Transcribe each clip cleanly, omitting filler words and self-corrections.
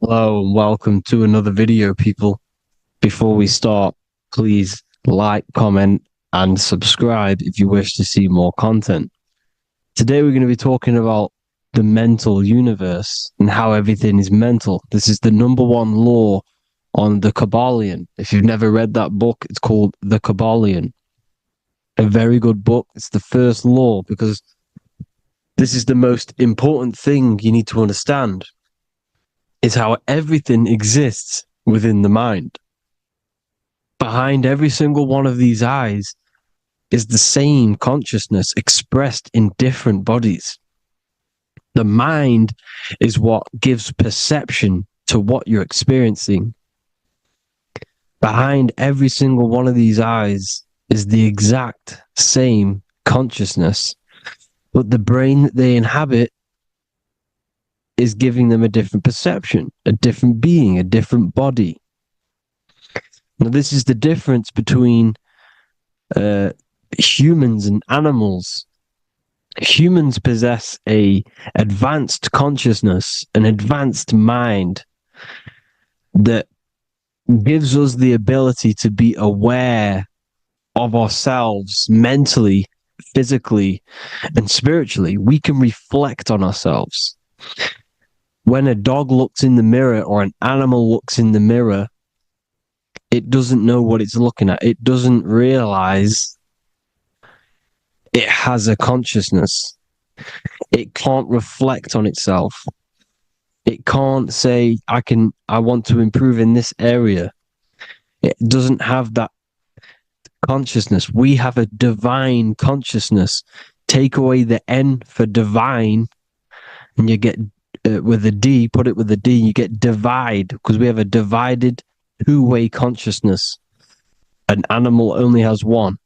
Hello and welcome to another video, people. Before we start, please like, comment, and subscribe if you wish to see more content. Today we're going to be talking about the mental universe and how everything is mental. This is the number one law on the Kabbalion. If you've never read that book, it's called The Kabbalion. A very good book. It's the first law because this is the most important thing you need to understand. Is how everything exists within the mind. Behind every single one of these eyes is the same consciousness expressed in different bodies. The mind is what gives perception to what you're experiencing. Behind every single one of these eyes is the exact same consciousness, but the brain that they inhabit is giving them a different perception, a different being, a different body. Now, this is the difference between humans and animals. Humans possess a advanced consciousness, an advanced mind that gives us the ability to be aware of ourselves mentally, physically, and spiritually. We can reflect on ourselves. When a dog looks in the mirror or an animal looks in the mirror, it doesn't know what it's looking at. It doesn't realize it has a consciousness. It can't reflect on itself. It can't say, I want to improve in this area. It doesn't have that consciousness. We have a divine consciousness. Take away the N for divine, and you get with a D, put it with a D, you get divide, because we have a divided two-way consciousness. An animal only has one.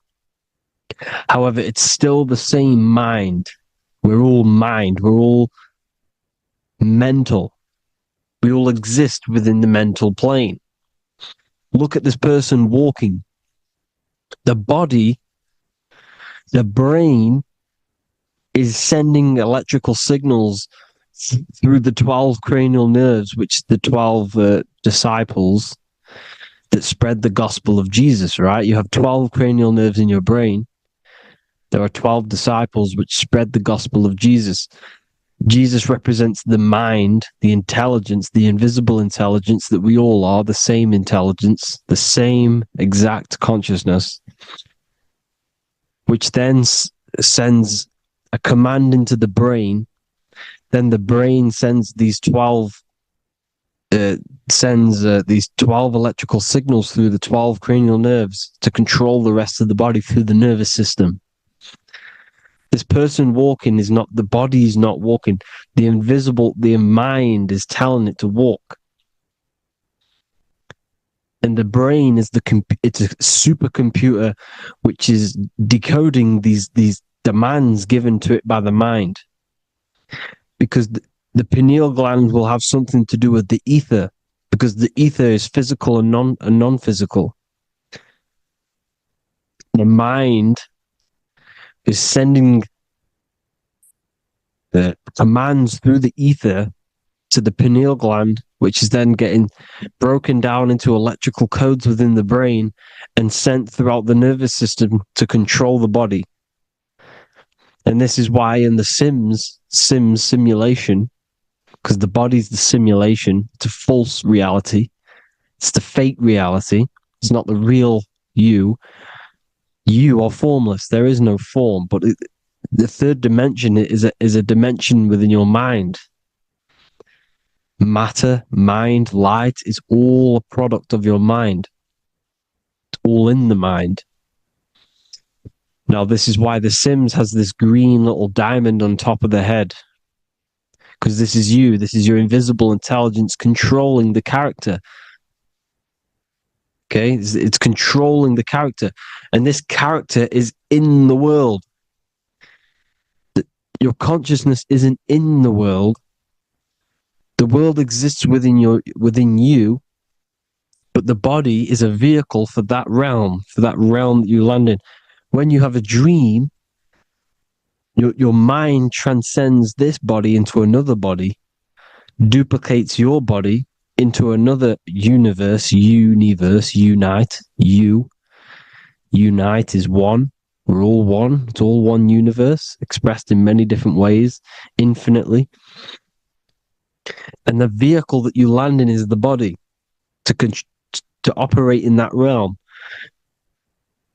However, it's still the same mind. We're all mind. We're all mental. We all exist within the mental plane. Look at this person walking. The body, the brain is sending electrical signals through the 12 cranial nerves, which the 12 disciples that spread the gospel of Jesus, right? You have 12 cranial nerves in your brain. There are 12 disciples which spread the gospel of Jesus. Jesus represents the mind, the intelligence, the invisible intelligence that we all are, the same intelligence, the same exact consciousness, which then sends a command into the brain. Then the brain sends these 12 electrical signals through the 12 cranial nerves to control the rest of the body through the nervous system. This person walking is not, the body is not walking. The mind is telling it to walk. And the brain is it's a supercomputer which is decoding these demands given to it by the mind. Because the pineal gland will have something to do with the ether, because the ether is physical and non-physical. The mind is sending the commands through the ether to the pineal gland, which is then getting broken down into electrical codes within the brain and sent throughout the nervous system to control the body. And this is why in the Sims simulation, because the body's the simulation, it's a false reality. It's the fake reality. It's not the real you. You are formless. There is no form. But the third dimension is a dimension within your mind. Matter, mind, light is all a product of your mind. It's all in the mind. Now, this is why The Sims has this green little diamond on top of the head. Because this is you. This is your invisible intelligence controlling the character. Okay? It's controlling the character. And this character is in the world. Your consciousness isn't in the world. The world exists within you, but the body is a vehicle for that realm that you land in. When you have a dream, your mind transcends this body into another body, duplicates your body, into another universe, unite. Unite is one. We're all one. It's all one universe, expressed in many different ways, infinitely. And the vehicle that you land in is the body to operate in that realm.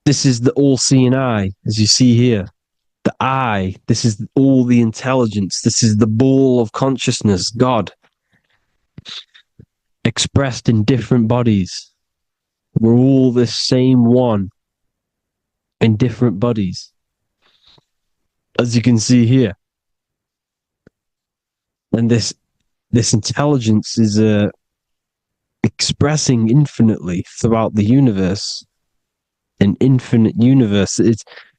This is the all-seeing eye, as you see here. The eye, this is all the intelligence. This is the ball of consciousness, God, expressed in different bodies. We're all this same one in different bodies, as you can see here. And this intelligence is expressing infinitely throughout the universe. An infinite universe.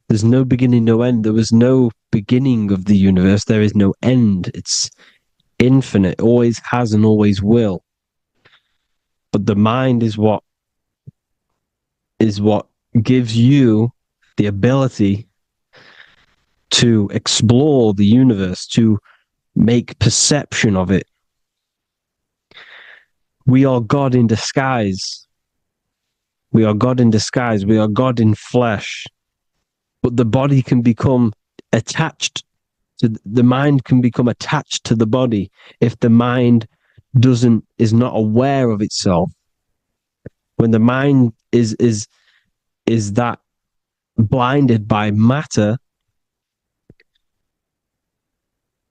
There's no beginning, no end. There was no beginning of the universe. There is no end. It's infinite. Always has and always will. But the mind is what gives you the ability to explore the universe, to make perception of it. We are God in disguise. We are God in disguise. We are God in flesh. But the body can become attached to the mind, can become attached to the body if the mind is not aware of itself. When the mind is that blinded by matter,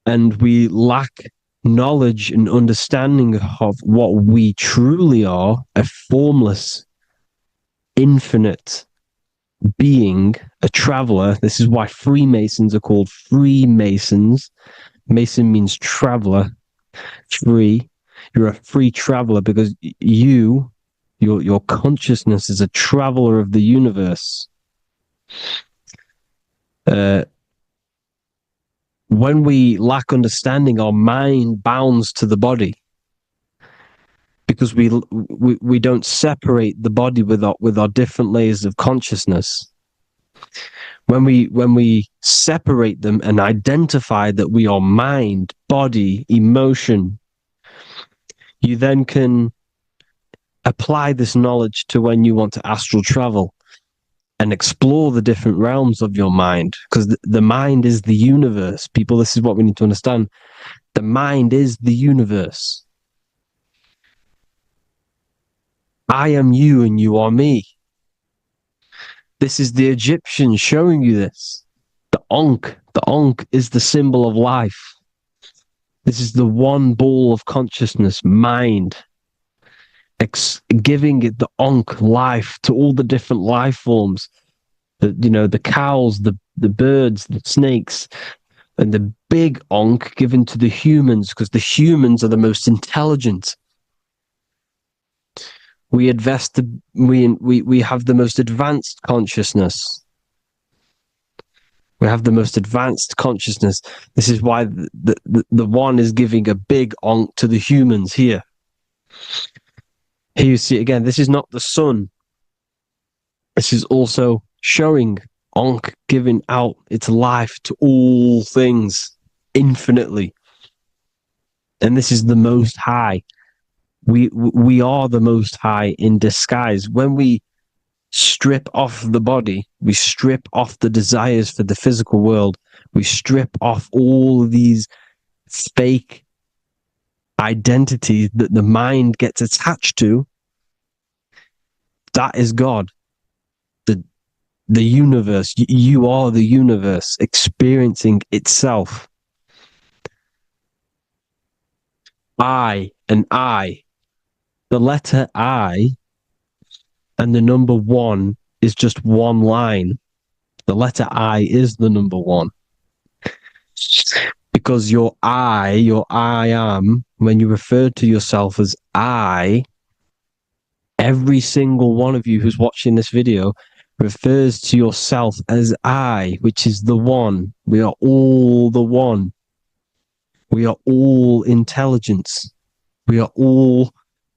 and we lack knowledge and understanding of what we truly are, a formless, infinite being, a traveler. This is why Freemasons are called Freemasons. Mason means traveler, free. You're a free traveler because your consciousness is a traveler of the universe. When we lack understanding, our mind bounds to the body because we don't separate the body with our different layers of consciousness. When we separate them and identify that we are mind, body, emotion, you then can apply this knowledge to when you want to astral travel and explore the different realms of your mind, because the mind is the universe. People, this is what we need to understand. The mind is the universe. I am you and you are me. This is the Egyptians showing you this. The Ankh is the symbol of life. This is the one ball of consciousness, mind, giving it the Ankh life to all the different life forms. The cows, the birds, the snakes, and the big Ankh given to the humans, because the humans are the most intelligent. We have the most advanced consciousness. We have the most advanced consciousness. This is why the one is giving a big Ankh to the humans here. Here you see again, this is not the sun. This is also showing Ankh giving out its life to all things infinitely. And this is the Most High. We are the Most High in disguise. When we strip off the body, we strip off the desires for the physical world, we strip off all of these fake identities that the mind gets attached to. That is God. The universe. You are the universe experiencing itself. I and I. The letter I and the number 1 is just one line. The letter I is the number 1. Because your I am, when you refer to yourself as I, every single one of you who's watching this video refers to yourself as I, which is the one. We are all the one. We are all intelligence. We are all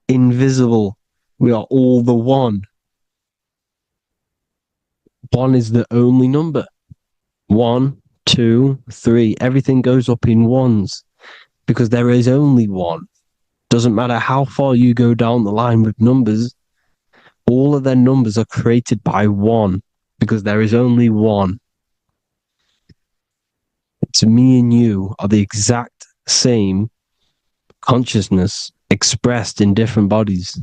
invisible. We are all the one. 1 is the only number. 1, 2, 3. Everything goes up in ones because there is only one. Doesn't matter how far you go down the line with numbers, all of their numbers are created by one, because there is only one. It's me and you are the exact same consciousness expressed in different bodies.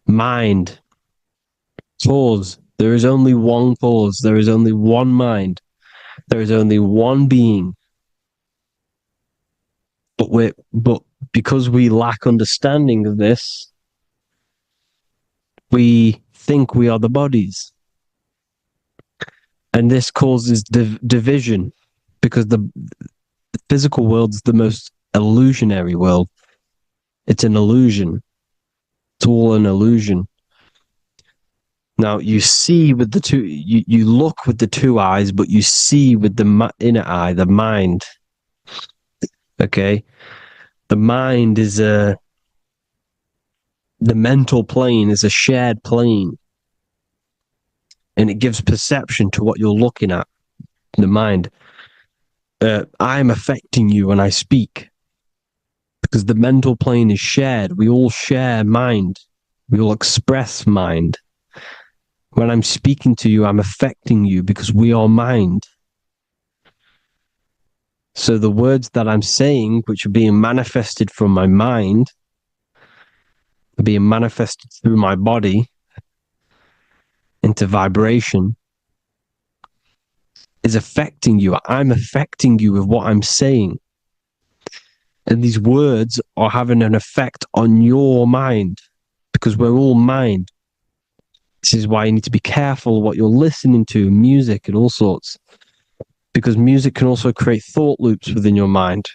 Mind, cause. There is only one cause. There is only one mind. There is only one being. But because we lack understanding of this, we think we are the bodies. And this causes division, because the physical world is the most illusionary world. It's an illusion. It's all an illusion. Now, you see with the two, you look with the two eyes, but you see with the inner eye, the mind. Okay? The mind is the mental plane is a shared plane. And it gives perception to what you're looking at, the mind. I'm affecting you when I speak, because the mental plane is shared. We all share mind. We all express mind. When I'm speaking to you, I'm affecting you because we are mind. So the words that I'm saying, which are being manifested from my mind, are being manifested through my body into vibration, is affecting you. I'm affecting you with what I'm saying. And these words are having an effect on your mind, because we're all mind. This is why you need to be careful what you're listening to, music and all sorts. Because music can also create thought loops within your mind.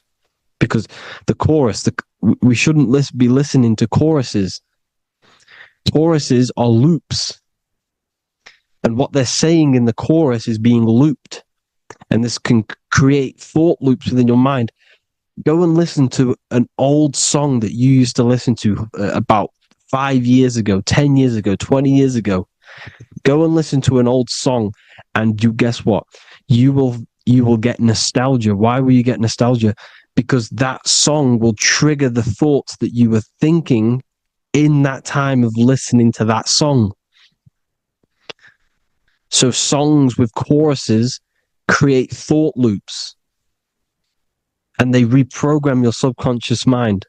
Because the chorus, we shouldn't be listening to choruses. Choruses are loops. And what they're saying in the chorus is being looped. And this can create thought loops within your mind. Go and listen to an old song that you used to listen to about 5 years ago, 10 years ago, 20 years ago. Go and listen to an old song, and you guess what? You will get nostalgia. Why will you get nostalgia? Because that song will trigger the thoughts that you were thinking in that time of listening to that song. So songs with choruses create thought loops, and they reprogram your subconscious mind.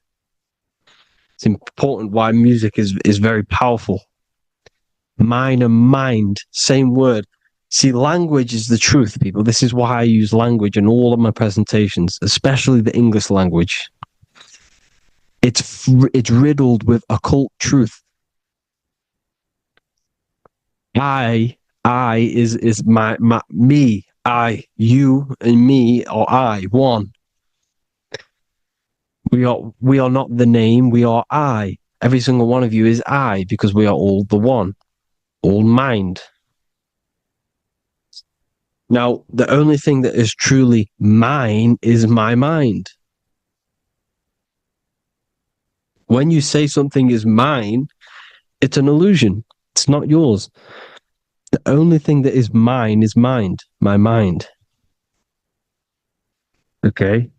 It's important why music is very powerful. Mind and mind, same word. See, language is the truth, people. This is why I use language in all of my presentations, especially the English language. It's riddled with occult truth. I is my me. I, you, and me, or I, one. We are not the name. We are I. Every single one of you is I, because we are all the one, all mind. Now, the only thing that is truly mine is my mind. When you say something is mine, it's an illusion. It's not yours. The only thing that is mine is mind, my mind. Okay?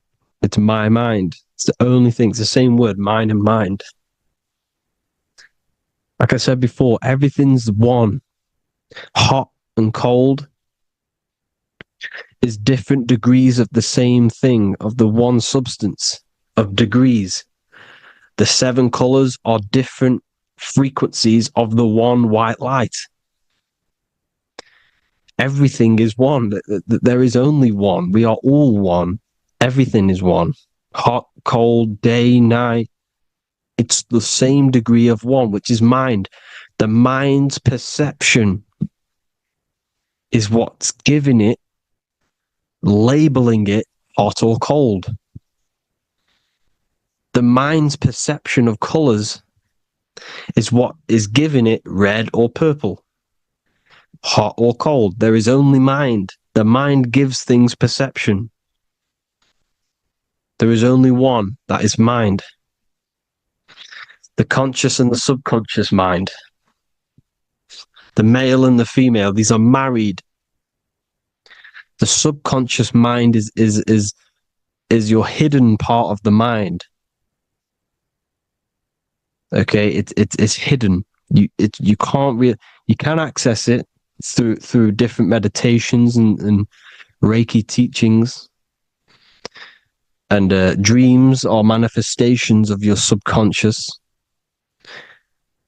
It's my mind. It's the only thing. It's the same word, mind and mind. Like I said before, everything's one. Hot and cold is different degrees of the same thing, of the one substance, of degrees. The 7 colors are different frequencies of the one white light. Everything is one. There is only one. We are all one. Everything is one. Hot, cold, day, night. It's the same degree of one, which is mind. The mind's perception is what's giving it, labeling it hot or cold. The mind's perception of colors is what is giving it red or purple, hot or cold. There is only mind. The mind gives things perception. There is only one, that is mind. The conscious and the subconscious mind. The male and the female, these are married. The subconscious mind is your hidden part of the mind. Okay, it's hidden. You can't really, you can access it through different meditations and Reiki teachings, and dreams are manifestations of your subconscious.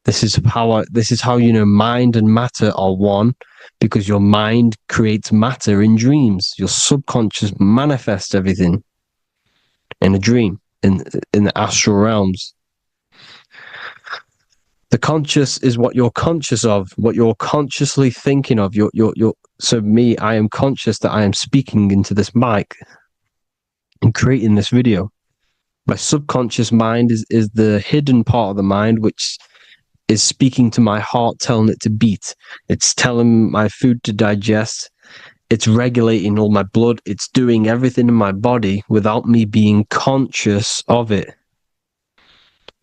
This is how you know mind and matter are one, because your mind creates matter in dreams. Your subconscious manifests everything in a dream, in the astral realms. The conscious is what you're conscious of, what you're consciously thinking of. So me, I am conscious that I am speaking into this mic and creating this video. My subconscious mind is the hidden part of the mind, which is speaking to my heart, telling it to beat. It's telling my food to digest. It's regulating all my blood. It's doing everything in my body without me being conscious of it.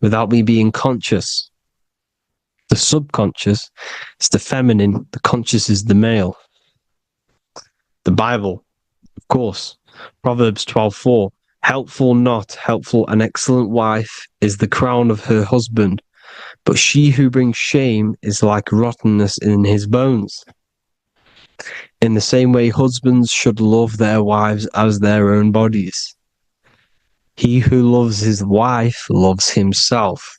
Without me being conscious. The subconscious is the feminine. The conscious is the male. The Bible, of course. Proverbs 12:4. Helpful, not helpful, an excellent wife is the crown of her husband, but she who brings shame is like rottenness in his bones. In the same way, husbands should love their wives as their own bodies. He who loves his wife loves himself.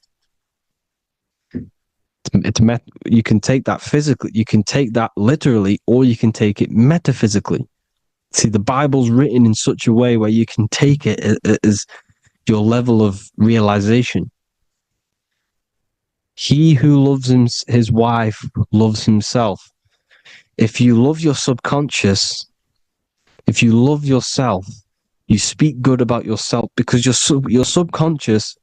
You can take that physically, you can take that literally, or you can take it metaphysically. See, the Bible's written in such a way where you can take it as your level of realization. He who loves his wife loves himself. If you love your subconscious, if you love yourself, you speak good about yourself, because your subconscious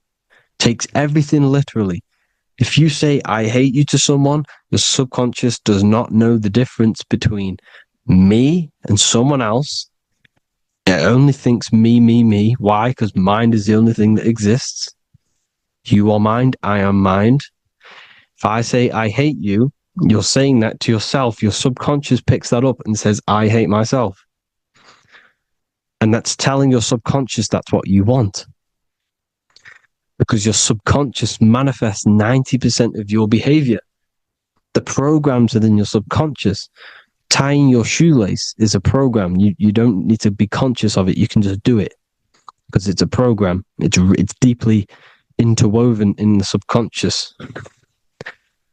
takes everything literally. If you say, I hate you to someone, your subconscious does not know the difference between me and someone else. It only thinks me, me, me. Why? Because mind is the only thing that exists. You are mind, I am mind. If I say, I hate you, you're saying that to yourself. Your subconscious picks that up and says, I hate myself. And that's telling your subconscious that's what you want. Because your subconscious manifests 90% of your behavior. The programs within your subconscious. Tying your shoelace is a program. You don't need to be conscious of it. You can just do it because it's a program. It's deeply interwoven in the subconscious.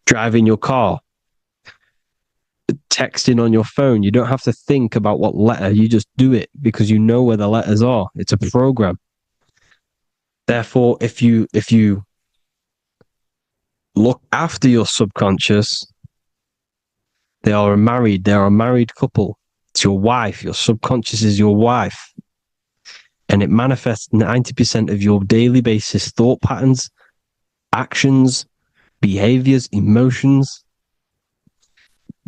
Driving your car, texting on your phone. You don't have to think about what letter. You just do it because you know where the letters are. It's a program. Therefore, if you look after your subconscious, they are a married couple. It's your wife. Your subconscious is your wife. And it manifests 90% of your daily basis thought patterns, actions, behaviors, emotions,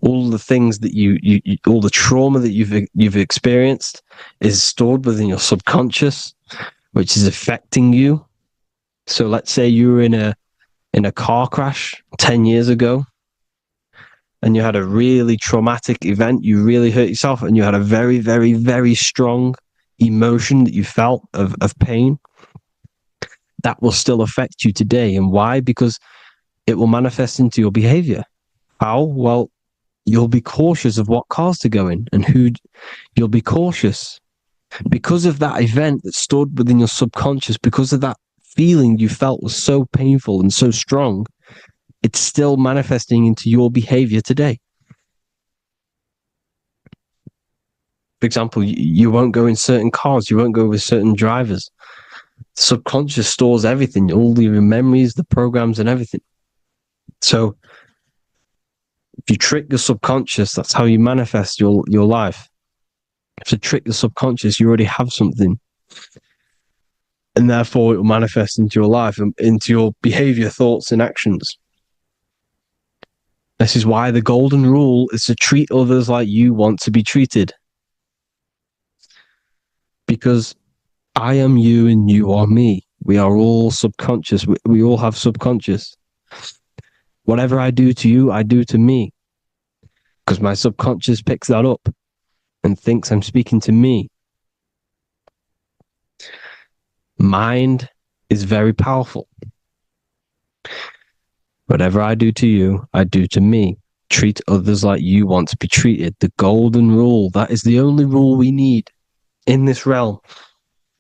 all the things that you all the trauma that you've experienced is stored within your subconscious, which is affecting you. So let's say you were in a car crash 10 years ago and you had a really traumatic event, you really hurt yourself, and you had a very, very, very strong emotion that you felt of pain. That will still affect you today. And why? Because it will manifest into your behavior. How? Well, you'll be cautious of what cars to go in and who. You'll be cautious because of that event that stored within your subconscious, because of that feeling you felt was so painful and so strong. It's still manifesting into your behavior today. For example, you won't go in certain cars, you won't go with certain drivers. The subconscious stores everything, all your memories, the programs, and everything. So if you trick the subconscious, that's how you manifest your life. If you trick the subconscious, you already have something. And therefore it will manifest into your life, into your behavior, thoughts, and actions. This is why the golden rule is to treat others like you want to be treated. Because I am you and you are me. We are all subconscious. We all have subconscious. Whatever I do to you, I do to me. Because my subconscious picks that up and thinks I'm speaking to me. Mind is very powerful. Whatever I do to you, I do to me. Treat others like you want to be treated. The golden rule. That is the only rule we need in this realm,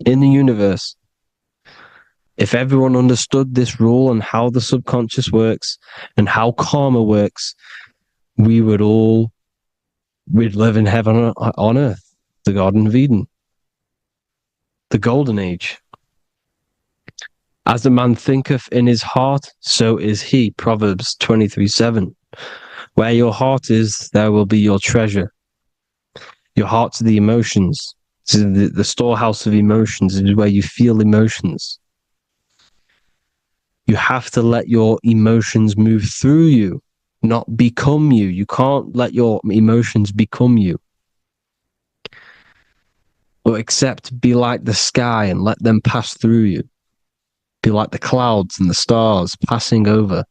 in the universe. If everyone understood this rule and how the subconscious works and how karma works, we'd live in heaven on earth, the Garden of Eden, the golden age. As a man thinketh in his heart, so is he. Proverbs 23:7. Where your heart is, there will be your treasure. Your heart's the emotions. This is the storehouse of emotions. It is where you feel emotions. You have to let your emotions move through you, not become you. You can't let your emotions become you. Or except be like the sky and let them pass through you. Be like the clouds and the stars passing over.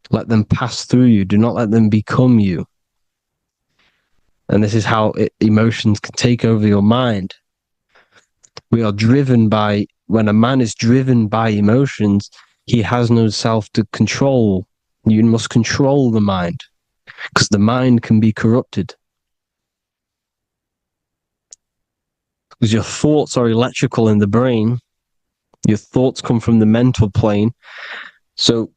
Let them pass through you. Do not let them become you. And this is how emotions can take over your mind. We are driven by, when a man is driven by emotions, he has no self to control. You must control the mind, because the mind can be corrupted. Because your thoughts are electrical in the brain. Your thoughts come from the mental plane. So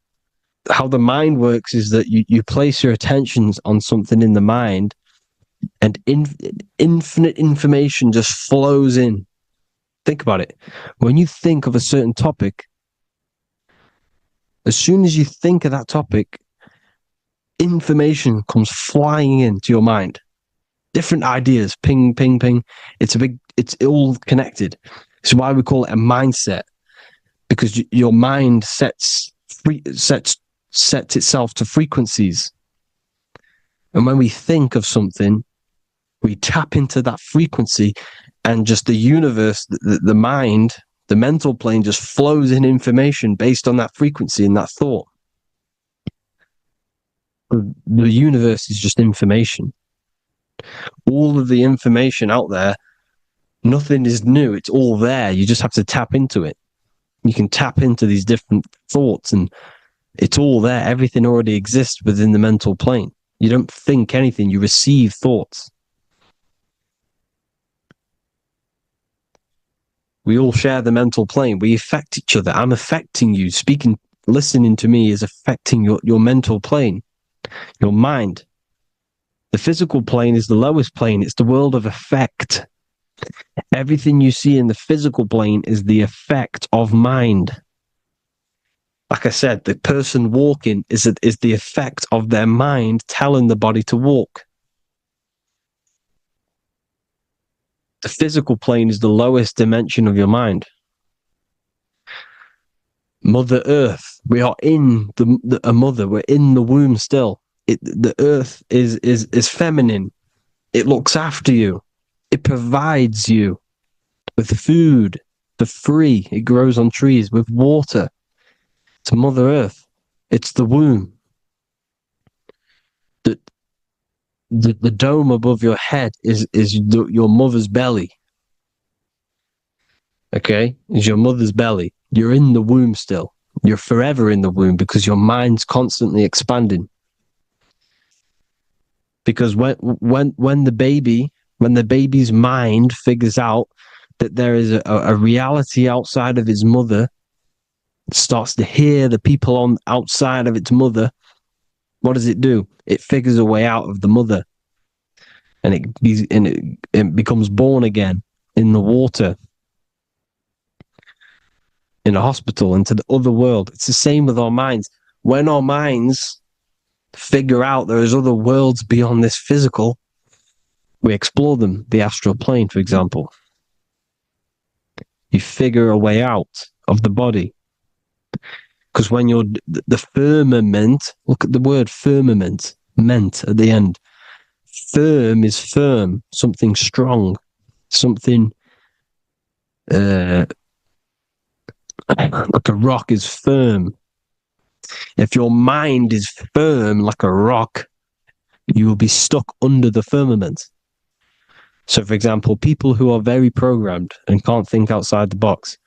how the mind works is that you place your attentions on something in the mind, and infinite information just flows in. Think about it. When you think of a certain topic, as soon as you think of that topic, information comes flying into your mind. Different ideas, ping, ping, ping. It's all connected. It's why we call it a mindset, because your mind sets itself to frequencies. And when we think of something, we tap into that frequency, and just the universe, the mind, the mental plane just flows in information based on that frequency and that thought. The universe is just information. All of the information out there, nothing is new. It's all there. You just have to tap into it. You can tap into these different thoughts, and it's all there. Everything already exists within the mental plane. You don't think anything. You receive thoughts. We all share the mental plane. We affect each other. I'm affecting you. Listening to me is affecting your mental plane, your mind. The physical plane is the lowest plane. It's the world of effect. Everything you see in the physical plane is the effect of mind. Like I said, the person walking is the effect of their mind telling the body to walk. The physical plane is the lowest dimension of your mind. Mother Earth, we are in a mother. We're in the womb still. The Earth is feminine. It looks after you. It provides you with food for free. It grows on trees with water. It's Mother Earth. It's the womb. The dome above your head is your mother's belly. Okay? Is your mother's belly. You're in the womb still. You're forever in the womb because your mind's constantly expanding. Because when the baby's mind figures out that there is a reality outside of its mother, starts to hear the people on outside of its mother, what does it do? It figures a way out of the mother, and it becomes born again in the water, in a hospital, into the other world. It's the same with our minds. When our minds figure out there is other worlds beyond this physical, we explore them. The astral plane, for example. You figure a way out of the body. Because when you're the firmament, look at the word firmament, meant at the end. Firm is firm, something strong, something like a rock is firm. If your mind is firm like a rock, you will be stuck under the firmament. So, for example, people who are very programmed and can't think outside the box,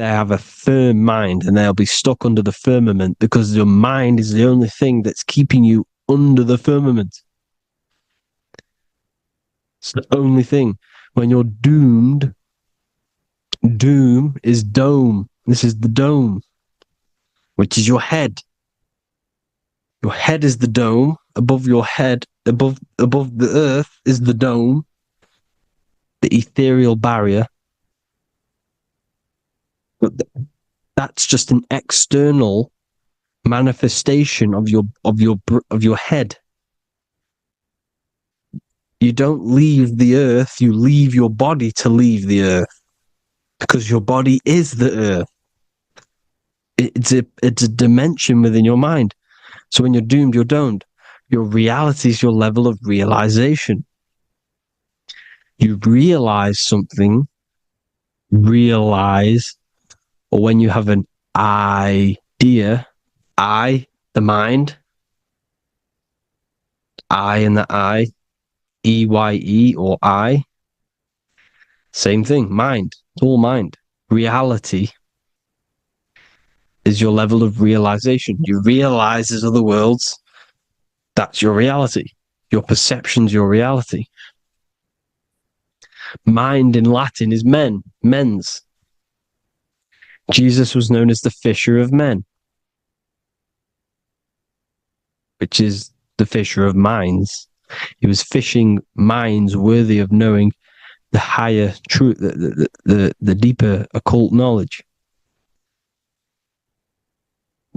they have a firm mind and they'll be stuck under the firmament because your mind is the only thing that's keeping you under the firmament. It's the only thing. When you're doomed, doom is dome. This is the dome, which is your head. Your head is the dome. Above your head, above the earth is the dome, the ethereal barrier. But that's just an external manifestation of your head. You don't leave the earth, you leave your body to leave the earth, because your body is the earth. It's a dimension within your mind. So when you're doomed, you're domed. Your reality is your level of realization. You realize something, or when you have an idea, the mind, and the EYE or I, same thing, mind, it's all mind. Reality is your level of realization. You realize there's other worlds, that's your reality. Your perception's your reality. Mind in Latin is mens. Jesus was known as the fisher of men, which is the fisher of minds. He was fishing minds worthy of knowing the higher truth, the deeper occult knowledge.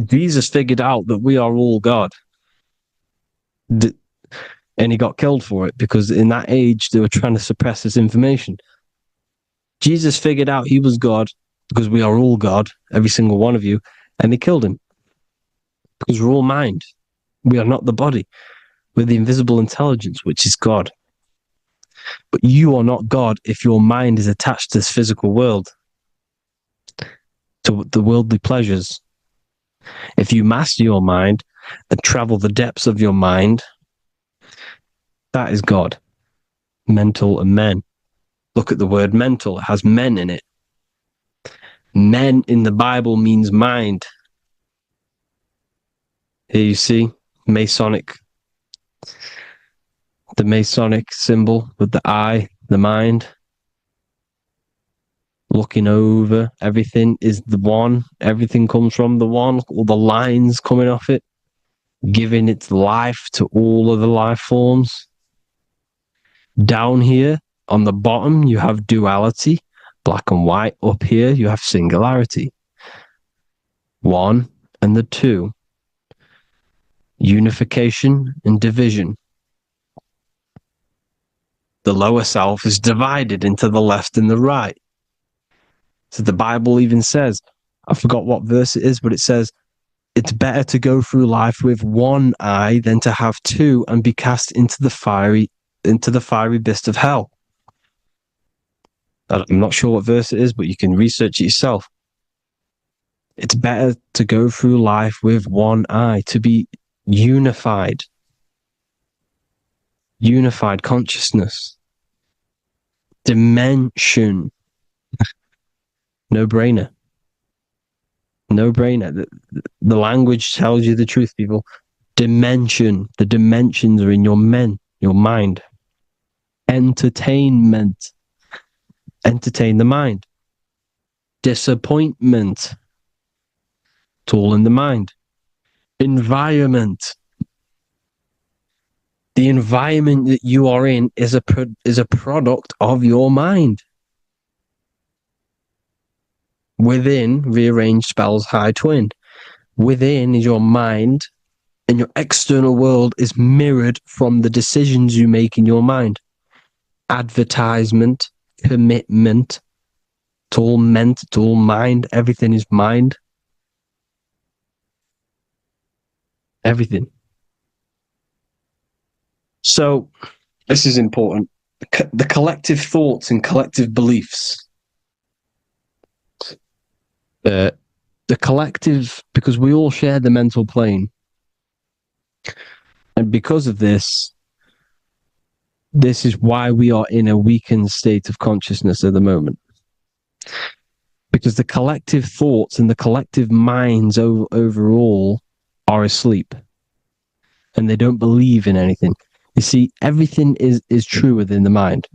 Jesus figured out that we are all God. And he got killed for it because in that age they were trying to suppress this information. Jesus figured out he was God because we are all God, every single one of you, and they killed him because we're all mind. We are not the body. We're the invisible intelligence, which is God. But you are not God if your mind is attached to this physical world, to the worldly pleasures. If you master your mind and travel the depths of your mind, that is God. Mental and men. Look at the word mental. It has men in it. Men in the Bible means mind. Here you see the Masonic symbol with the eye, the mind. Looking over, everything is the one. Everything comes from the one. All the lines coming off it, giving its life to all of the life forms. Down here, on the bottom, you have duality, black and white. Up here, you have singularity. One and the two. Unification and division. The lower self is divided into the left and the right. So the Bible even says, I forgot what verse it is, but it says, it's better to go through life with one eye than to have two and be cast into the fiery abyss of hell. I'm not sure what verse it is, but you can research it yourself. It's better to go through life with one eye, to be unified consciousness, dimension. No-brainer. The language tells you the truth, people. Dimension. The dimensions are in your mind. Entertainment. Entertain the mind. Disappointment. It's all in the mind. Environment. The environment that you are in is a product of your mind. Within, rearranged spells high twin. Within is your mind, and your external world is mirrored from the decisions you make in your mind. Advertisement, commitment, it's all meant, it's all mind. Everything is mind. Everything. So, this is important. The collective thoughts and collective beliefs. The collective, because we all share the mental plane. And because of this is why we are in a weakened state of consciousness at the moment. Because the collective thoughts and the collective minds overall are asleep. And they don't believe in anything. You see, everything is true within the mind.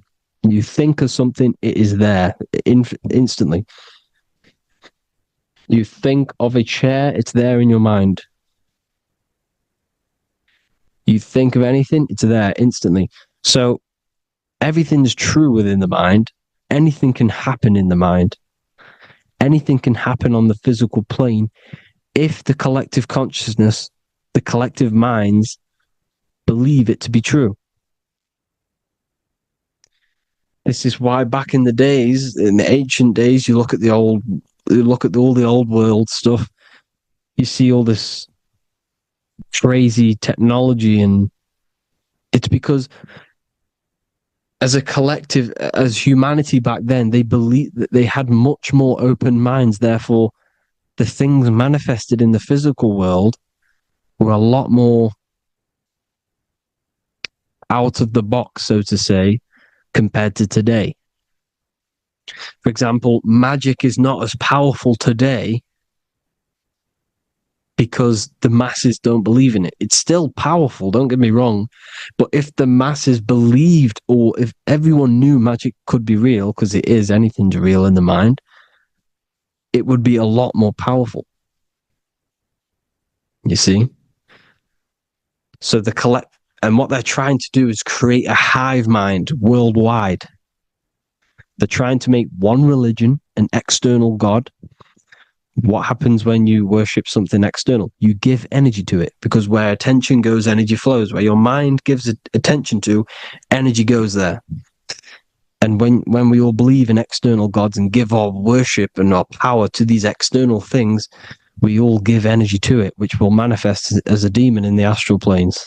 You think of something, it is there instantly. You think of a chair, it's there in your mind. You think of anything, it's there instantly. So everything is true within the mind. Anything can happen in the mind. Anything can happen on the physical plane if the collective consciousness, the collective minds, believe it to be true. This is why back in the days, in the ancient days, you look at all the old world stuff, you see all this crazy technology, and it's because as a collective, as humanity back then, they believed that they had much more open minds. Therefore, the things manifested in the physical world were a lot more out of the box, so to say, compared to today. For example, magic is not as powerful today because the masses don't believe in it. It's still powerful, don't get me wrong, but if the masses believed, or if everyone knew magic could be real, because it is, anything's real in the mind, it would be a lot more powerful. You see? So and what they're trying to do is create a hive mind worldwide. They're trying to make one religion, an external God. What happens when you worship something external? You give energy to it, because where attention goes, energy flows. Where your mind gives attention to, energy goes there. And when we all believe in external gods and give our worship and our power to these external things, we all give energy to it, which will manifest as a demon in the astral planes.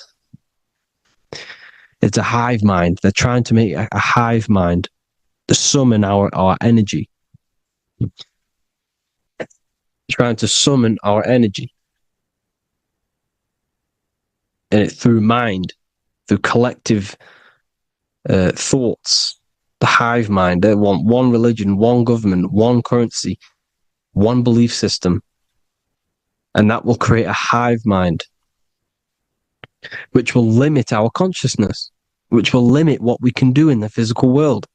It's a hive mind. They're trying to make a hive mind to summon our energy. Trying to summon our energy. And it through mind, through collective thoughts. The hive mind. They want one religion, one government, one currency, one belief system. And that will create a hive mind, which will limit our consciousness, which will limit what we can do in the physical world.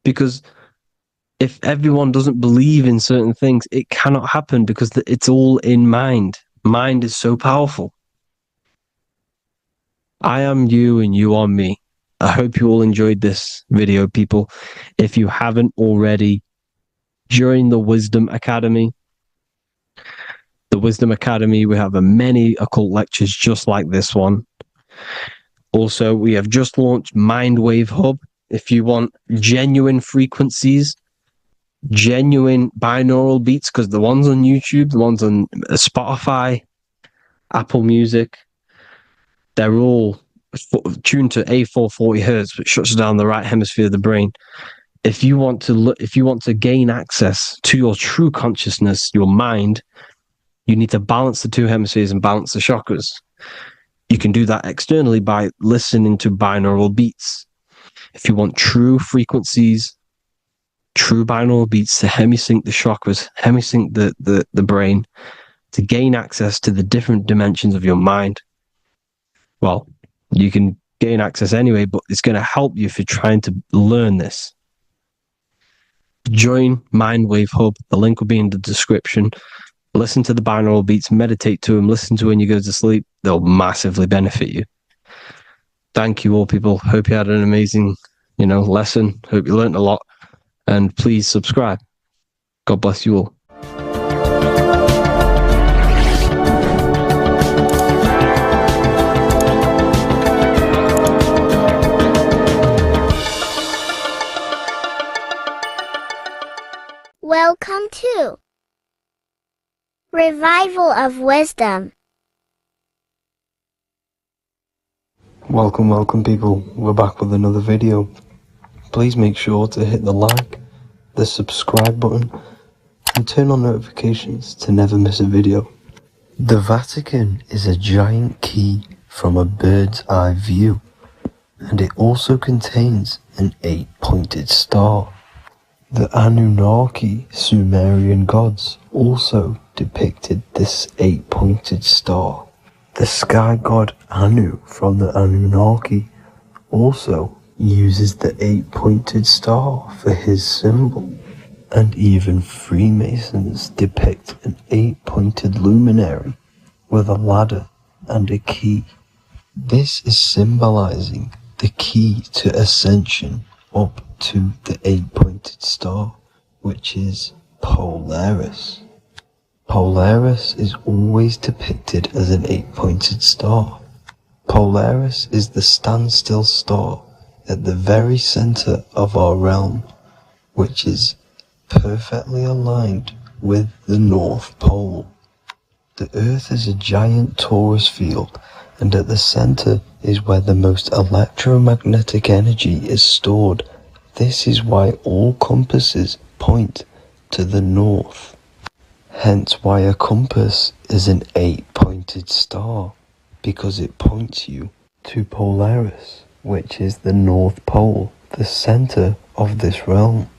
Because if everyone doesn't believe in certain things, it cannot happen, because it's all in mind. Mind is so powerful. I am you and you are me. I hope you all enjoyed this video, people. If you haven't already, join the Wisdom Academy. The Wisdom Academy, we have many occult lectures just like this one. Also, we have just launched Mindwave Hub. If you want genuine frequencies, genuine binaural beats, because the ones on YouTube, the ones on Spotify, Apple Music, they're all tuned to A440 hertz, which shuts down the right hemisphere of the brain. If you want to gain access to your true consciousness, your mind, you need to balance the two hemispheres and balance the chakras. You can do that externally by listening to binaural beats. If you want true frequencies, true binaural beats to hemisync the chakras, hemisync the brain, to gain access to the different dimensions of your mind, well, you can gain access anyway, but it's going to help you if you're trying to learn this. Join Mindwave Hub. The link will be in the description. Listen to the binaural beats, meditate to them, listen to when you go to sleep. They'll massively benefit you. Thank you all, people. Hope you had an amazing, lesson. Hope you learned a lot. And please subscribe. God bless you all. Welcome to Revival of Wisdom. Welcome people, we're back with another video. Please make sure to hit the like, the subscribe button, and turn on notifications to never miss a video. The Vatican is a giant key from a bird's eye view, and it also contains an 8-pointed star. The Anunnaki Sumerian gods also depicted this 8-pointed star. The sky god Anu from the Anunnaki also uses the 8-pointed star for his symbol. And even Freemasons depict an 8-pointed luminary with a ladder and a key. This is symbolizing the key to ascension up to the 8-pointed star, which is Polaris. Polaris is always depicted as an 8-pointed star. Polaris is the standstill star at the very center of our realm, which is perfectly aligned with the North Pole. The Earth is a giant torus field, and at the center is where the most electromagnetic energy is stored. This is why all compasses point to the north. Hence why a compass is an 8-pointed star, because it points you to Polaris, which is the North Pole, the center of this realm.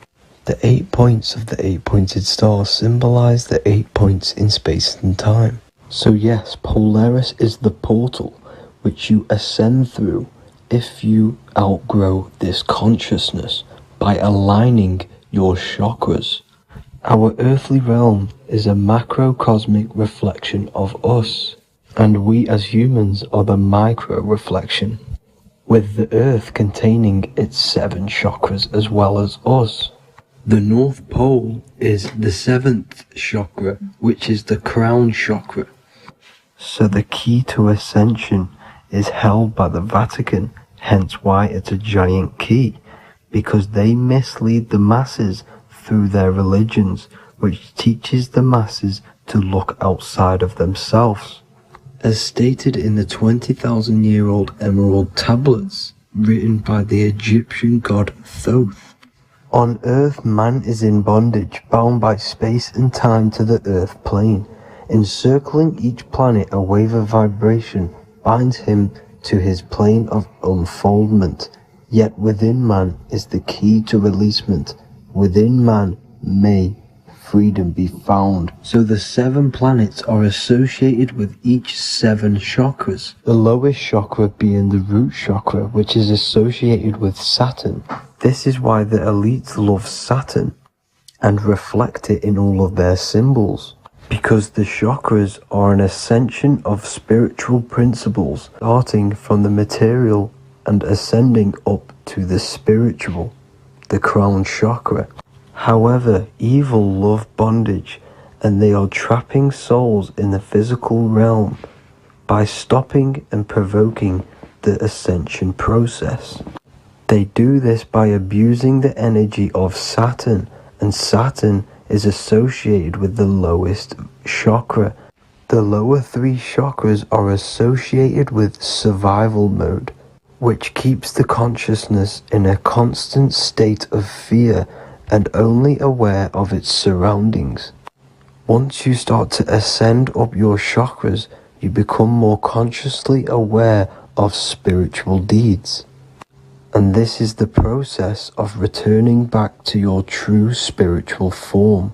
The 8 points of the 8-pointed star symbolize the 8 points in space and time. So yes, Polaris is the portal which you ascend through if you outgrow this consciousness by aligning your chakras. Our earthly realm is a macrocosmic reflection of us, and we as humans are the micro reflection, with the earth containing its 7 chakras as well as us. The North Pole is the 7th chakra, which is the crown chakra. So the key to ascension is held by the Vatican, hence why it's a giant key, because they mislead the masses through their religions, which teaches the masses to look outside of themselves. As stated in the 20,000-year-old emerald tablets, written by the Egyptian god Thoth. On Earth, man is in bondage, bound by space and time to the Earth plane. Encircling each planet, a wave of vibration binds him to his plane of unfoldment. Yet within man is the key to releasement. Within man may freedom be found. So the 7 planets are associated with each 7 chakras. The lowest chakra being the root chakra, which is associated with Saturn. This is why the elites love Saturn and reflect it in all of their symbols, because the chakras are an ascension of spiritual principles, starting from the material and ascending up to the spiritual, the crown chakra. However, evil love bondage, and they are trapping souls in the physical realm by stopping and provoking the ascension process. They do this by abusing the energy of Saturn, and Saturn is associated with the lowest chakra. The lower 3 chakras are associated with survival mode, which keeps the consciousness in a constant state of fear and only aware of its surroundings. Once you start to ascend up your chakras, you become more consciously aware of spiritual deeds. And this is the process of returning back to your true spiritual form.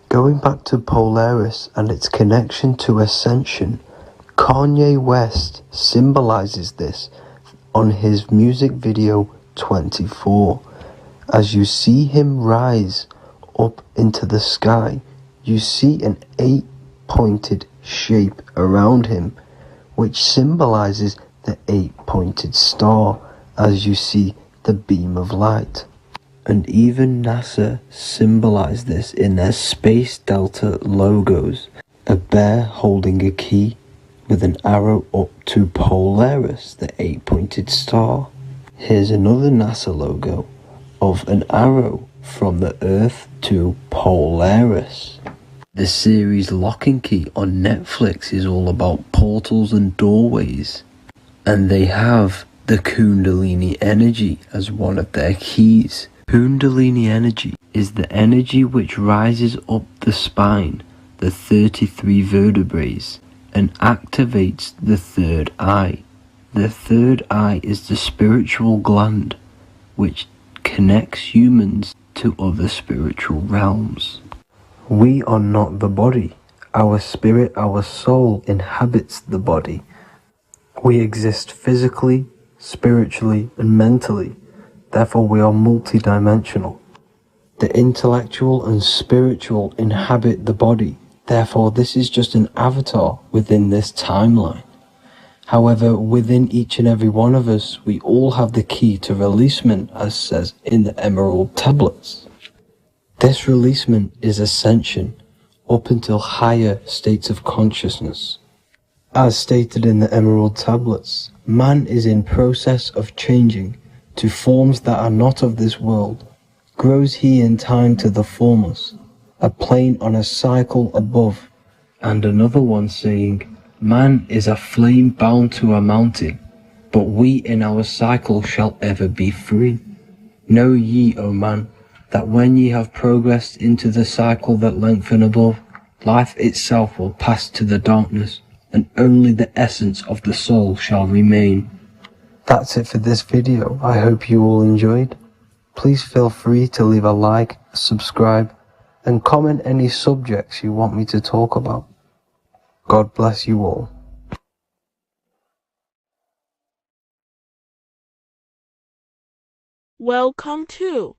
Going back to Polaris and its connection to ascension, Kanye West symbolizes this on his music video 24. As you see him rise up into the sky, you see an 8-pointed shape around him, which symbolizes the 8-pointed star, as you see the beam of light. And even NASA symbolize this in their Space Delta logos, a bear holding a key with an arrow up to Polaris, the 8-pointed star. Here's another NASA logo of an arrow from the Earth to Polaris. The series Lock and Key on Netflix is all about portals and doorways, and they have the Kundalini energy as one of their keys. Kundalini energy is the energy which rises up the spine, the 33 vertebrae, and activates the third eye. The third eye is the spiritual gland which connects humans to other spiritual realms. We are not the body. Our spirit, our soul inhabits the body. We exist physically, spiritually, and mentally. Therefore, we are multidimensional. The intellectual and spiritual inhabit the body. Therefore, this is just an avatar within this timeline. However, within each and every one of us, we all have the key to releasement, as says in the Emerald Tablets. This releasement is ascension up until higher states of consciousness. As stated in the Emerald Tablets, man is in process of changing to forms that are not of this world. Grows he in time to the formless, a plane on a cycle above, and another one saying, man is a flame bound to a mountain, but we in our cycle shall ever be free. Know ye, O man, that when ye have progressed into the cycle that lengthen above, life itself will pass to the darkness, and only the essence of the soul shall remain. That's it for this video. I hope you all enjoyed. Please feel free to leave a like, subscribe, and comment any subjects you want me to talk about. God bless you all. Welcome to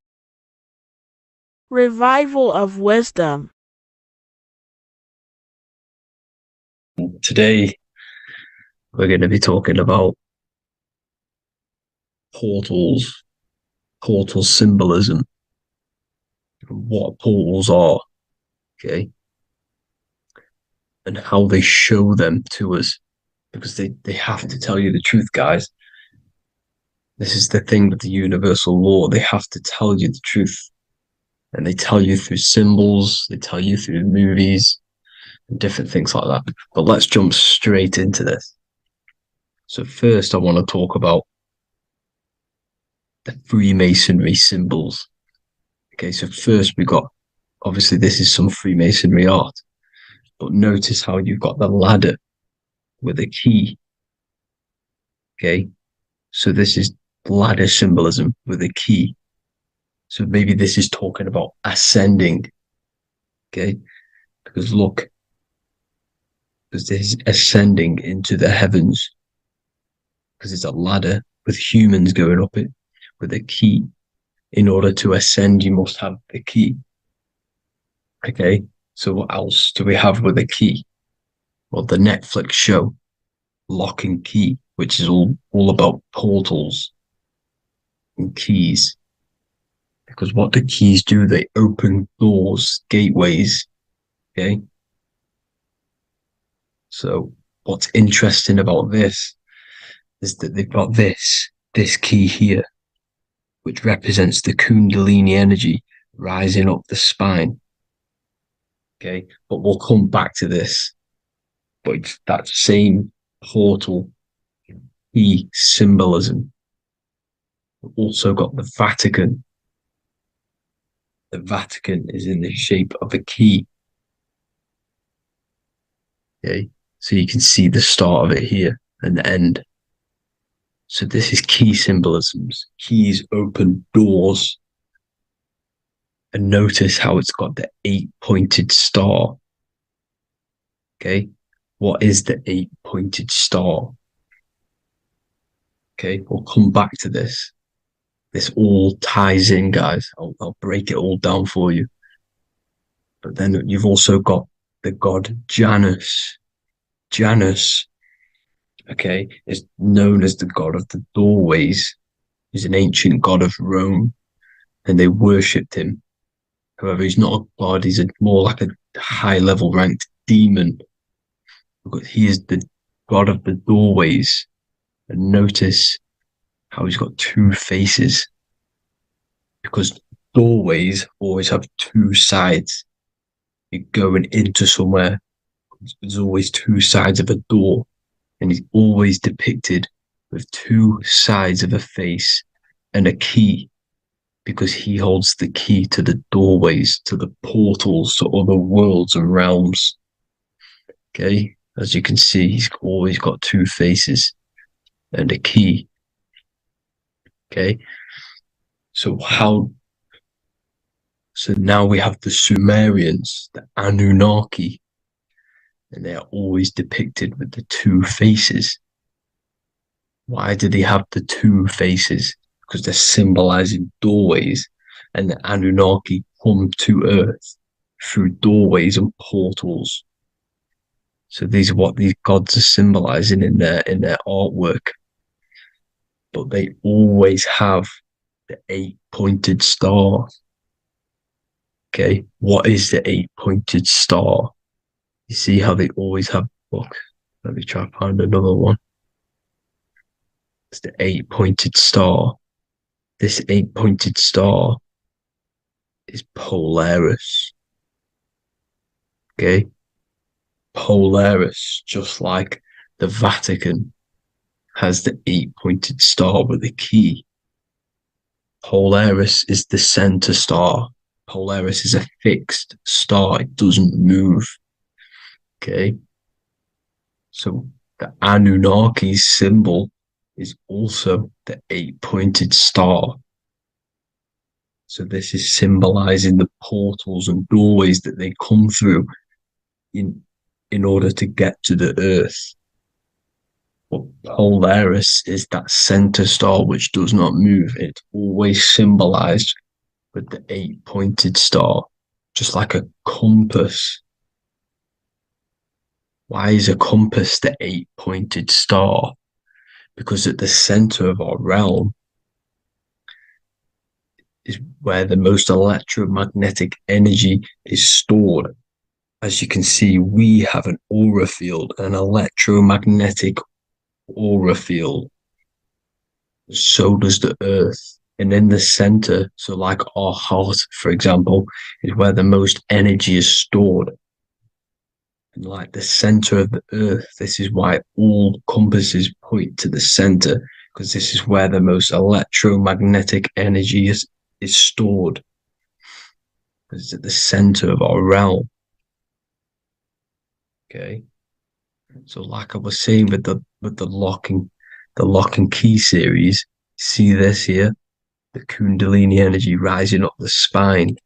Revival of Wisdom. Today, we're going to be talking about portals, portal symbolism, what portals are, okay, and how they show them to us, because they have to tell you the truth, guys. This is the thing with the universal law. They have to tell you the truth, and they tell you through symbols, they tell you through movies, and different things like that. But let's jump straight into this. So first, I want to talk about the Freemasonry symbols. Okay, so first we got, obviously this is some Freemasonry art, but notice how you've got the ladder with a key. Okay, so this is ladder symbolism with a key. So maybe this is talking about ascending. Okay, because look, because this is ascending into the heavens, because it's a ladder with humans going up it with a key. In order to ascend, you must have the key. Okay, so what else do we have with a key? Well, the Netflix show Lock and Key, which is all about portals and keys. Because what the keys do, they open doors, gateways. Okay, so what's interesting about this is that they've got this key here, which represents the Kundalini energy rising up the spine. Okay, but we'll come back to this. But it's that same portal key symbolism. We've also got the Vatican. The Vatican is in the shape of a key. Okay, so you can see the start of it here and the end. So this is key symbolisms. Keys open doors. And notice how it's got the 8-pointed star. Okay, what is the 8-pointed star? Okay, we'll come back to this. This all ties in, guys. I'll break it all down for you. But then you've also got the god Janus. Janus, okay, is known as the god of the doorways. He's an ancient god of Rome, and they worshipped him. However, he's not a god, he's more like a high-level ranked demon. Because he is the god of the doorways. And notice how he's got two faces. Because doorways always have two sides. You're going into somewhere, there's always two sides of a door. And he's always depicted with two sides of a face and a key. Because he holds the key to the doorways, to the portals, to other worlds and realms. Okay, as you can see, he's always got two faces and a key. Okay, so how So now we have the Sumerians, the Anunnaki, and they are always depicted with the two faces. Why do they have the two faces? Because they're symbolizing doorways, and the Anunnaki come to Earth through doorways and portals. So these are what these gods are symbolizing in their artwork. But they always have the 8-pointed star. Okay, what is the 8-pointed star? You see how they always have. Look, let me try to find another one. It's the 8-pointed star. This 8-pointed star is Polaris. Okay, Polaris, just like the Vatican has the 8-pointed star with a key. Polaris is the center star. Polaris is a fixed star. It doesn't move. Okay. So the Anunnaki's symbol is also the 8-pointed star. So this is symbolizing the portals and doorways that they come through in order to get to the Earth. But Polaris is that center star which does not move. It's always symbolized with the 8-pointed star, just like a compass. Why is a compass the 8-pointed star? Because at the center of our realm is where the most electromagnetic energy is stored. As you can see, we have an aura field, an electromagnetic aura field. So does the Earth. And in the center, so like our heart, for example, is where the most energy is stored. And like the center of the Earth, this is why all compasses point to the center, because this is where the most electromagnetic energy is stored. Because it's at the center of our realm. Okay. So like I was saying with the lock and key series, see this here? The Kundalini energy rising up the spine,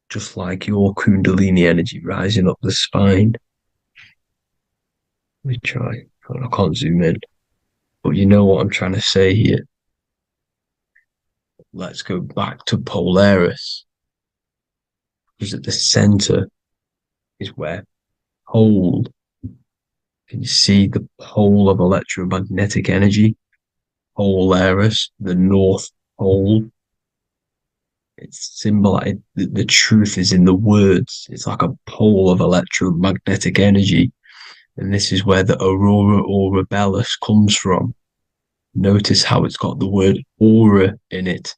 just like your Kundalini energy rising up the spine. Let me try. I can't zoom in. But you know what I'm trying to say here. Let's go back to Polaris. Because at the center is where pole. Can you see the pole of electromagnetic energy? Polaris, the North Pole. It's symbolized. The truth is in the words. It's like a pole of electromagnetic energy. And this is where the aurora borealis comes from. Notice how it's got the word aura in it,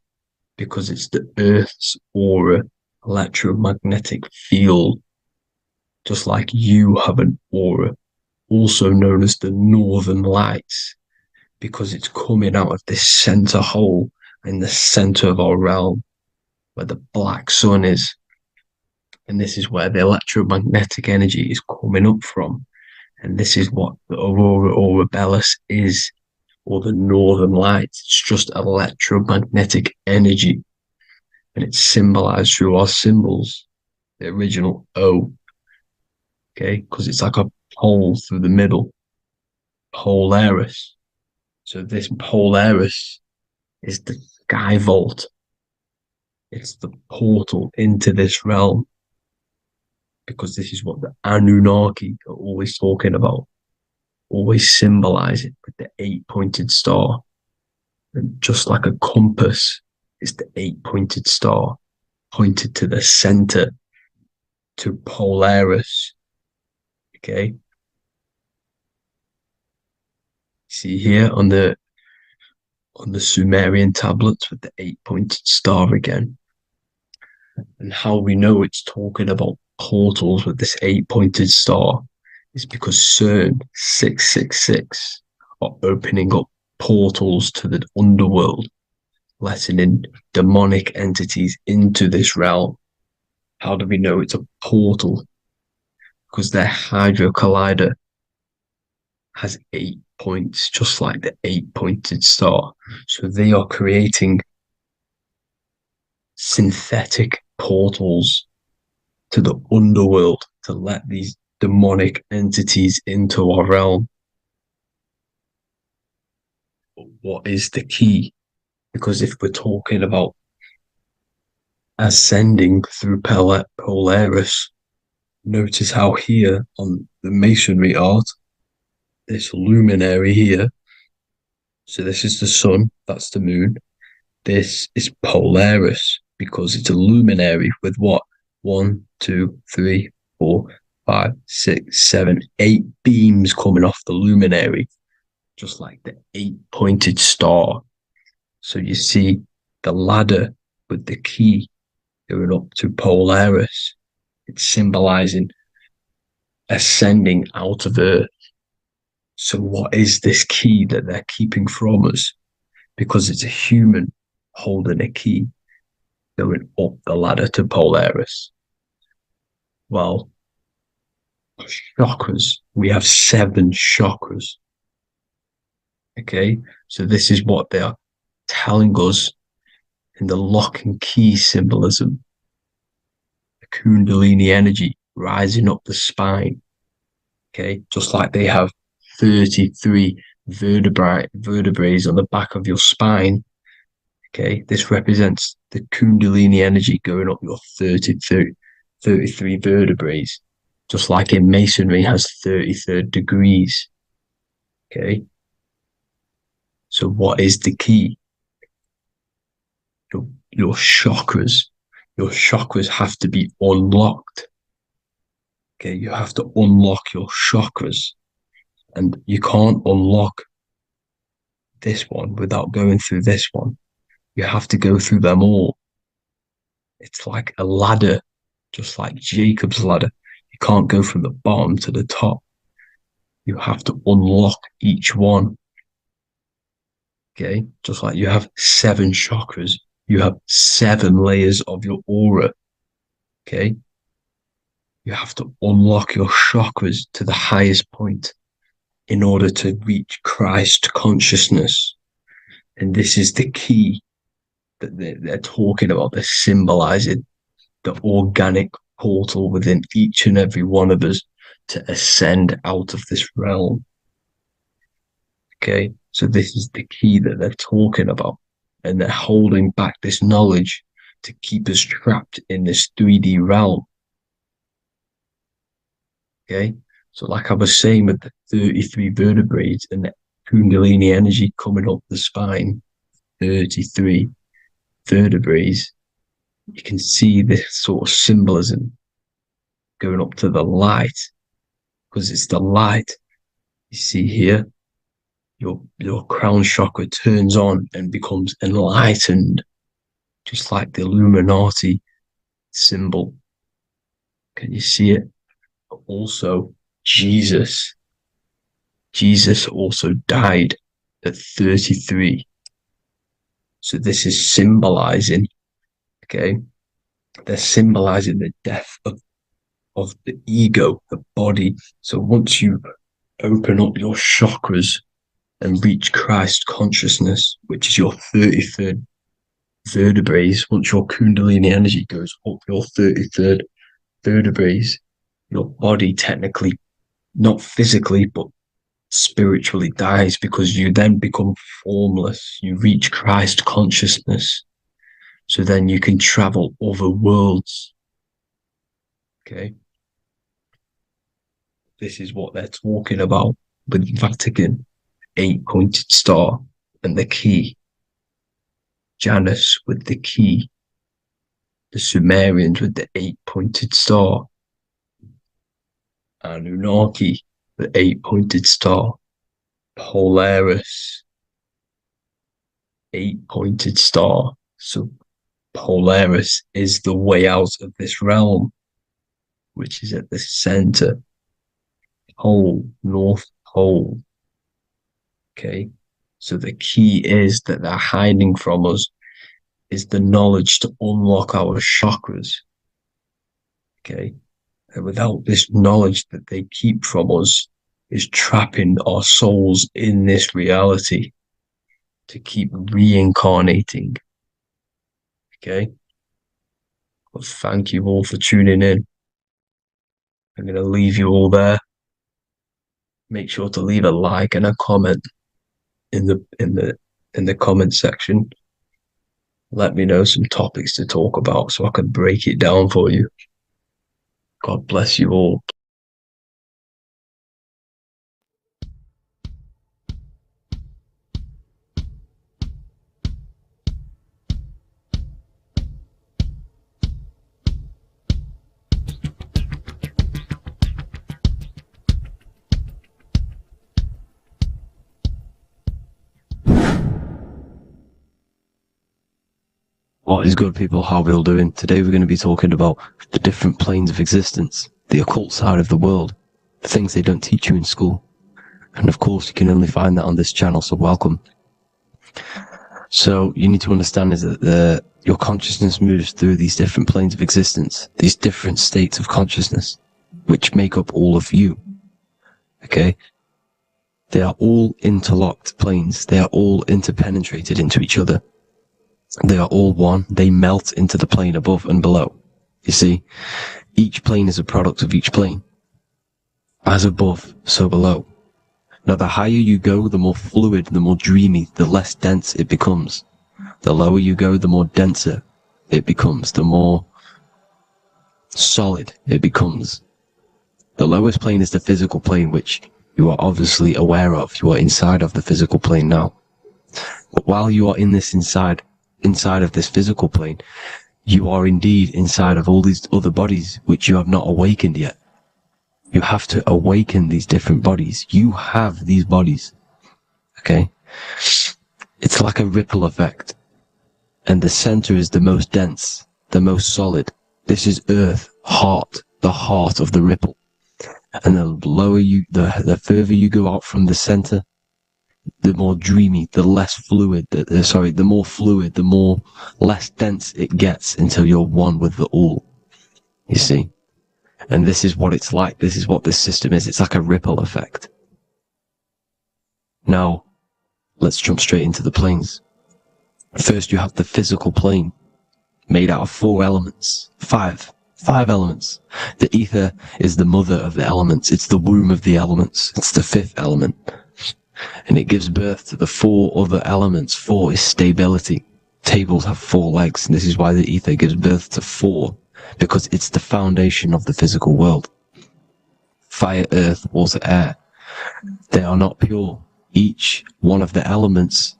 because it's the Earth's aura, electromagnetic field. Just like you have an aura, also known as the northern lights, because it's coming out of this center hole in the center of our realm, where the black sun is. And this is where the electromagnetic energy is coming up from. And this is what the aurora borealis is, or the northern lights. It's just electromagnetic energy. And it's symbolized through our symbols, the original O. Okay, because it's like a pole through the middle. Polaris. So this Polaris is the sky vault. It's the portal into this realm. Because this is what the Anunnaki are always talking about. Always symbolize it with the 8-pointed star. And just like a compass is the 8-pointed star pointed to the center, to Polaris. Okay. See here on the Sumerian tablets with the 8-pointed star again. And how we know it's talking about portals with this 8-pointed star is because CERN 666 are opening up portals to the underworld, letting in demonic entities into this realm. How do we know it's a portal? Because their Hydro Collider has 8 points, just like the 8-pointed star. So they are creating synthetic portals to the underworld to let these demonic entities into our realm. But what is the key? Because if we're talking about ascending through Polaris, notice how here on the masonry art, this luminary here, so this is the sun, that's the moon. This is Polaris because it's a luminary with what? 1, 2, 3, 4, 5, 6, 7, 8 beams coming off the luminary, just like the 8-pointed star. So you see the ladder with the key going up to Polaris. It's symbolizing ascending out of Earth. So what is this key that they're keeping from us? Because it's a human holding a key going up the ladder to Polaris. Well, chakras. We have 7 chakras. Okay, so this is what they are telling us in the lock and key symbolism. The Kundalini energy rising up the spine. Okay, just like they have 33 vertebrae on the back of your spine. Okay, this represents the Kundalini energy going up your 33 vertebrae, just like in masonry has 33rd degrees. Okay, so what is the key? Your chakras. Your chakras have to be unlocked. Okay, you have to unlock your chakras, and you can't unlock this one without going through this one. You have to go through them all. It's like a ladder, just like Jacob's ladder. You can't go from the bottom to the top. You have to unlock each one. Okay, just like you have 7 chakras, you have 7 layers of your aura. Okay, you have to unlock your chakras to the highest point in order to reach Christ consciousness. And this is the key that they're talking about. They're symbolizing the organic portal within each and every one of us to ascend out of this realm. Okay, so this is the key that they're talking about, and they're holding back this knowledge to keep us trapped in this 3D realm. Okay, so like I was saying with the 33 vertebrae and the Kundalini energy coming up the spine, 33 vertebrae, you can see this sort of symbolism going up to the light, because it's the light. You see here, your crown chakra turns on and becomes enlightened, just like the Illuminati symbol. Can you see it? But also, Jesus also died at 33. So this is symbolizing, okay, they're symbolizing the death of the ego, the body. So once you open up your chakras and reach Christ consciousness, which is your 33rd vertebrae, once your Kundalini energy goes up your 33rd vertebrae, your body technically, not physically, but spiritually dies, because you then become formless. You reach Christ consciousness. So then you can travel other worlds. Okay. This is what they're talking about with Vatican, 8-pointed star, and the key. Janus with the key. The Sumerians with the 8-pointed star. Anunnaki, the 8-pointed star. Polaris, 8-pointed star. So Polaris is the way out of this realm, which is at the center. Pole, North Pole. Okay, so the key is that they're hiding from us is the knowledge to unlock our chakras. Okay, and without this knowledge that they keep from us is trapping our souls in this reality to keep reincarnating. Okay, But thank you all for tuning in. I'm going to leave you all there. Make sure to leave a like and a comment in the comment section. Let me know some topics to talk about so I can break it down for you. God bless you all. What is good, people? How are we all doing? Today we're going to be talking about the different planes of existence, the occult side of the world, the things they don't teach you in school. And of course, you can only find that on this channel, so welcome. So you need to understand is that your consciousness moves through these different planes of existence, these different states of consciousness, which make up all of you. Okay? They are all interlocked planes. They are all interpenetrated into each other. They are all one. They melt into the plane above and below. You see, each plane is a product of each plane. As above, so below. Now, the higher you go, the more fluid, the more dreamy, the less dense it becomes. The lower you go, the more denser it becomes, the more solid it becomes. The lowest plane is the physical plane, which you are obviously aware of. You are inside of the physical plane now. But while you are in this inside of this physical plane, you are indeed inside of all these other bodies which you have not awakened yet. You have to awaken these different bodies. You have these bodies. Okay? It's like a ripple effect. And the center is the most dense, the most solid. This is Earth, heart, the heart of the ripple. And the lower you, the further you go out from the center, the more dreamy, the less fluid, the more fluid, the more less dense it gets until you're one with the all. You see? And this is what it's like. This is what this system is. It's like a ripple effect. Now, let's jump straight into the planes. First, you have the physical plane, made out of 4 elements. 5 elements. The ether is the mother of the elements. It's the womb of the elements. It's the 5th element. And it gives birth to the 4 other elements. 4 is stability. Tables have 4 legs, and this is why the ether gives birth to 4, because it's the foundation of the physical world. Fire, earth, water, air. They are not pure. Each one of the elements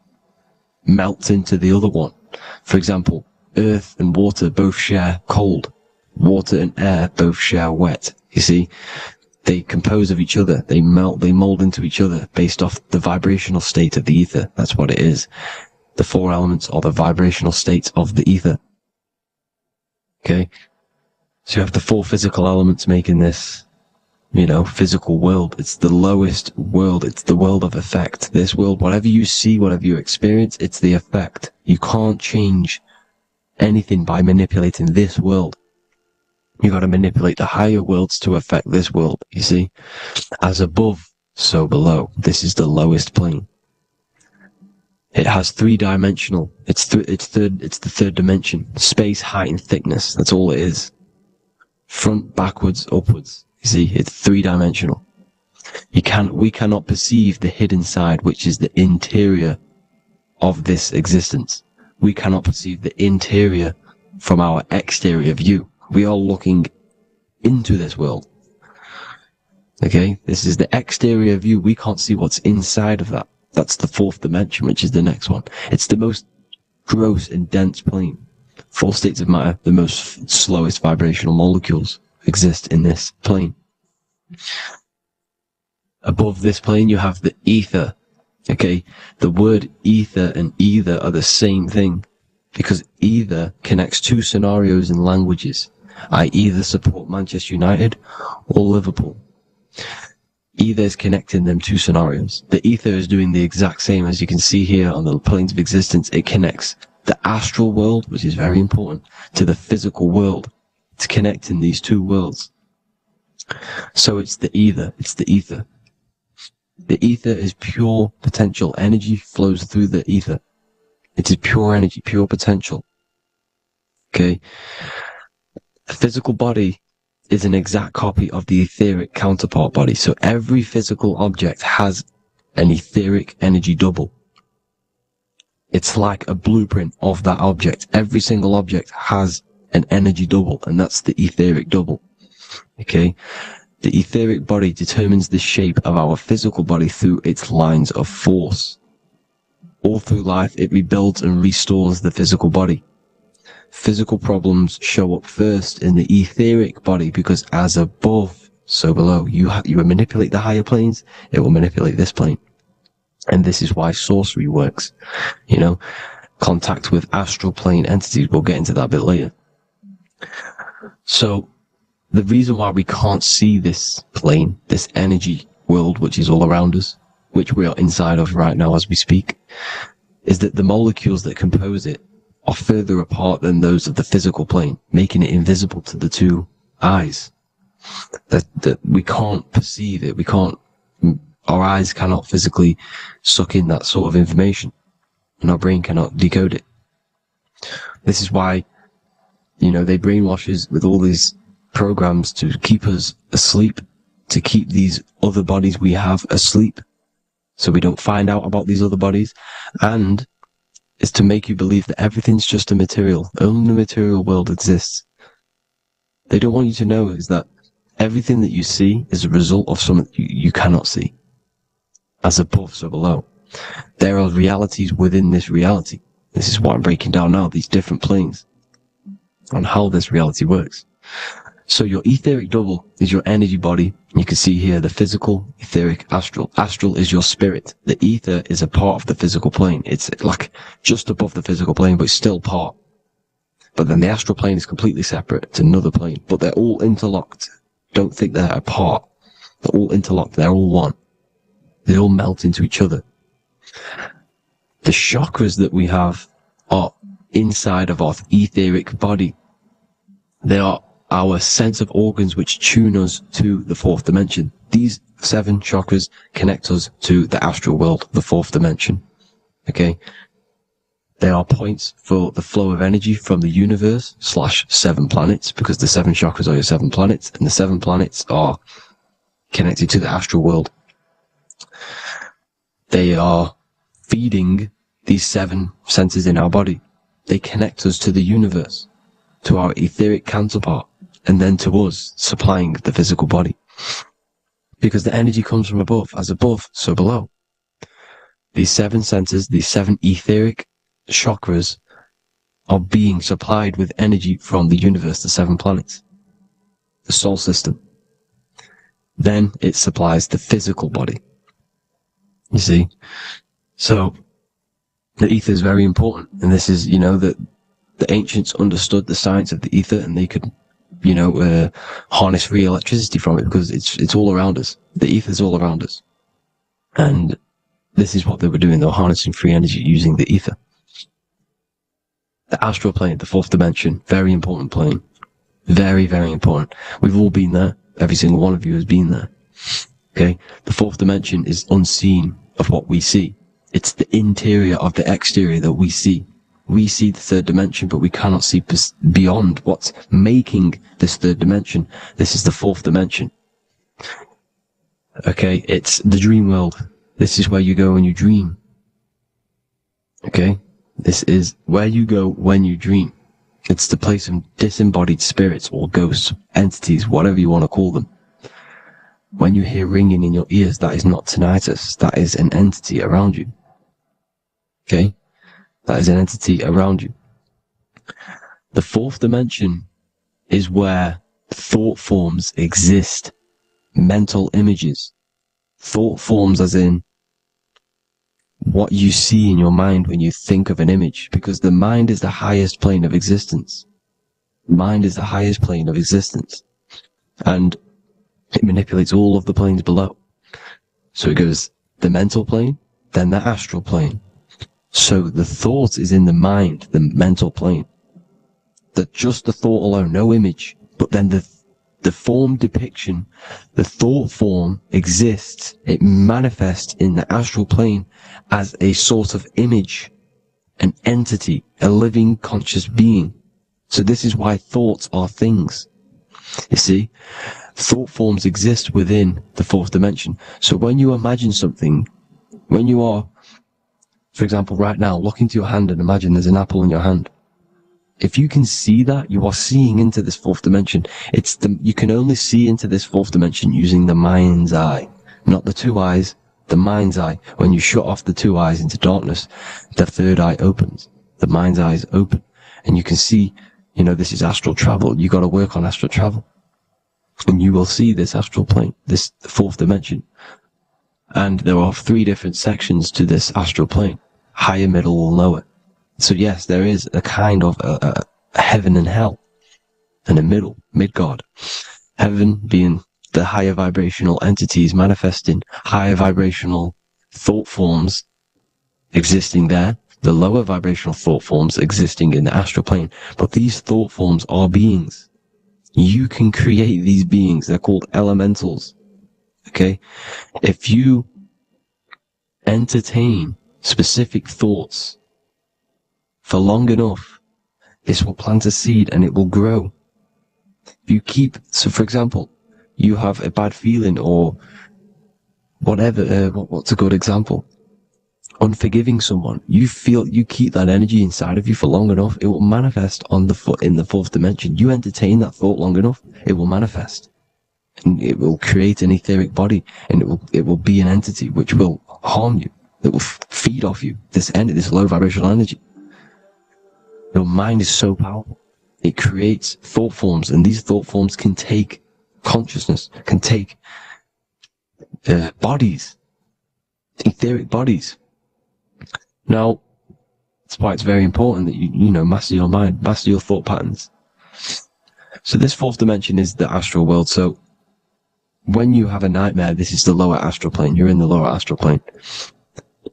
melts into the other one. For example, earth and water both share cold. Water and air both share wet. You see? They compose of each other. They melt, they mold into each other based off the vibrational state of the ether. That's what it is. The 4 elements are the vibrational states of the ether. Okay? So you have the 4 physical elements making this, physical world. It's the lowest world. It's the world of effect. This world, whatever you see, whatever you experience, it's the effect. You can't change anything by manipulating this world. You got to manipulate the higher worlds to affect this world, you see? As above, so below. This is the lowest plane. It has 3-dimensional. It's the 3rd dimension. Space, height, and thickness. That's all it is. Front, backwards, upwards. You see, it's 3-dimensional. We cannot perceive the hidden side, which is the interior of this existence. We cannot perceive the interior from our exterior view. We are looking into this world. Okay? This is the exterior view. We can't see what's inside of that. That's the 4th dimension, which is the next one. It's the most gross and dense plane. 4 states of matter, the most slowest vibrational molecules exist in this plane. Above this plane, you have the ether. Okay? The word ether and either are the same thing, because either connects 2 scenarios in languages. I either support Manchester United or Liverpool. Either is connecting them 2 scenarios. The ether is doing the exact same, as you can see here on the planes of existence. It connects the astral world, which is very important, to the physical world. It's connecting these 2 worlds. So it's the ether. It's the ether. The ether is pure potential. Energy flows through the ether. It is pure energy, pure potential. Okay? The physical body is an exact copy of the etheric counterpart body. So every physical object has an etheric energy double. It's like a blueprint of that object. Every single object has an energy double, and that's the etheric double. Okay? The etheric body determines the shape of our physical body through its lines of force. All through life, it rebuilds and restores the physical body. Physical problems show up first in the etheric body because as above, so below. You manipulate the higher planes, it will manipulate this plane. And this is why sorcery works. You know, contact with astral plane entities. We'll get into that a bit later. So, the reason why we can't see this plane, this energy world, which is all around us, which we are inside of right now as we speak, is that the molecules that compose it are further apart than those of the physical plane, making it invisible to the two eyes. That we can't perceive it. Our eyes cannot physically suck in that sort of information, and our brain cannot decode it. This is why, you know, they brainwash us with all these programs to keep us asleep, to keep these other bodies we have asleep, so we don't find out about these other bodies, and is to make you believe that everything's just a material. Only the material world exists. They don't want you to know is that everything that you see is a result of something you cannot see. As above, so below. There are realities within this reality. This is what I'm breaking down now, these different planes, on how this reality works. So your etheric double is your energy body. You can see here the physical, etheric, astral. Astral is your spirit. The ether is a part of the physical plane. It's like just above the physical plane, but it's still part. But then the astral plane is completely separate. It's another plane, but they're all interlocked. Don't think they're apart. They're all interlocked. They're all one. They all melt into each other. The chakras that we have are inside of our etheric body. They are our sense of organs which tune us to the fourth dimension. These 7 chakras connect us to the astral world, the fourth dimension. Okay? They are points for the flow of energy from the universe / 7 planets, because the 7 chakras are your 7 planets, and the 7 planets are connected to the astral world. They are feeding these 7 senses in our body. They connect us to the universe, to our etheric counterpart, and then to us, supplying the physical body. Because the energy comes from above. As above, so below. These 7 senses, these 7 etheric chakras, are being supplied with energy from the universe, the 7 planets, the solar system. Then it supplies the physical body. You see? So, the ether is very important. And this is, you know, that the ancients understood the science of the ether, and they could, you know, harness free electricity from it, because it's all around us. The ether is all around us. And this is what they were doing. They were harnessing free energy using the ether. The astral plane, the fourth dimension, very important plane. Very, very important. We've all been there. Every single one of you has been there. Okay? The fourth dimension is unseen of what we see. It's the interior of the exterior that we see. We see the third dimension, but we cannot see beyond what's making this third dimension. This is the fourth dimension. Okay? It's the dream world. This is where you go when you dream. Okay? This is where you go when you dream. It's the place of disembodied spirits or ghosts, entities, whatever you want to call them. When you hear ringing in your ears, that is not tinnitus. That is an entity around you. Okay? That is an entity around you. The fourth dimension is where thought forms exist. Mental images. Thought forms as in what you see in your mind when you think of an image, because the mind is the highest plane of existence. Mind is the highest plane of existence. And it manipulates all of the planes below. So it goes the mental plane, then the astral plane. So the thought is in the mind, the mental plane. That just the thought alone, no image, but then the form depiction, the thought form exists. It manifests in the astral plane as a sort of image, an entity, a living conscious being. So this is why thoughts are things. You see, thought forms exist within the fourth dimension. So when you imagine something, when you are, for example, right now, look into your hand and imagine there's an apple in your hand. If you can see that, you are seeing into this fourth dimension. You can only see into this fourth dimension using the mind's eye, not the two eyes, the mind's eye. When you shut off the two eyes into darkness, the third eye opens. The mind's eye is open. And you can see, this is astral travel. You got to work on astral travel. And you will see this astral plane, this fourth dimension. And there are 3 different sections to this astral plane: higher, middle, or lower. So yes, there is a kind of a heaven and hell, and a Midgard. Heaven being the higher vibrational entities manifesting higher vibrational thought forms existing there, the lower vibrational thought forms existing in the astral plane. But these thought forms are beings. You can create these beings. They're called elementals. Okay? If you entertain specific thoughts for long enough, this will plant a seed and it will grow. So for example, you have a bad feeling or whatever, what's a good example? Unforgiving someone. You keep that energy inside of you for long enough, it will manifest in the fourth dimension. You entertain that thought long enough, it will manifest. And it will create an etheric body, and it will be an entity which will harm you. It will feed off you. This low vibrational energy. Your mind is so powerful. It creates thought forms, and these thought forms can take consciousness, can take bodies, etheric bodies. Now, that's why it's very important that you master your mind, master your thought patterns. So this fourth dimension is the astral world. So when you have a nightmare, this is the lower astral plane. You're in the lower astral plane.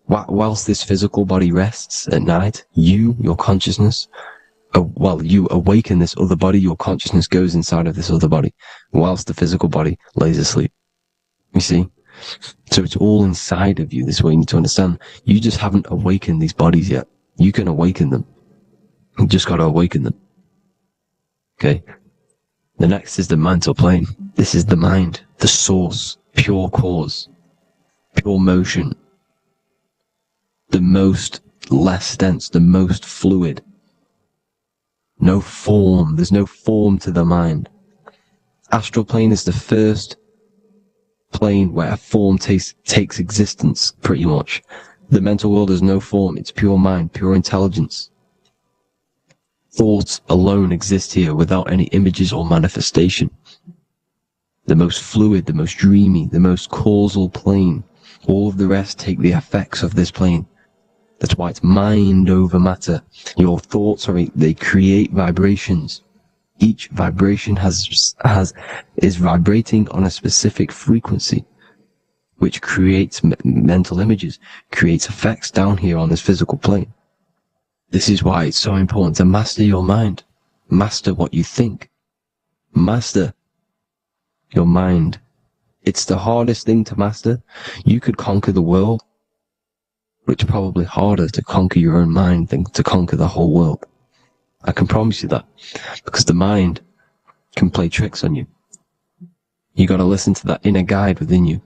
Whilst this physical body rests at night, your consciousness, you awaken this other body, your consciousness goes inside of this other body, whilst the physical body lays asleep. You see? So it's all inside of you. This is what you need to understand. You just haven't awakened these bodies yet. You can awaken them. You just got to awaken them. Okay? The next is the mental plane. This is the mind, the source, pure cause, pure motion, the most less dense, the most fluid. No form. There's no form to the mind. Astral plane is the first plane where a form takes existence, pretty much. The mental world has no form. It's pure mind, pure intelligence. Thoughts alone exist here without any images or manifestation. The most fluid, the most dreamy, the most causal plane. All of the rest take the effects of this plane. That's why it's mind over matter. Your thoughts they create vibrations. Each vibration is vibrating on a specific frequency, which creates mental images, creates effects down here on this physical plane. This is why it's so important to master your mind. Master what you think. Master your mind. It's the hardest thing to master. You could conquer the world, but it's probably harder to conquer your own mind than to conquer the whole world. I can promise you that, because the mind can play tricks on you. You got to listen to that inner guide within you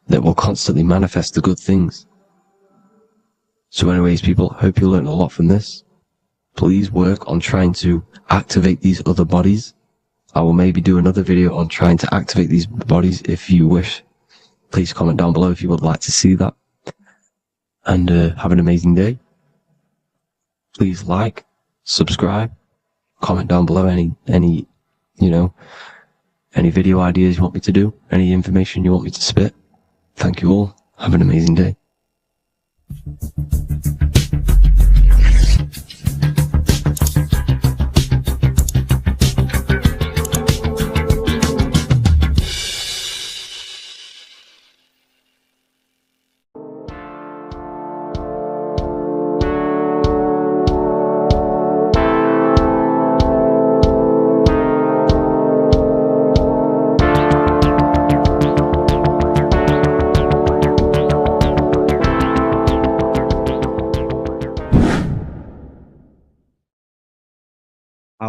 that will constantly manifest the good things. So anyways, people, hope you learned a lot from this. Please work on trying to activate these other bodies. I will maybe do another video on trying to activate these bodies if you wish. Please comment down below if you would like to see that. And have an amazing day. Please like, subscribe, comment down below any video ideas you want me to do, any information you want me to spit. Thank you all. Have an amazing day.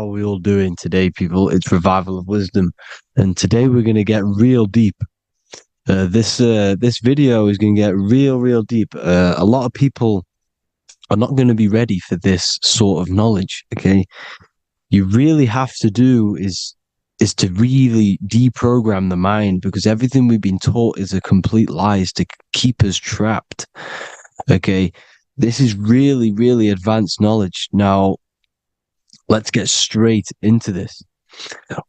are we all doing today, people? It's Revival of Wisdom, and today we're going to get real deep. This video is going to get real deep. A lot of people are not going to be ready for this sort of knowledge. Okay, you really have to do is to really deprogram the mind, because everything we've been taught is a complete lie, is to keep us trapped. Okay, this is really advanced knowledge. Now, let's get straight into this.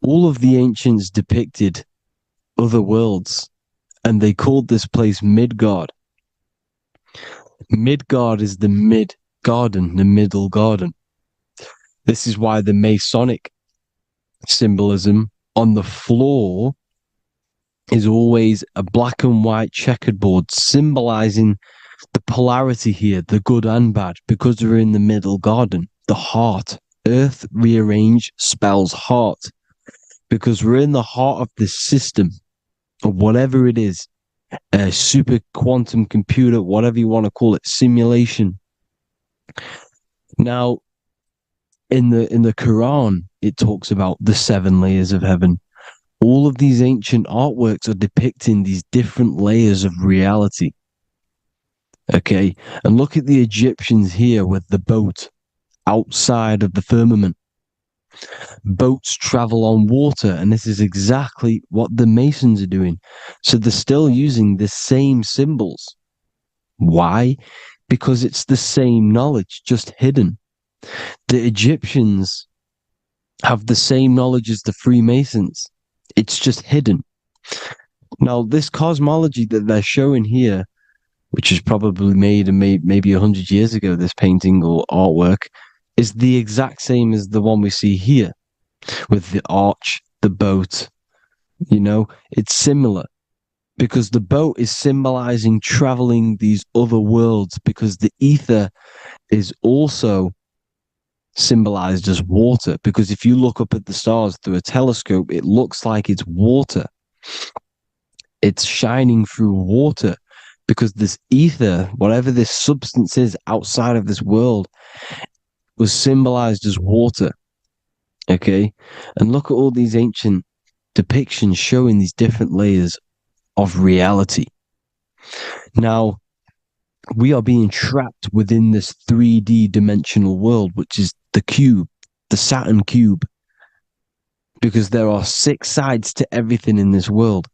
All of the ancients depicted other worlds, and they called this place Midgard. Midgard is the mid garden, the middle garden. This is why the Masonic symbolism on the floor is always a black and white checkered board, symbolizing the polarity here, the good and bad, because we're in the middle garden, the heart. Earth rearranged spells heart, because we're in the heart of this system, or whatever it is, a super quantum computer, whatever you want to call it, simulation. Now, in the Quran, it talks about the 7 layers of heaven. All of these ancient artworks are depicting these different layers of reality. Okay, and look at the Egyptians here with the boat outside of the firmament. Boats travel on water, and this is exactly what the Masons are doing. So they're still using the same symbols. Why? Because it's the same knowledge, just hidden. The Egyptians have the same knowledge as the Freemasons. It's just hidden. Now, this cosmology that they're showing here, which is probably made maybe 100 years ago, this painting or artwork, is the exact same as the one we see here, with the arch, the boat. You know, it's similar, because the boat is symbolizing traveling these other worlds, because the ether is also symbolized as water, because if you look up at the stars through a telescope, it looks like it's water. It's shining through water, because this ether, whatever this substance is outside of this world, was symbolized as water. Okay, and look at all these ancient depictions showing these different layers of reality. Now, we are being trapped within this 3D dimensional world, which is the cube, the Saturn cube, because there are 6 sides to everything in this world: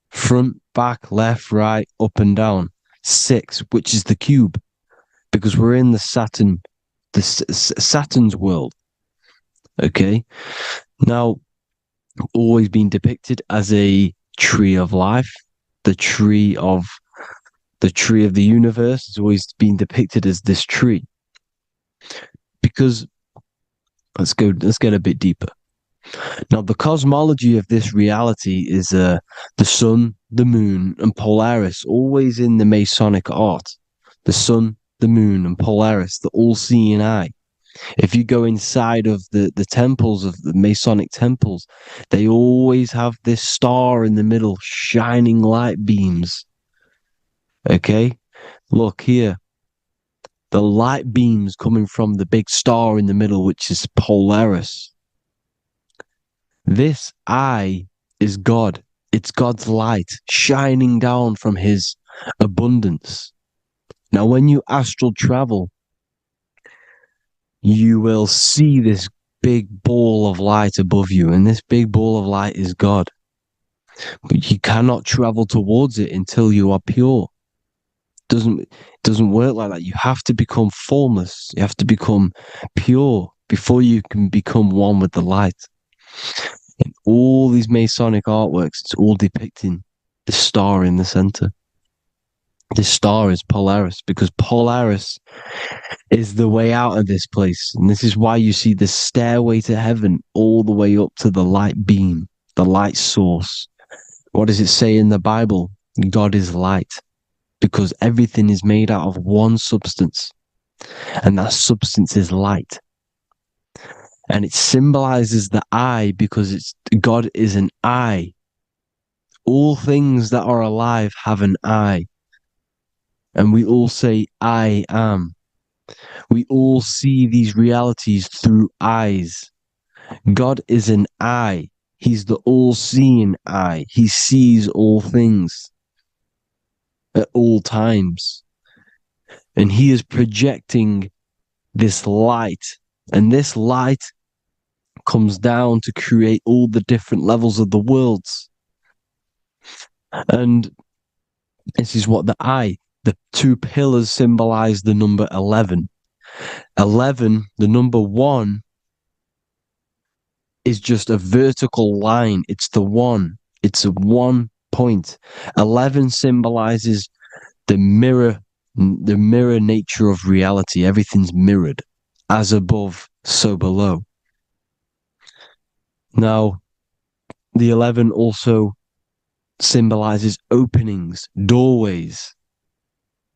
front, back, left, right, up and down. 6, which is the cube, because we're in the Saturn's world. Okay, now, always been depicted as a tree of life, the tree of the universe has always been depicted as this tree. Because let's get a bit deeper. Now, the cosmology of this reality is the sun, the moon, and Polaris, always in the Masonic art. The sun, the moon, and Polaris, the all-seeing eye. If you go inside of the temples, of the Masonic temples, they always have this star in the middle, shining light beams. Okay? Look here. The light beams coming from the big star in the middle, which is Polaris. This eye is God. It's God's light shining down from his abundance. Now, when you astral travel, you will see this big ball of light above you, and this big ball of light is God. But you cannot travel towards it until you are pure. It doesn't work like that. You have to become formless. You have to become pure before you can become one with the light. In all these Masonic artworks, it's all depicting the star in the center. This star is Polaris, because Polaris is the way out of this place. And this is why you see the stairway to heaven all the way up to the light beam, the light source. What does it say in the Bible? God is light, because everything is made out of one substance, and that substance is light. And it symbolizes the eye, because God is an eye. All things that are alive have an eye. And we all say, I am. We all see these realities through eyes. God is an eye. He's the all-seeing eye. He sees all things at all times. And he is projecting this light. And this light comes down to create all the different levels of the worlds. And this is what the two pillars symbolize the number 11. 11, the number 1, is just a vertical line. It's the one. It's a 1 point. 11 symbolizes the mirror nature of reality. Everything's mirrored. As above, so below. Now, the 11 also symbolizes openings, doorways.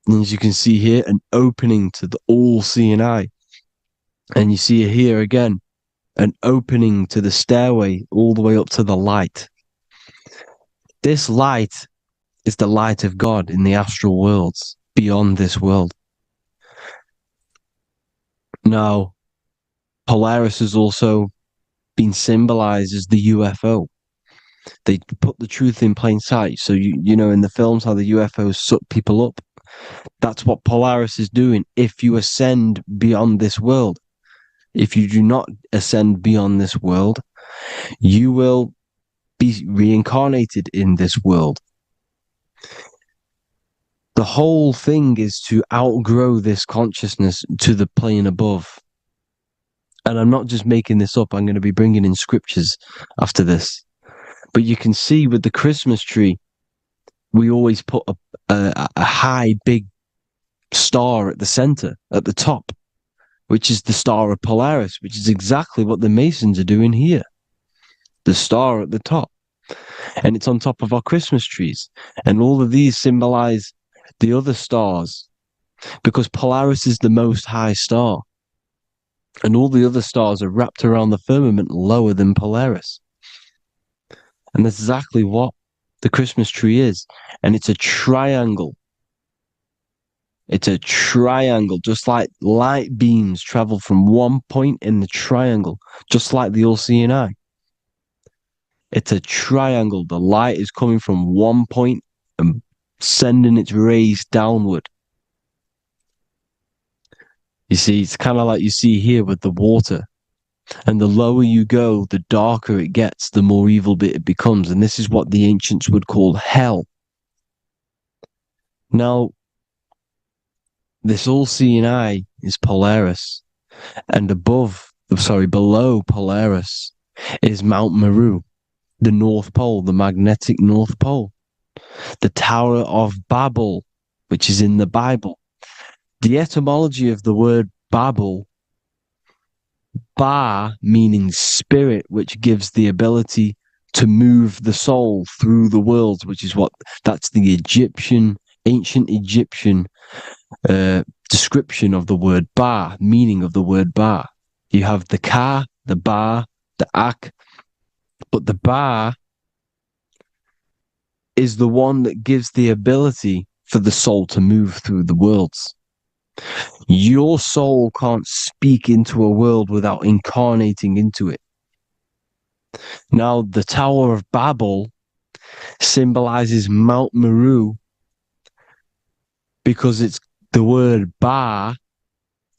And as you can see here, an opening to the all-seeing eye. And you see here again, an opening to the stairway all the way up to the light. This light is the light of God in the astral worlds, beyond this world. Now, Polaris has also been symbolized as the UFO. They put the truth in plain sight. So, you know, in the films, how the UFOs suck people up. That's what Polaris is doing. If you ascend beyond this world, if you do not ascend beyond this world, you will be reincarnated in this world. The whole thing is to outgrow this consciousness to the plane above. And I'm not just making this up. I'm going to be bringing in scriptures after this. But you can see with the Christmas tree, we always put a high, big star at the center, at the top, which is the star of Polaris, which is exactly what the Masons are doing here. The star at the top. And it's on top of our Christmas trees. And all of these symbolize the other stars, because Polaris is the most high star. And all the other stars are wrapped around the firmament lower than Polaris. And that's exactly what the Christmas tree is. And it's a triangle. It's a triangle, just like light beams travel from one point in the triangle, just like the all-seeing eye. It's a triangle. The light is coming from one point and sending its rays downward. You see, it's kind of like you see here with the water. And the lower you go, the darker it gets, the more evil it becomes. And this is what the ancients would call hell. Now, this all-seeing eye is Polaris. And below Polaris is Mount Meru, the North Pole, the magnetic North Pole. The Tower of Babel, which is in the Bible. The etymology of the word Babel, Ba meaning spirit, which gives the ability to move the soul through the worlds, which is that's the ancient Egyptian description of the word Ba, meaning of the word Ba. You have the Ka, the Ba, the Ak, but the Ba is the one that gives the ability for the soul to move through the worlds. Your soul can't speak into a world without incarnating into it. Now, the Tower of Babel symbolizes Mount Meru because it's the word Ba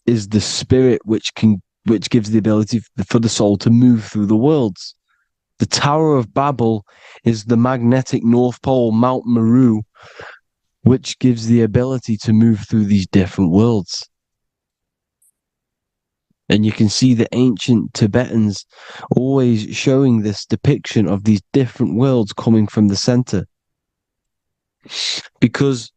is the spirit which gives the ability for the soul to move through the worlds. The Tower of Babel is the magnetic North Pole, Mount Meru, which gives the ability to move through these different worlds. And you can see the ancient Tibetans always showing this depiction of these different worlds coming from the center. Because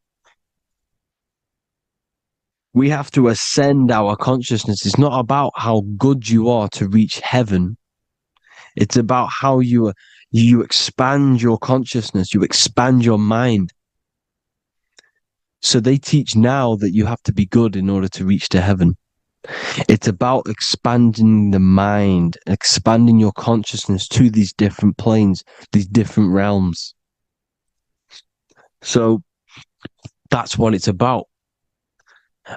we have to ascend our consciousness. It's not about how good you are to reach heaven. It's about how you expand your consciousness, you expand your mind. So they teach now that you have to be good in order to reach to heaven. It's about expanding the mind, expanding your consciousness to these different planes, these different realms. So that's what it's about.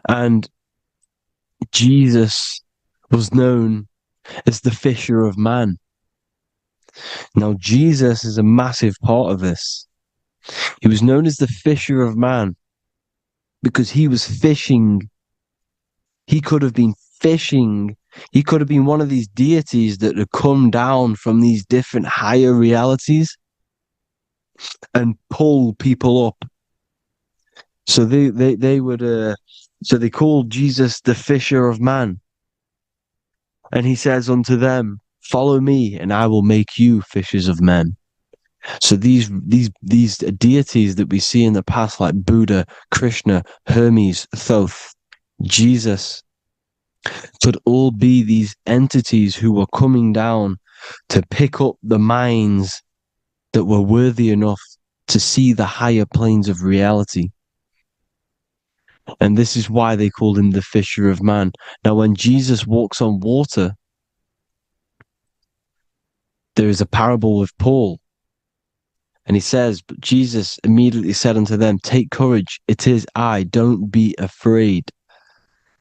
And Jesus was known as the fisher of man. Now, Jesus is a massive part of this. He was known as the fisher of man because he was fishing. He could have been fishing. He could have been one of these deities that had come down from these different higher realities and pull people up. So they would so they called Jesus the fisher of man. And he says unto them, follow me and I will make you fishers of men. So these deities that we see in the past, like Buddha, Krishna, Hermes, Thoth, Jesus, could all be these entities who were coming down to pick up the minds that were worthy enough to see the higher planes of reality. And this is why they called him the fisher of man. Now, when Jesus walks on water, there is a parable with Paul. And he says, but Jesus immediately said unto them, take courage, it is I, don't be afraid.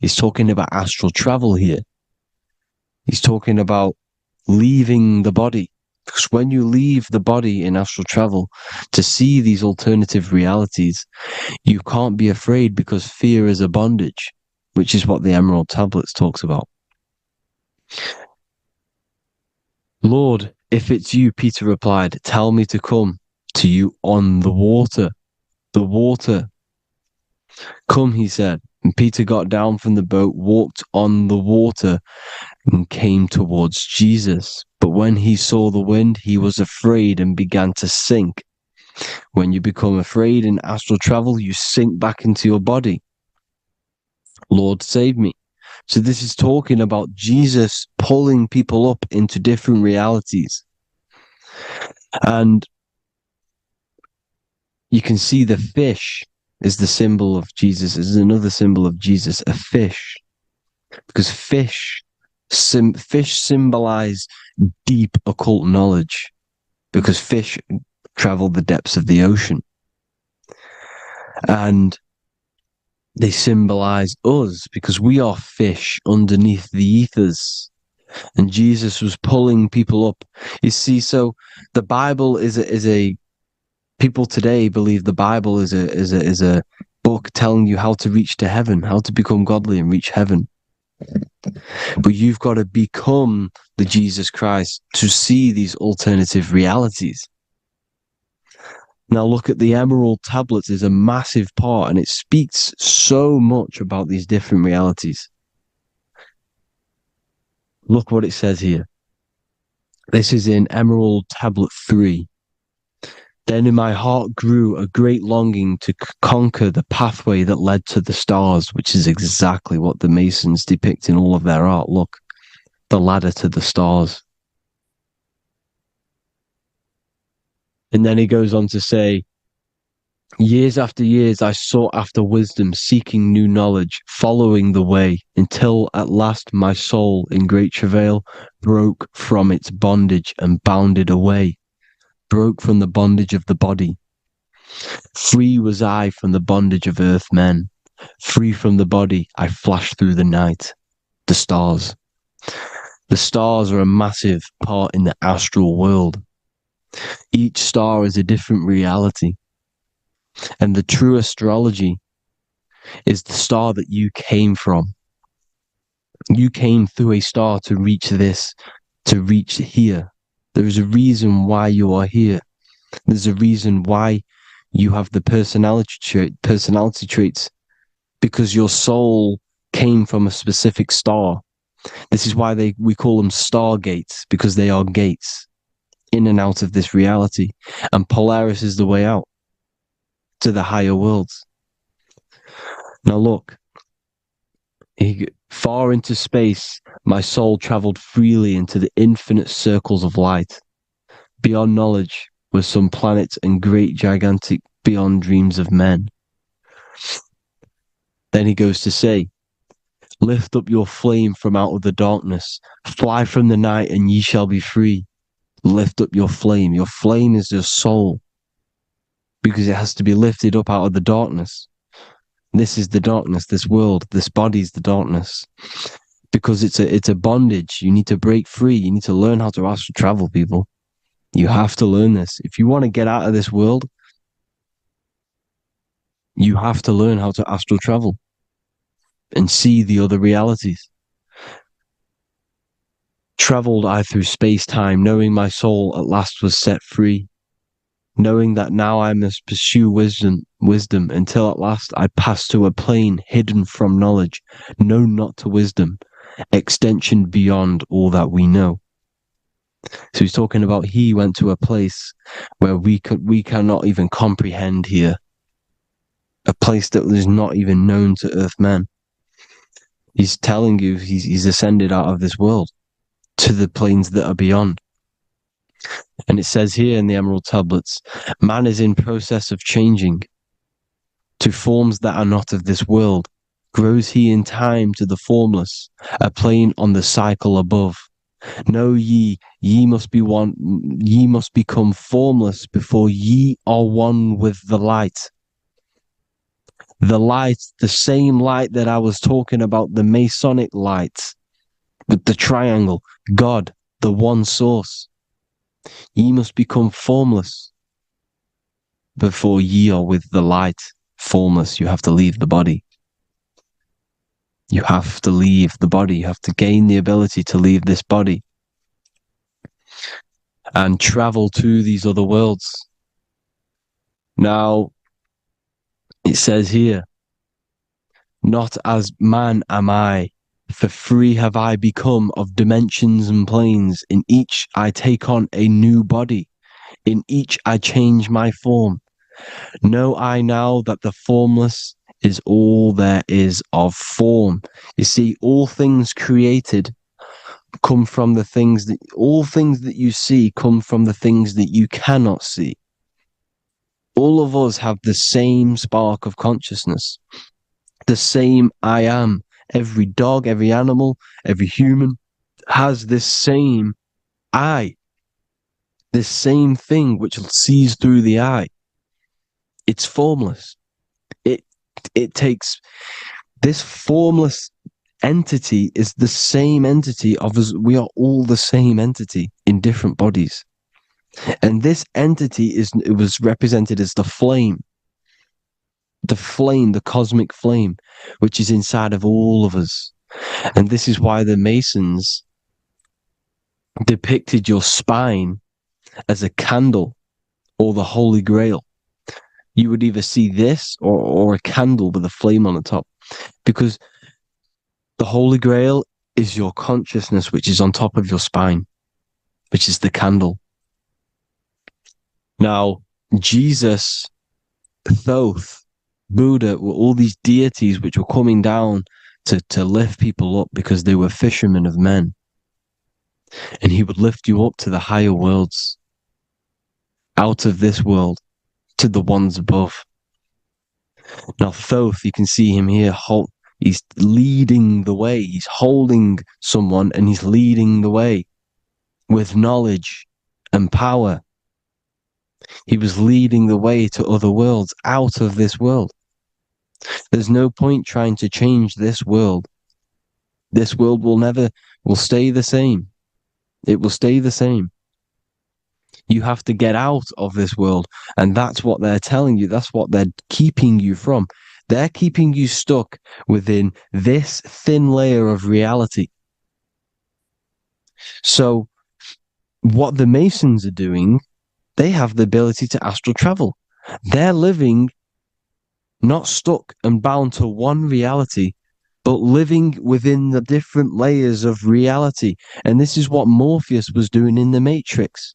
He's talking about astral travel here. He's talking about leaving the body. Because when you leave the body in astral travel to see these alternative realities, you can't be afraid because fear is a bondage, which is what the Emerald Tablets talks about. Lord, if it's you, Peter replied, tell me to come to you on the water. The water. Come, he said. And Peter got down from the boat, walked on the water, and came towards Jesus. But when he saw the wind, he was afraid and began to sink. When you become afraid in astral travel, you sink back into your body. Lord, save me. So this is talking about Jesus pulling people up into different realities. And you can see the fish is the symbol of Jesus, is another symbol of Jesus, a fish. Because fish symbolize deep occult knowledge, because fish travel the depths of the ocean. And they symbolize us because we are fish underneath the ethers. And Jesus was pulling people up. You see, so the Bible is a people today believe the Bible is a book telling you how to reach to heaven, how to become godly and reach heaven. But you've got to become the Jesus Christ to see these alternative realities. Now look at the Emerald Tablets is a massive part, and it speaks so much about these different realities. Look what it says here. This is in Emerald Tablet 3. Then in my heart grew a great longing to conquer the pathway that led to the stars, which is exactly what the Masons depict in all of their art. Look, the ladder to the stars. And then he goes on to say, years after years, I sought after wisdom, seeking new knowledge, following the way, until at last my soul, in great travail, broke from its bondage and bounded away, broke from the bondage of the body. Free was I from the bondage of earth men. Free from the body, I flashed through the night. The stars. The stars are a massive part in the astral world. Each star is a different reality. And the true astrology is the star that you came from. You came through a star to reach this, to reach here. There is a reason why you are here. There's a reason why you have the personality traits, because your soul came from a specific star. This is why we call them stargates, because they are gates in and out of this reality. And Polaris is the way out to the higher worlds. Now look, far into space, my soul traveled freely into the infinite circles of light. Beyond knowledge were some planets and great gigantic beyond dreams of men. Then he goes to say, lift up your flame from out of the darkness, fly from the night and ye shall be free. Lift up your flame. Your flame is your soul, because it has to be lifted up out of the darkness. This is the darkness, this world, this body is the darkness. because it's a bondage. You need to break free. You need to learn how to astral travel, people. You have to learn this. If you want to get out of this world, you have to learn how to astral travel and see the other realities. Traveled I through space-time, knowing my soul at last was set free, knowing that now I must pursue wisdom until at last I pass to a plane hidden from knowledge, known not to wisdom, extension beyond all that we know. So he's talking about he went to a place where we cannot even comprehend here, a place that is not even known to Earthmen. He's telling you he's ascended out of this world to the planes that are beyond. And it says here in the Emerald Tablets, man is in process of changing to forms that are not of this world. Grows he in time to the formless, a plane on the cycle above. Know ye must be one, ye must become formless before ye are one with the light. The light, the same light that I was talking about, the Masonic light, with the triangle, God, the one source. Ye must become formless before ye are with the light. Formless, you have to leave the body. You have to leave the body. You have to gain the ability to leave this body and travel to these other worlds. Now, it says here, not as man am I, for free have I become of dimensions and planes. In each I take on a new body. In each I change my form. Know I now that the formless is all there is of form. You see, all things created come from the things that, all things that you see come from the things that you cannot see. All of us have the same spark of consciousness, the same I am. Every dog, every animal, every human has this same I, this same thing which sees through the eye. It's formless. It takes this formless entity is the same entity of us. We are all the same entity in different bodies. And this entity it was represented as the flame, the cosmic flame, which is inside of all of us. And this is why the Masons depicted your spine as a candle or the Holy Grail. You would either see this or a candle with a flame on the top, because the Holy Grail is your consciousness, which is on top of your spine, which is the candle. Now, Jesus, Thoth, Buddha were all these deities which were coming down to lift people up because they were fishermen of men. And he would lift you up to the higher worlds, out of this world, to the ones above. Now, Thoth, you can see him here, he's leading the way. He's holding someone and he's leading the way with knowledge and power. He was leading the way to other worlds, out of this world. There's no point trying to change this world. This world will stay the same. It will stay the same. You have to get out of this world. And that's what they're telling you. That's what they're keeping you from. They're keeping you stuck within this thin layer of reality. So what the Masons are doing, they have the ability to astral travel. They're living not stuck and bound to one reality, but living within the different layers of reality. And this is what Morpheus was doing in the Matrix.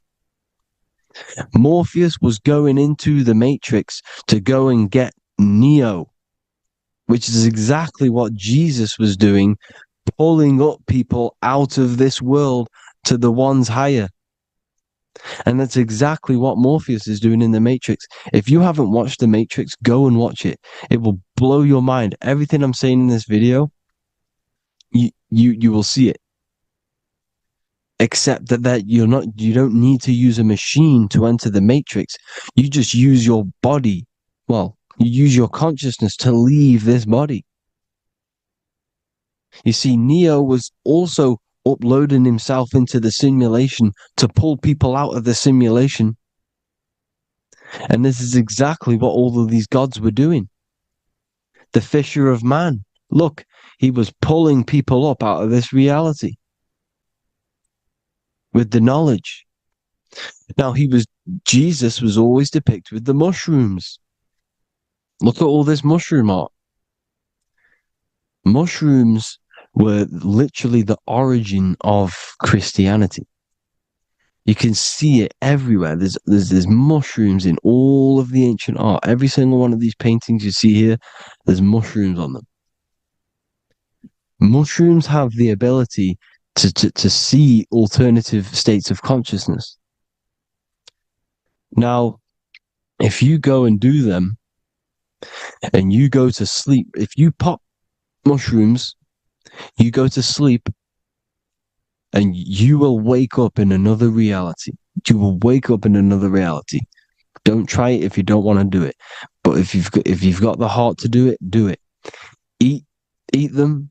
Morpheus was going into the Matrix to go and get Neo, which is exactly what Jesus was doing, pulling up people out of this world to the ones higher. And that's exactly what Morpheus is doing in the Matrix. If you haven't watched the Matrix, go and watch it. It will blow your mind. Everything I'm saying in this video, you will see it. Except that you don't need to use a machine to enter the Matrix. You just use your body. Well, you use your consciousness to leave this body. You see, Neo was also uploading himself into the simulation to pull people out of the simulation. And this is exactly what all of these gods were doing. The fisher of man. Look, he was pulling people up out of this reality with the knowledge. Now, Jesus was always depicted with the mushrooms. Look at all this mushroom art. Mushrooms were literally the origin of Christianity. You can see it everywhere. There's mushrooms in all of the ancient art. Every single one of these paintings you see here, there's mushrooms on them. Mushrooms have the ability to see alternative states of consciousness. Now, if you go and do them and you go to sleep, if you pop mushrooms, you go to sleep and you will wake up in another reality. You will wake up in another reality. Don't try it if you don't want to do it. But if you've got the heart to do it, do it. Eat them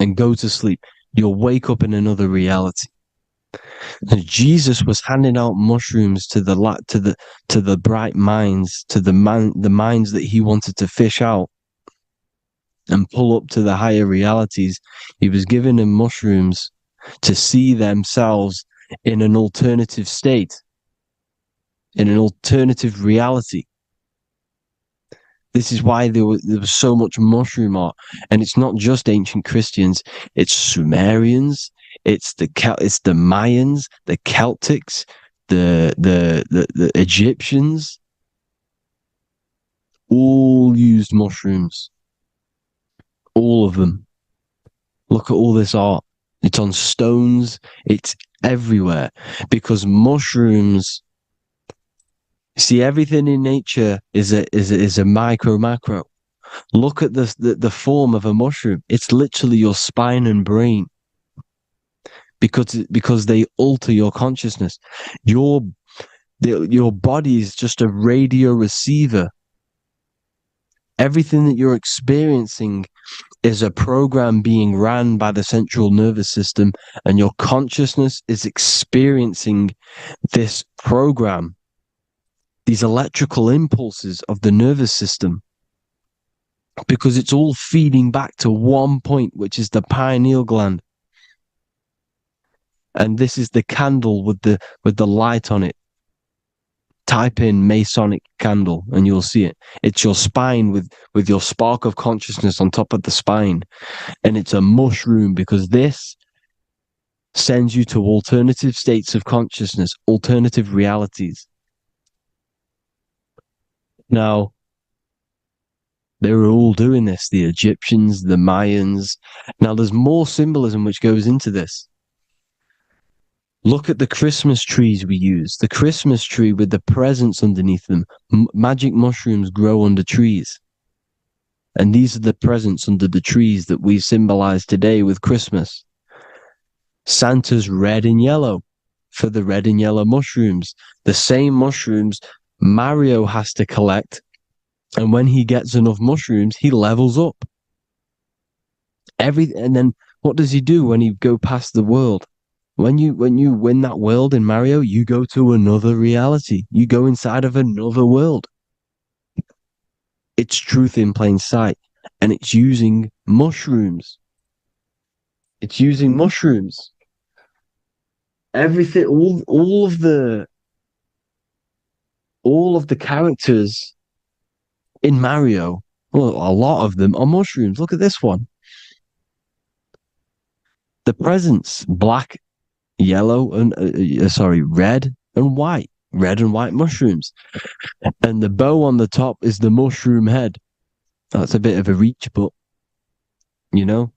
and go to sleep. You'll wake up in another reality. And Jesus was handing out mushrooms to the bright minds, to the minds that he wanted to fish out and pull up to the higher realities. He was giving them mushrooms to see themselves in an alternative state, in an alternative reality. This is why there was so much mushroom art, and it's not just ancient Christians. It's Sumerians, it's the Mayans, the Celtics, the Egyptians. All used mushrooms. All of them. Look at all this art. It's on stones. It's everywhere because mushrooms. See, everything in nature is a macro. Look at the form of a mushroom. It's literally your spine and brain. Because they alter your consciousness. Your body is just a radio receiver. Everything that you're experiencing is a program being ran by the central nervous system, and your consciousness is experiencing this program. These electrical impulses of the nervous system, because it's all feeding back to one point, which is the pineal gland. And this is the candle with the light on it. Type in Masonic candle and you'll see it. It's your spine with your spark of consciousness on top of the spine. And it's a mushroom because this sends you to alternative states of consciousness, alternative realities. Now, they were all doing this, the Egyptians, the Mayans. Now, there's more symbolism which goes into this. Look at the Christmas trees we use. The Christmas tree with the presents underneath them. Magic mushrooms grow under trees. And these are the presents under the trees that we symbolize today with Christmas. Santa's red and yellow for the red and yellow mushrooms. The same mushrooms Mario has to collect, and when he gets enough mushrooms, he levels up. And then what does he do when you go past the world? When you win that world in Mario, you go to another reality. You go inside of another world. It's truth in plain sight, and it's using mushrooms. It's using mushrooms. Everything, all of the characters in Mario, well, a lot of them are mushrooms. Look at this one. The presents, black, yellow, and red and white. Red and white mushrooms. And the bow on the top is the mushroom head. That's a bit of a reach, but, you know,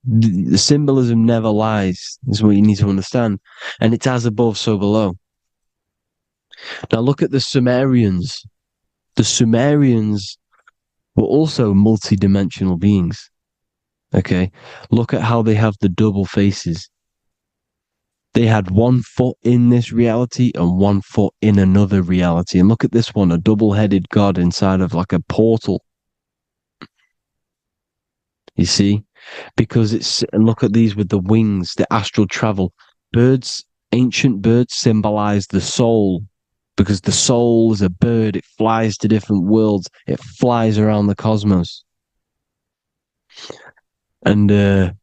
the symbolism never lies, is what you need to understand. And it's as above, so below. Now look at the Sumerians. The Sumerians were also multi-dimensional beings. Okay, look at how they have the double faces. They had 1 foot in this reality and 1 foot in another reality. And look at this one, a double-headed god inside of like a portal. You see? Because and look at these with the wings, the astral travel. Birds, ancient birds symbolize the soul, because the soul is a bird. It flies to different worlds. It flies around the cosmos. And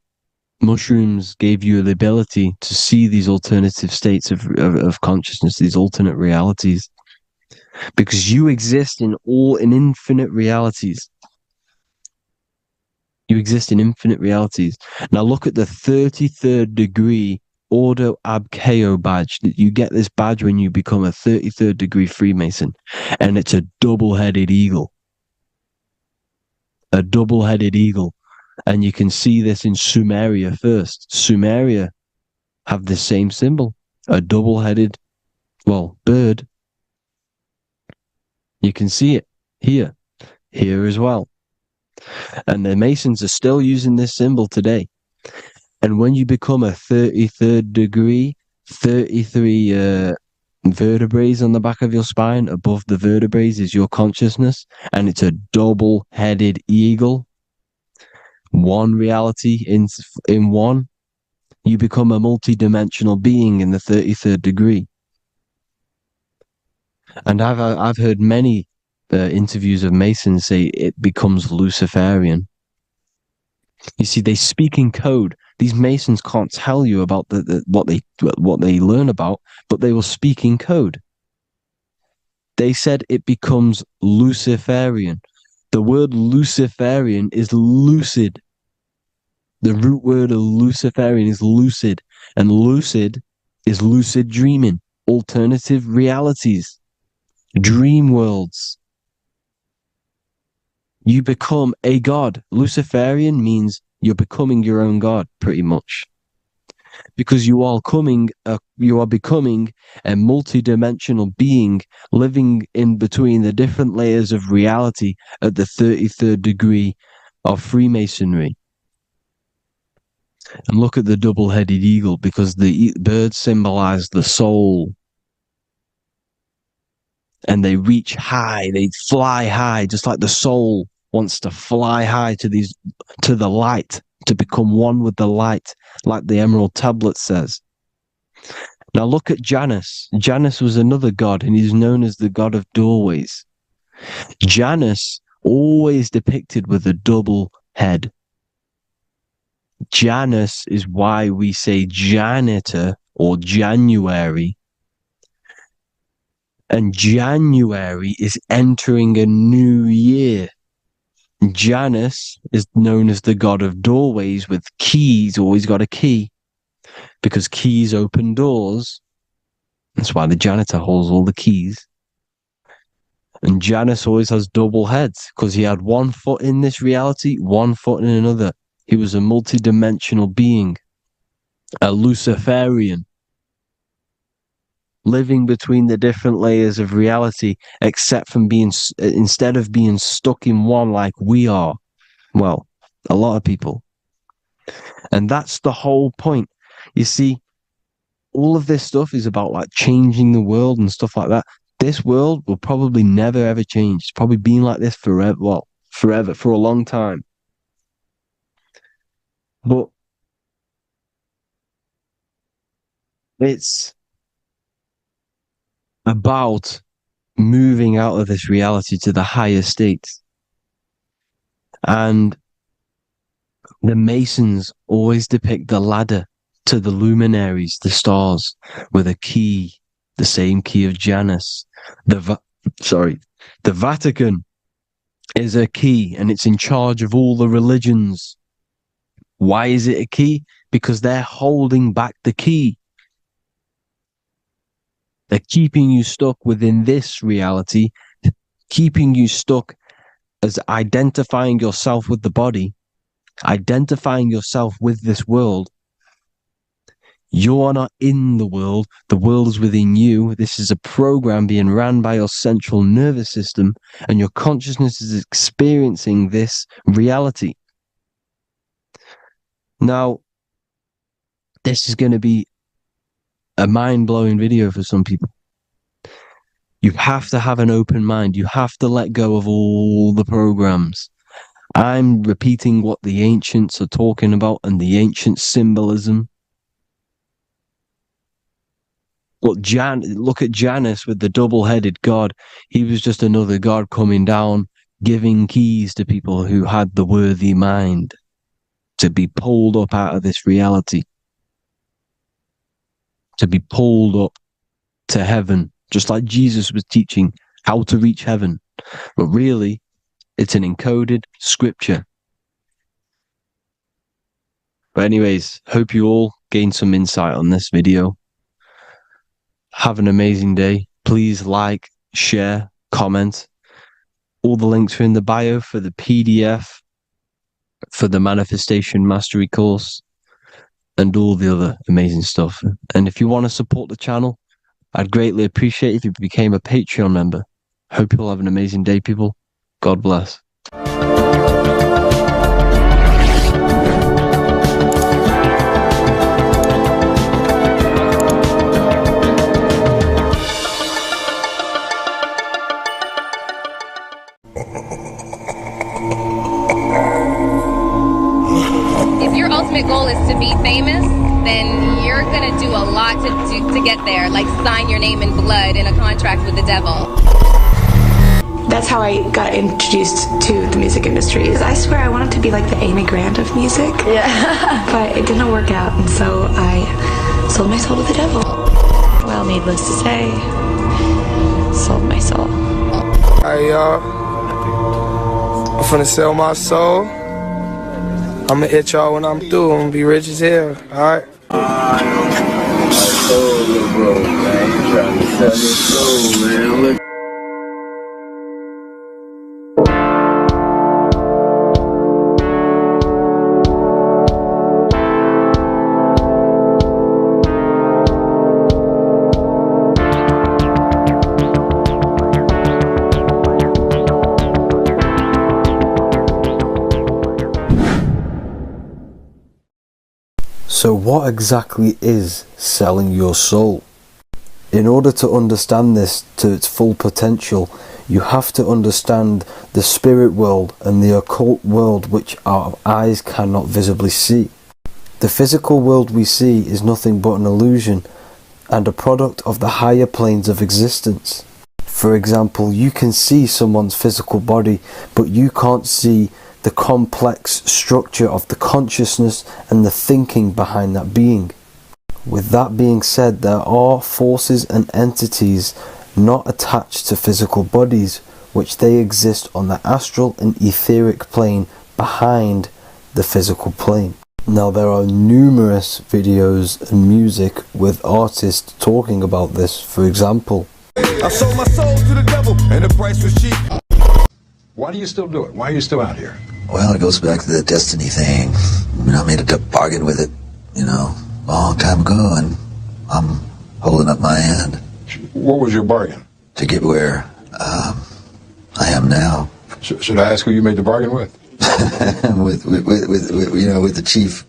mushrooms gave you the ability to see these alternative states of consciousness, these alternate realities, because you exist in infinite realities. You exist in infinite realities. Now look at the 33rd degree Ordo Ab Chao badge. You get this badge when you become a 33rd degree Freemason, and it's a double-headed eagle. A double-headed eagle. And you can see this in Sumeria first. Sumeria have the same symbol. A double-headed, bird. You can see it here as well. And the Masons are still using this symbol today. And when you become a 33rd degree, 33 vertebrae on the back of your spine, above the vertebrae is your consciousness, and it's a double-headed eagle. One reality in one. You become a multi-dimensional being in the 33rd degree. And I've heard many interviews of Masons say it becomes Luciferian. You see, they speak in code. These Masons can't tell you about what they learn about, but they will speak in code. They said it becomes Luciferian. The word Luciferian is lucid. The root word of Luciferian is lucid, and lucid is lucid dreaming, alternative realities, dream worlds. You become a god. Luciferian means you're becoming your own god, pretty much, because you are becoming a multi-dimensional being living in between the different layers of reality at the 33rd degree of Freemasonry. And look at the double-headed eagle, because the birds symbolize the soul. And they reach high, they fly high, just like the soul wants to fly high to the light, to become one with the light, like the Emerald Tablet says. Now look at Janus. Janus was another god, and he's known as the god of doorways. Janus always depicted with a double head. Janus is why we say janitor or January. And January is entering a new year. Janus is known as the god of doorways with keys, always got a key, because keys open doors. That's why the janitor holds all the keys. And Janus always has double heads, because he had one foot in this reality, one foot in another. He was a multi-dimensional being, a Luciferian, living between the different layers of reality, instead of being stuck in one like we are. Well, a lot of people. And that's the whole point. You see, all of this stuff is about like changing the world and stuff like that. This world will probably never ever change. It's probably been like this forever. Well, forever, for a long time. But it's about moving out of this reality to the higher states. And the Masons always depict the ladder to the luminaries, the stars, with a key, the same key of Janus. The Vatican is a key, and it's in charge of all the religions. Why is it a key? Because they're holding back the key. They're keeping you stuck within this reality, keeping you stuck as identifying yourself with the body, identifying yourself with this world. You are not in the world is within you. This is a program being ran by your central nervous system, and your consciousness is experiencing this reality. Now, this is going to be a mind-blowing video for some people. You have to have an open mind. You have to let go of all the programs. I'm repeating what the ancients are talking about and the ancient symbolism. Look at Janus with the double-headed god. He was just another god coming down, giving keys to people who had the worthy mind to be pulled up out of this reality, to be pulled up to heaven, just like Jesus was teaching how to reach heaven. But really, it's an encoded scripture. But anyways, hope you all gained some insight on this video. Have an amazing day. Please like, share, comment. All the links are in the bio for the PDF, for the Manifestation Mastery course, and all the other amazing stuff. And if you want to support the channel, I'd greatly appreciate it if you became a Patreon member. Hope you'll have an amazing day, people. God bless. If your ultimate goal is to be famous, then you're gonna do a lot to get there, like sign your name in blood in a contract with the devil. That's how I got introduced to the music industry. I swear I wanted to be like the Amy Grant of music. Yeah. But it didn't work out, and so I sold my soul to the devil. Well, needless to say, sold my soul. Hey y'all, I'm finna sell my soul. I'ma hit y'all when I'm through. I'm gonna be rich as hell, alright? My soul, little bro, man. You trying to sell your soul, man. Look. So what exactly is selling your soul? In order to understand this to its full potential, you have to understand the spirit world and the occult world which our eyes cannot visibly see. The physical world we see is nothing but an illusion and a product of the higher planes of existence. For example, you can see someone's physical body, but you can't see the complex structure of the consciousness and the thinking behind that being. With that being said, there are forces and entities not attached to physical bodies, which they exist on the astral and etheric plane behind the physical plane. Now there are numerous videos and music with artists talking about this. For example, I sold my soul to the devil and the price was cheap. Why do you still do it? Why are you still out here? Well, it goes back to the destiny thing. You know, I made a bargain with it, you know, a long time ago, and I'm holding up my hand. What was your bargain? To get where I am now. Should I ask who you made the bargain with? with the chief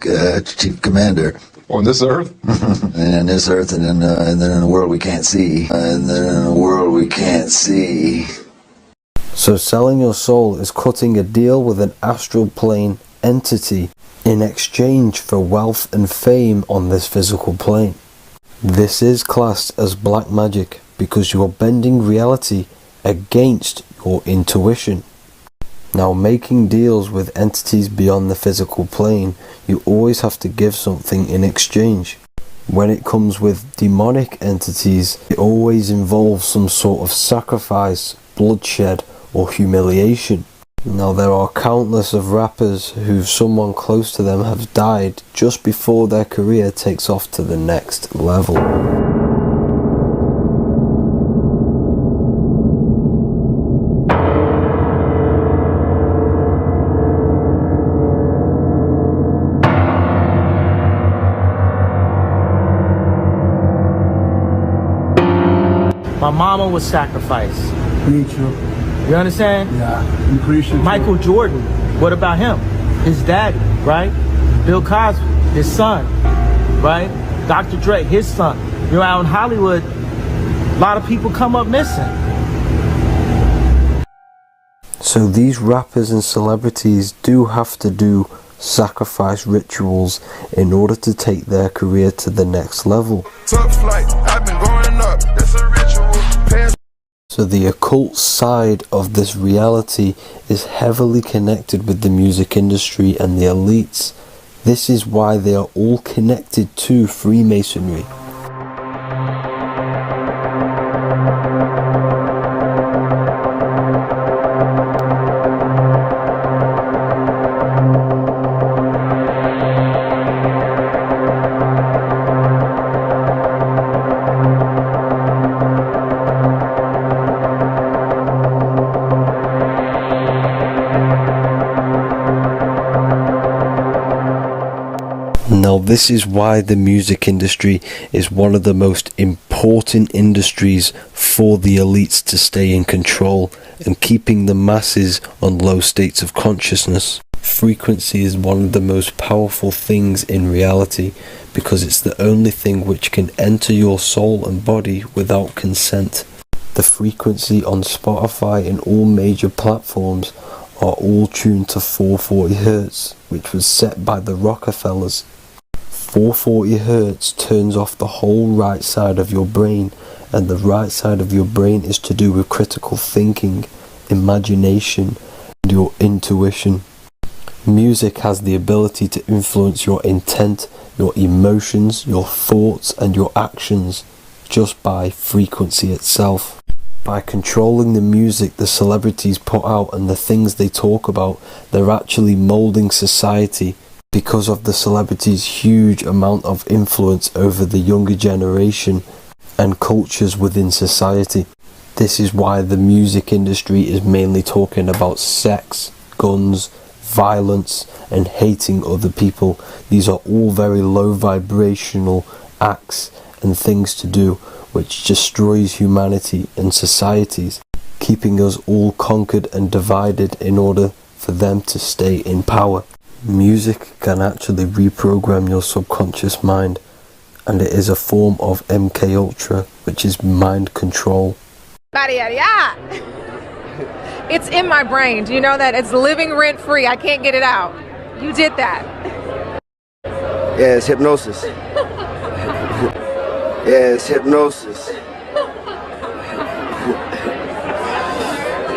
commander. On this earth? And on this earth, and then in a world we can't see. And then in a world we can't see. so selling your soul is cutting a deal with an astral plane entity in exchange for wealth and fame on this physical plane. This is classed as black magic because you are bending reality against your intuition. Now, making deals with entities beyond the physical plane, you always have to give something in exchange. When it comes with demonic entities, it always involves some sort of sacrifice, bloodshed, or humiliation. Now, there are countless of rappers who someone close to them have died just before their career takes off to the next level. My mama was sacrificed. Me too. You understand? Yeah, appreciate Michael Jordan, what about him? His daddy, right? Bill Cosby, his son, right? Dr. Dre, his son. You know, out in Hollywood, a lot of people come up missing. So these rappers and celebrities do have to do sacrifice rituals in order to take their career to the next level. Tough flight, I've been growing up, that's a ritual. So the occult side of this reality is heavily connected with the music industry and the elites. This is why they are all connected to Freemasonry. Now this is why the music industry is one of the most important industries for the elites to stay in control and keeping the masses on low states of consciousness. Frequency is one of the most powerful things in reality because it's the only thing which can enter your soul and body without consent. The frequency on Spotify and all major platforms are all tuned to 440 Hz, which was set by the Rockefellers. 440 Hz turns off the whole right side of your brain, and the right side of your brain is to do with critical thinking, imagination, and your intuition. Music has the ability to influence your intent, your emotions, your thoughts, and your actions just by frequency itself. By controlling the music the celebrities put out and the things they talk about, they're actually molding society. Because of the celebrities' huge amount of influence over the younger generation and cultures within society. This is why the music industry is mainly talking about sex, guns, violence, and hating other people. These are all very low vibrational acts and things to do which destroys humanity and societies, keeping us all conquered and divided in order for them to stay in power. Music can actually reprogram your subconscious mind, and it is a form of MK Ultra, which is mind control. It's in my brain. Do you know that? It's living rent free. I can't get it out. You did that. Yeah, it's hypnosis. Yeah, it's hypnosis.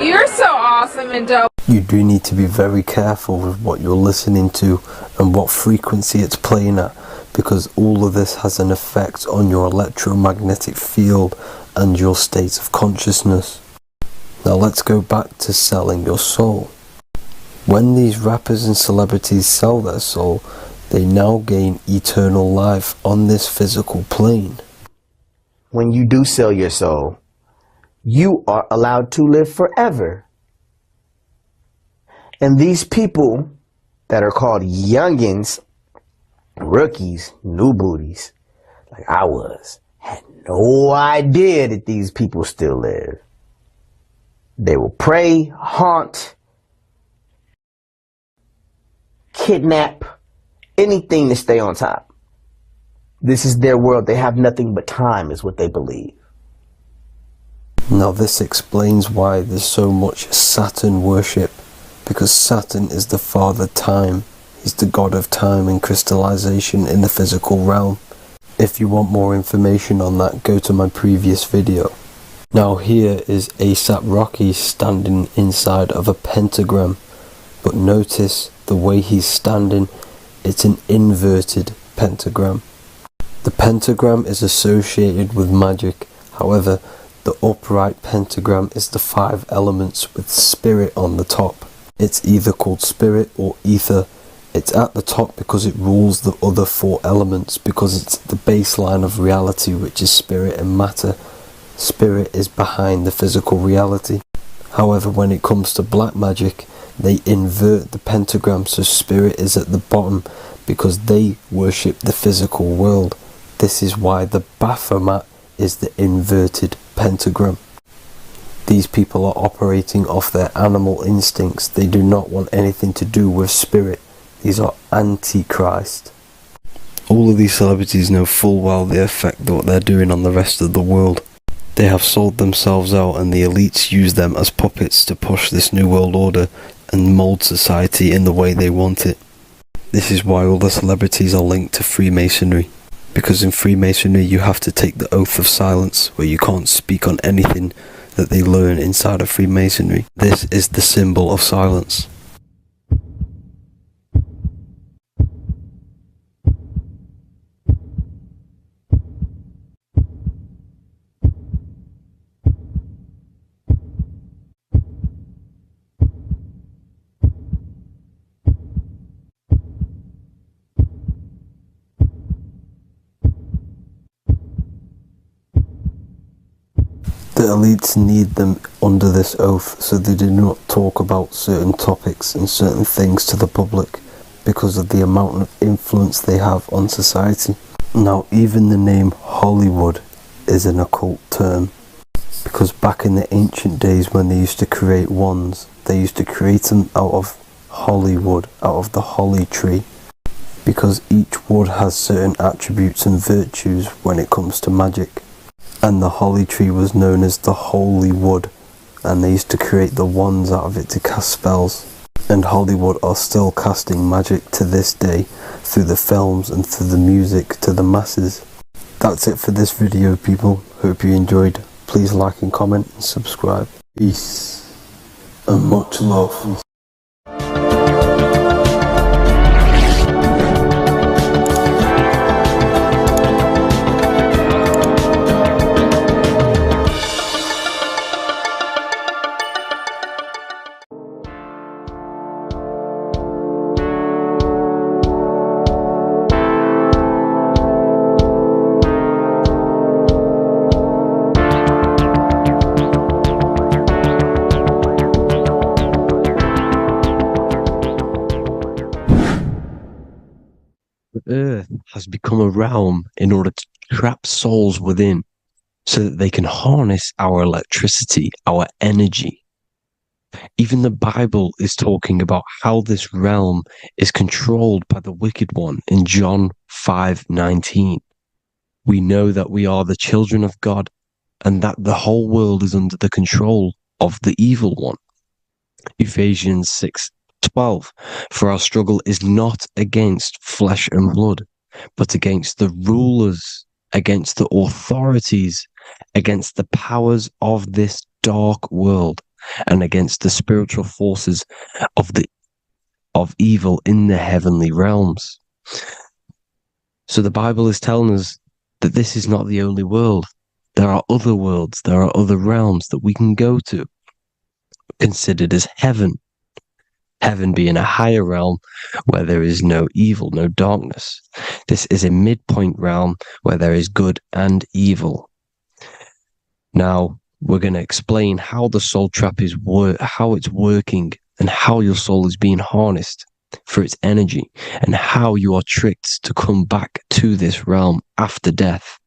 You're so awesome and dope. You do need to be very careful with what you're listening to and what frequency it's playing at, because all of this has an effect on your electromagnetic field and your state of consciousness. Now let's go back to selling your soul. When these rappers and celebrities sell their soul, they now gain eternal life on this physical plane. When you do sell your soul, you are allowed to live forever. And these people that are called youngins, rookies, new booties, like I was, had no idea that these people still live. They will prey, haunt, kidnap, anything to stay on top. This is their world. They have nothing but time, is what they believe. Now this explains why there's so much Saturn worship, because Saturn is the father time. He's the god of time and crystallization in the physical realm. If you want more information on that, go to my previous video. Now here is A$AP Rocky standing inside of a pentagram, but notice the way he's standing, it's an inverted pentagram. The pentagram is associated with magic, however, the upright pentagram is the 5 elements with spirit on the top. It's either called spirit or ether. It's at the top because it rules the other 4 elements, because it's the baseline of reality, which is spirit and matter. Spirit is behind the physical reality. However, when it comes to black magic, they invert the pentagram, so spirit is at the bottom because they worship the physical world. This is why the Baphomet is the inverted pentagram. These people are operating off their animal instincts. They do not want anything to do with spirit. These are antichrist. All of these celebrities know full well the effect that what they're doing on the rest of the world. They have sold themselves out, and the elites use them as puppets to push this new world order and mold society in the way they want it. This is why all the celebrities are linked to Freemasonry, because in Freemasonry you have to take the oath of silence, where you can't speak on anything that they learn inside of Freemasonry. This is the symbol of silence. The elites need them under this oath, so they do not talk about certain topics and certain things to the public because of the amount of influence they have on society. Now, even the name Hollywood is an occult term, because back in the ancient days when they used to create wands, they used to create them out of Hollywood, out of the holly tree, because each wood has certain attributes and virtues when it comes to magic. And the holly tree was known as the holy wood, and they used to create the wands out of it to cast spells. And Hollywood are still casting magic to this day through the films and through the music to the masses. That's it for this video, people. Hope you enjoyed. Please like and comment and subscribe. Peace and much love. Earth has become a realm in order to trap souls within so that they can harness our electricity, our energy. Even the Bible is talking about how this realm is controlled by the wicked one in John 5:19. We know that we are the children of God and that the whole world is under the control of the evil one. Ephesians 6:12, for our struggle is not against flesh and blood, but against the rulers, against the authorities, against the powers of this dark world, and against the spiritual forces of evil in the heavenly realms. So the Bible is telling us that this is not the only world. There are other worlds, there are other realms that we can go to, considered as heaven. Heaven being a higher realm where there is no evil, no darkness. This is a midpoint realm where there is good and evil. Now, we're going to explain how the soul trap is how it's working, and how your soul is being harnessed for its energy, and how you are tricked to come back to this realm after death.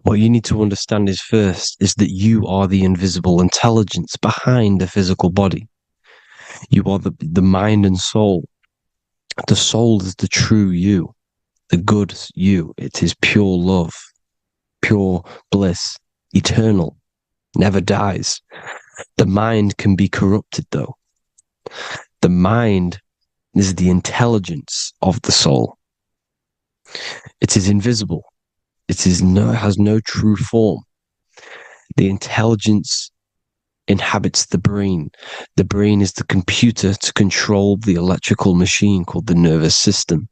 What you need to understand is first is that you are the invisible intelligence behind the physical body. You are the mind and soul. The soul is the true you, the good you. It is pure love, pure bliss, eternal, never dies. The mind can be corrupted though. The mind is the intelligence of the soul. It is invisible. It has no true form. The intelligence inhabits the brain. The brain is the computer to control the electrical machine called the nervous system,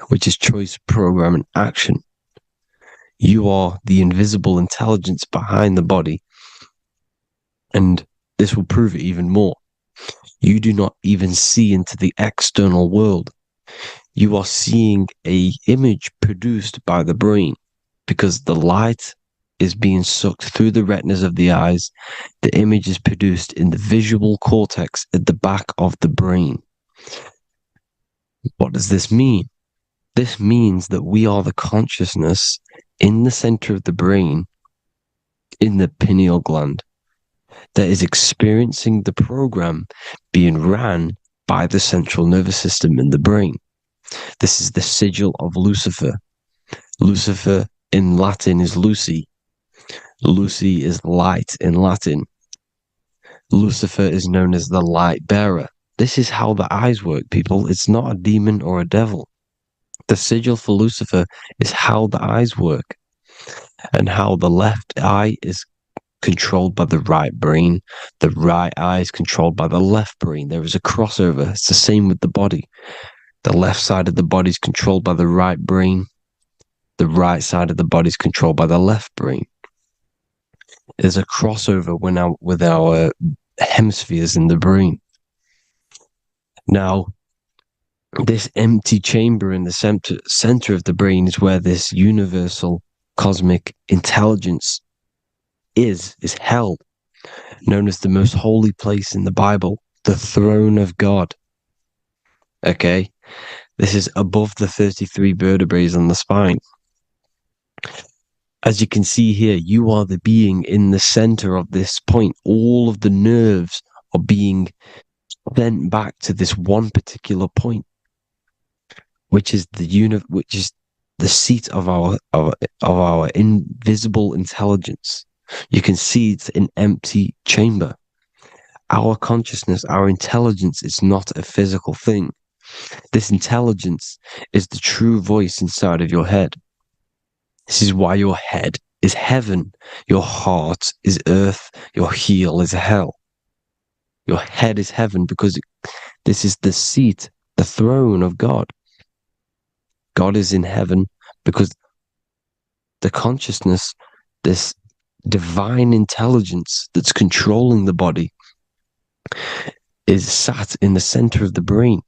which is choice, program, and action. You are the invisible intelligence behind the body, and this will prove it even more. You do not even see into the external world. You are seeing an image produced by the brain, because the light is being sucked through the retinas of the eyes. The image is produced in the visual cortex at the back of the brain. What does this mean? This means that we are the consciousness in the center of the brain, in the pineal gland, that is experiencing the program being ran by the central nervous system in the brain. This is the sigil of Lucifer. Lucifer in Latin is Lucy, Lucy is light in Latin. Lucifer is known as the light bearer. This is how the eyes work, people. It's not a demon or a devil. The sigil for Lucifer is how the eyes work, and how the left eye is controlled by the right brain. The right eye is controlled by the left brain. There is a crossover. It's the same with the body. The left side of the body is controlled by the right brain. The right side of the body is controlled by the left brain. There's a crossover with our hemispheres in the brain. Now, this empty chamber in the center of the brain is where this universal cosmic intelligence is held, known as the most holy place in the Bible, the throne of God. Okay? This is above the 33 vertebrae on the spine. As you can see here, you are the being in the center of this point. All of the nerves are being sent back to this one particular point, which is the seat of our invisible intelligence. You can see it's an empty chamber. Our consciousness, our intelligence is not a physical thing. This intelligence is the true voice inside of your head. This is why your head is heaven, your heart is earth, your heel is hell. Your head is heaven because this is the seat, the throne of God. God is in heaven because the consciousness, this divine intelligence that's controlling the body, is sat in the center of the brain.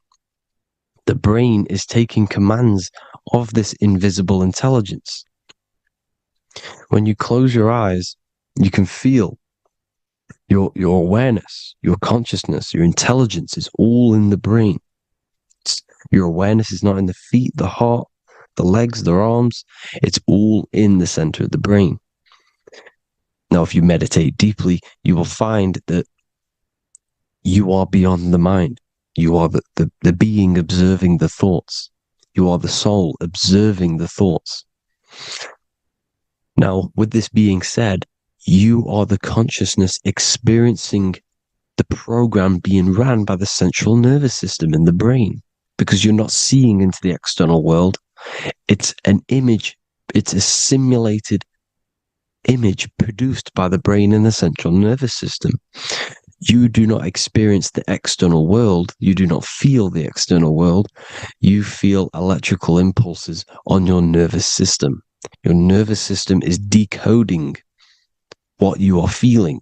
The brain is taking commands of this invisible intelligence. When you close your eyes, you can feel your awareness, your consciousness, your intelligence is all in the brain. Your awareness is not in the feet, the heart, the legs, the arms. It's all in the center of the brain. Now, if you meditate deeply, you will find that you are beyond the mind. You are the being observing the thoughts. You are the soul observing the thoughts. Now, with this being said, you are the consciousness experiencing the program being ran by the central nervous system in the brain, because you're not seeing into the external world. It's an image. It's a simulated image produced by the brain and the central nervous system. You do not experience the external world. You do not feel the external world. You feel electrical impulses on your nervous system. Your nervous system is decoding what you are feeling.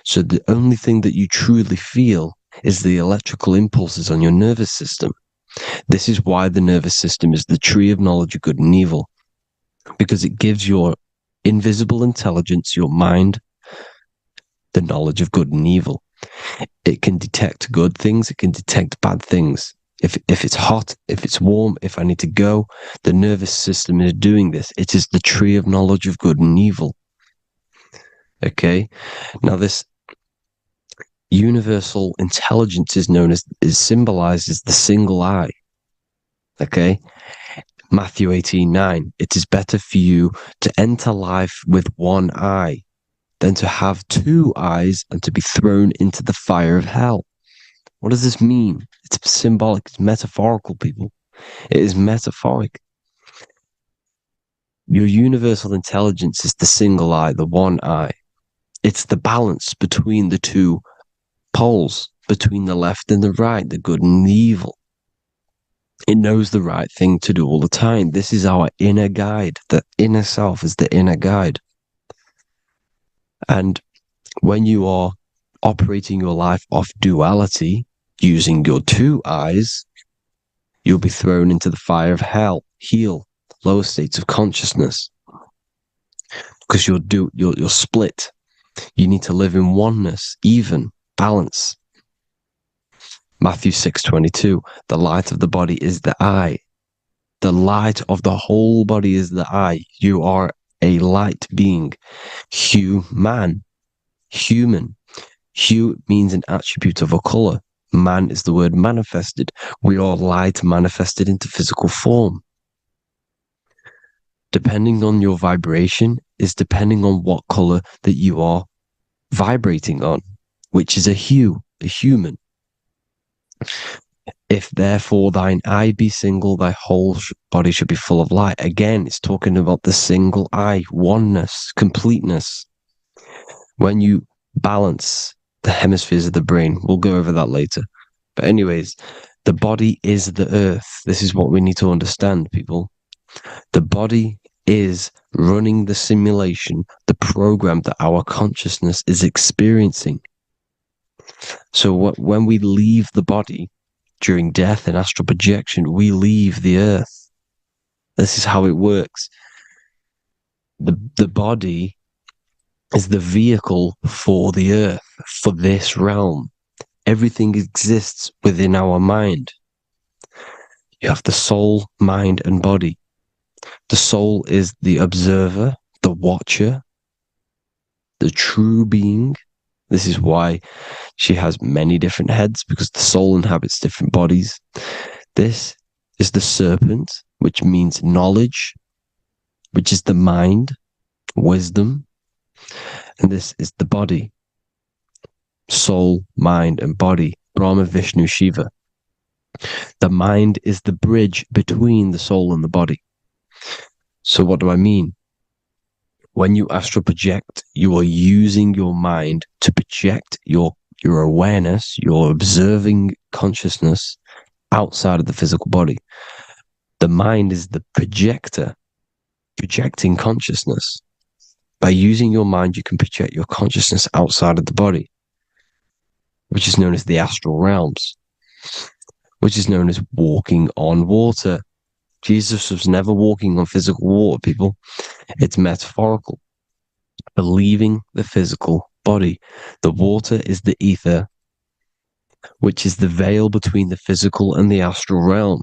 So the only thing that you truly feel is the electrical impulses on your nervous system. This is why the nervous system is the tree of knowledge of good and evil, because it gives your invisible intelligence, your mind, the knowledge of good and evil. It can detect good things. It can detect bad things. If it's hot, if it's warm, if I need to go, the nervous system is doing this. It is the tree of knowledge of good and evil. Okay? Now this universal intelligence is symbolized as the single eye. Okay? Matthew 18:9. It is better for you to enter life with one eye than to have two eyes and to be thrown into the fire of hell. What does this mean? It's symbolic, it's metaphorical, people. It is metaphoric. Your universal intelligence is the single eye, the one eye. It's the balance between the two poles, between the left and the right, the good and the evil. It knows the right thing to do all the time. This is our inner guide. The inner self is the inner guide. And when you are operating your life off duality, using your two eyes, you'll be thrown into the fire of hell, lower states of consciousness. Because you're split. You need to live in oneness, even, balance. Matthew 6:22, the light of the body is the eye. The light of the whole body is the eye. You are a light being. Human. Hue means an attribute of a color. Man is the word manifested. We are light manifested into physical form. Depending on your vibration is depending on what color that you are vibrating on, which is a hue, a human. If therefore thine eye be single, thy whole body should be full of light. Again, it's talking about the single eye, oneness, completeness. When you balance the hemispheres of the brain, we'll go over that later. But anyways, the body is the earth. This is what we need to understand, people. The body is running the simulation, the program that our consciousness is experiencing. So when we leave the body during death and astral projection, we leave the earth. This is how it works. The body is the vehicle for the earth, for this realm. Everything exists within our mind. You have the soul, mind, and body. The soul is the observer, the watcher, the true being. This is why she has many different heads, because the soul inhabits different bodies. This is the serpent, which means knowledge, which is the mind, wisdom. And this is the body, soul, mind, and body, Brahma, Vishnu, Shiva. The mind is the bridge between the soul and the body. So what do I mean? When you astral project, you are using your mind to project your awareness, your observing consciousness outside of the physical body. The mind is the projector, projecting consciousness. By using your mind, you can project your consciousness outside of the body, which is known as the astral realms, which is known as walking on water. Jesus was never walking on physical water, people. It's metaphorical. Believing the physical body. The water is the ether, which is the veil between the physical and the astral realm.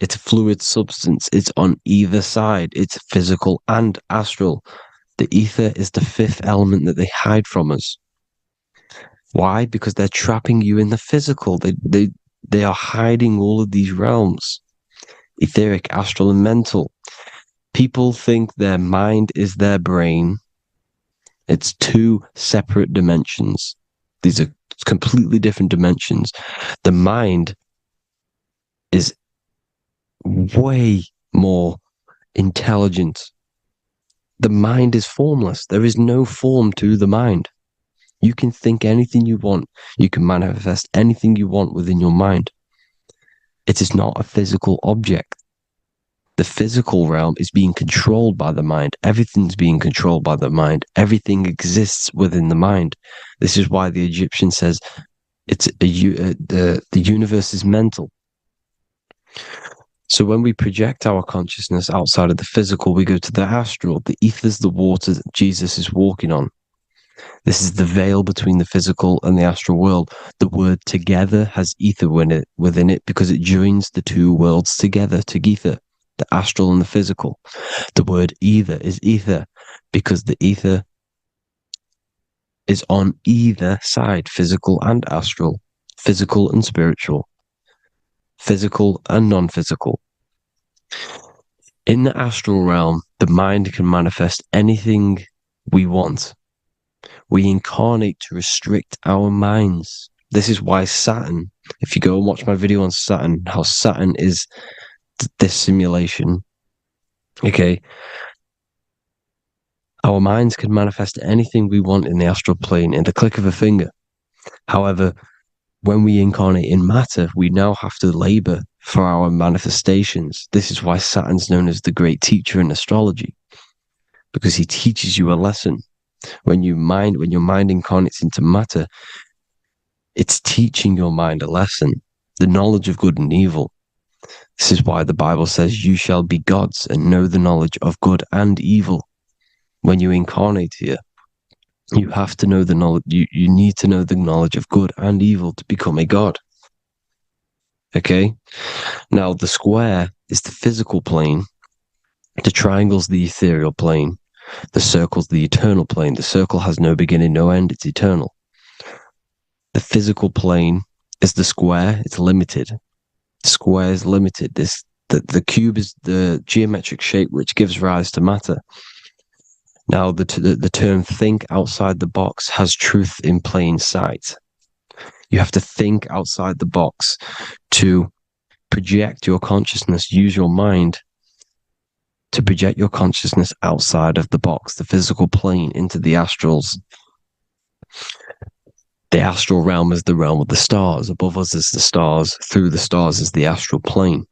It's a fluid substance. It's on either side. It's physical and astral. The ether is the fifth element that they hide from us. Why? Because they're trapping you in the physical. They are hiding all of these realms. Etheric, astral, and mental. People think their mind is their brain. It's two separate dimensions. These are completely different dimensions. The mind is way more intelligent. The mind is formless. There is no form to the mind. You can think anything you want. You can manifest anything you want within your mind. It is not a physical object. The physical realm is being controlled by the mind. Everything's being controlled by the mind. Everything exists within the mind. This is why the Egyptian says the universe is mental. So when we project our consciousness outside of the physical, we go to the astral. The ether is the water that Jesus is walking on. This is the veil between the physical and the astral world. The word together has ether within it because it joins the two worlds together, together, the astral and the physical. The word either is ether because the ether is on either side, physical and astral, physical and spiritual, physical and non-physical. In the astral realm, the mind can manifest anything we want. We incarnate to restrict our minds. This is why Saturn, if you go and watch my video on Saturn, how Saturn is this simulation, okay, our minds can manifest anything we want in the astral plane in the click of a finger. However, when we incarnate in matter, we now have to labor for our manifestations. This is why Saturn's known as the great teacher in astrology, because he teaches you a lesson. When your mind incarnates into matter, it's teaching your mind a lesson, the knowledge of good and evil. This is why the Bible says, you shall be gods and know the knowledge of good and evil. When you incarnate here, you have to know the knowledge, you need to know the knowledge of good and evil to become a god. Okay? Now, the square is the physical plane, the triangle's the ethereal plane, the circle's the eternal plane. The circle has no beginning, no end, it's eternal. The physical plane is the square, it's limited. The square is limited. The cube is the geometric shape which gives rise to matter. Now, the term think outside the box has truth in plain sight. You have to think outside the box to project your consciousness, use your mind to project your consciousness outside of the box, the physical plane, into the astrals. The astral realm is the realm of the stars. Above us is the stars. Through the stars is the astral plane.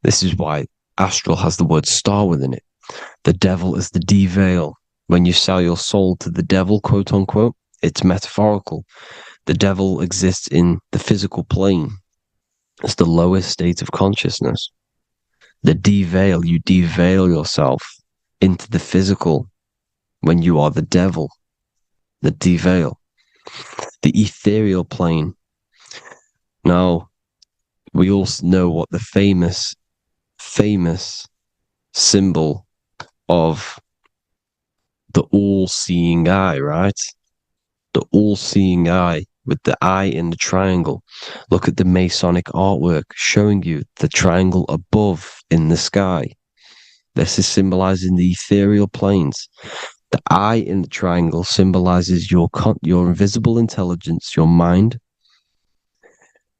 This is why astral has the word star within it. The devil is the de-veil. When you sell your soul to the devil, quote unquote, it's metaphorical. The devil exists in the physical plane. It's the lowest state of consciousness. The de-veil, you de-veil yourself into the physical when you are the devil. The de-veil. The ethereal plane. Now, we all know what the famous symbol of the all-seeing eye, right? The all-seeing eye with the eye in the triangle. Look at the Masonic artwork showing you the triangle above in the sky. This is symbolizing the ethereal planes. The eye in the triangle symbolizes your invisible intelligence, your mind,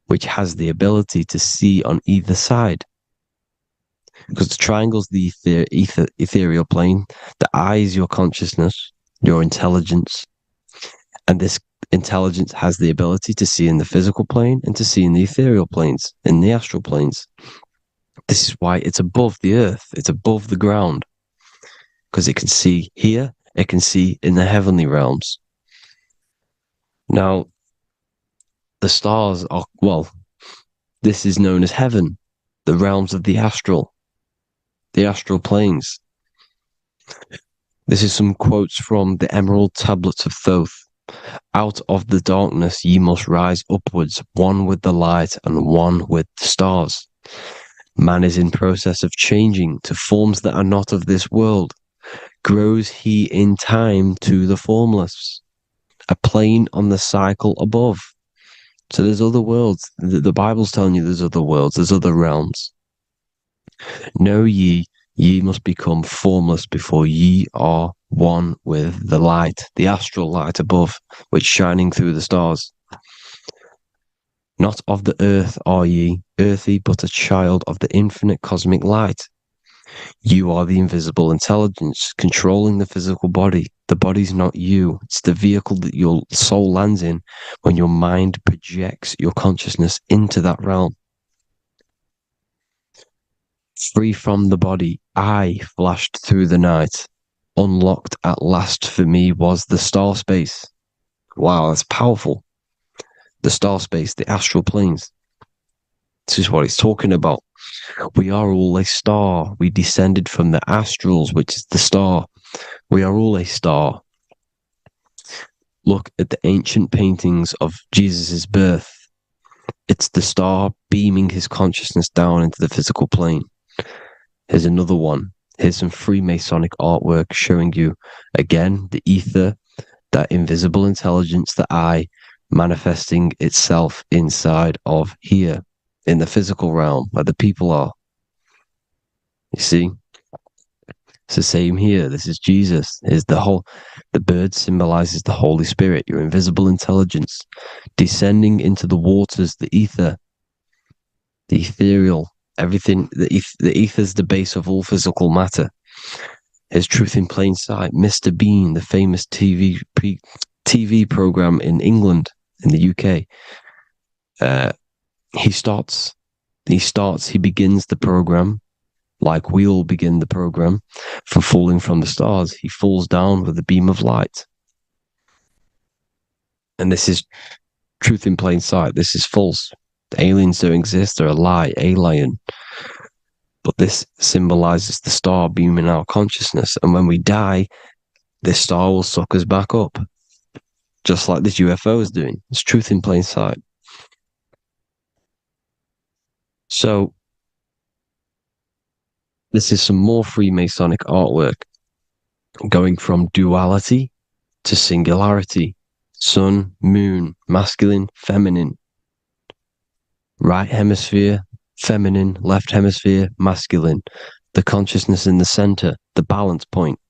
which has the ability to see on either side. Because the triangle is the ethereal plane. The eye is your consciousness, your intelligence. And this intelligence has the ability to see in the physical plane and to see in the ethereal planes, in the astral planes. This is why it's above the earth. It's above the ground. Because it can see here, it can see in the heavenly realms. Now, the stars are, well, this is known as heaven, the realms of the astral planes. This is some quotes from the Emerald Tablets of Thoth. Out of the darkness ye must rise upwards, one with the light and one with the stars. Man is in process of changing to forms that are not of this world. Grows he in time to the formless, a plane on the cycle above. So there's other worlds. The Bible's telling you there's other worlds, there's other realms. Know ye must become formless before ye are one with the light, the astral light above, which shining through the stars. Not of the earth are ye, earthy, but a child of the infinite cosmic light. You are the invisible intelligence controlling the physical body. The body's not you. It's the vehicle that your soul lands in when your mind projects your consciousness into that realm. Free from the body, I flashed through the night. Unlocked at last for me was the star space. Wow, that's powerful. The star space, the astral planes. This is what it's talking about. We are all a star. We descended from the astrals, which is the star. We are all a star. Look at the ancient paintings of Jesus' birth. It's the star beaming his consciousness down into the physical plane. Here's another one. Here's some Freemasonic artwork showing you, again, the ether, that invisible intelligence, the eye, manifesting itself inside of here, in the physical realm, where the people are. You see? It's the same here. This is Jesus. Here's the bird symbolizes the Holy Spirit, your invisible intelligence, descending into the waters, the ether, the ethereal, everything. The ether is the base of all physical matter. Here's truth in plain sight. Mr. Bean, the famous TV program in England, in the UK. He begins the program like we all begin the program for falling from the stars. He falls down with a beam of light. And this is truth in plain sight. This is false. The aliens don't exist. They're a lie, alien. But this symbolizes the star beaming our consciousness. And when we die, this star will suck us back up. Just like this UFO is doing. It's truth in plain sight. So, this is some more Freemasonic artwork. Going from duality to singularity. Sun, moon, masculine, feminine. Right hemisphere, feminine, left hemisphere, masculine. The consciousness in the center, the balance point.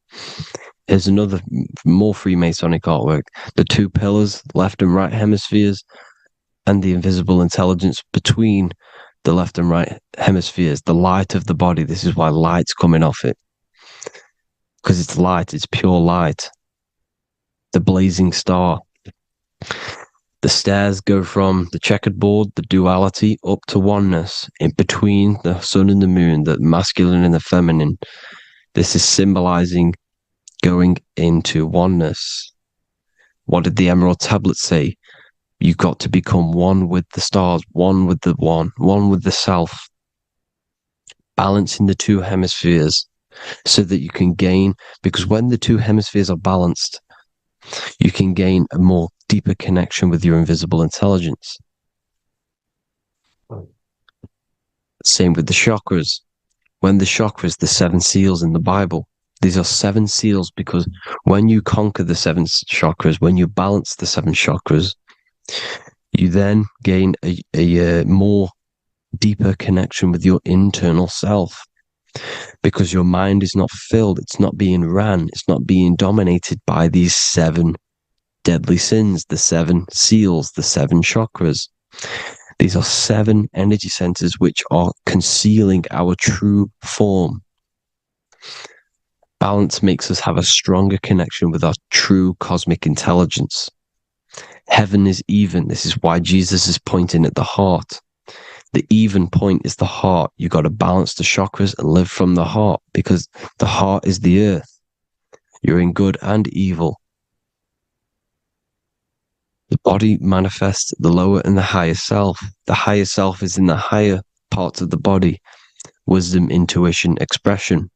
Here's another more Freemasonic artwork. The two pillars, left and right hemispheres, and the invisible intelligence between the left and right hemispheres. The light of the body. This is why light's coming off it. Because it's light, it's pure light. The blazing star. The stairs go from the checkered board, the duality, up to oneness, in between the sun and the moon, the masculine and the feminine. This is symbolizing going into oneness. What did the Emerald Tablet say? You've got to become one with the stars, one with the one with the self. Balancing the two hemispheres so that you can gain, because when the two hemispheres are balanced, you can gain a more deeper connection with your invisible intelligence. Same with the chakras. When the chakras, the 7 seals in the Bible, these are 7 seals because when you conquer the 7 chakras, when you balance the 7 chakras, you then gain a more deeper connection with your internal self. Because your mind is not filled, it's not being ran, it's not being dominated by these 7 deadly sins, the 7 seals, the 7 chakras. These are 7 energy centers which are concealing our true form. Balance makes us have a stronger connection with our true cosmic intelligence. Heaven is even. This is why Jesus is pointing at the heart. The even point is the heart. You got to balance the chakras and live from the heart, because the heart is the earth. You're in good and evil. The body manifests the lower and the higher self. The higher self is in the higher parts of the body. Wisdom, intuition, expression.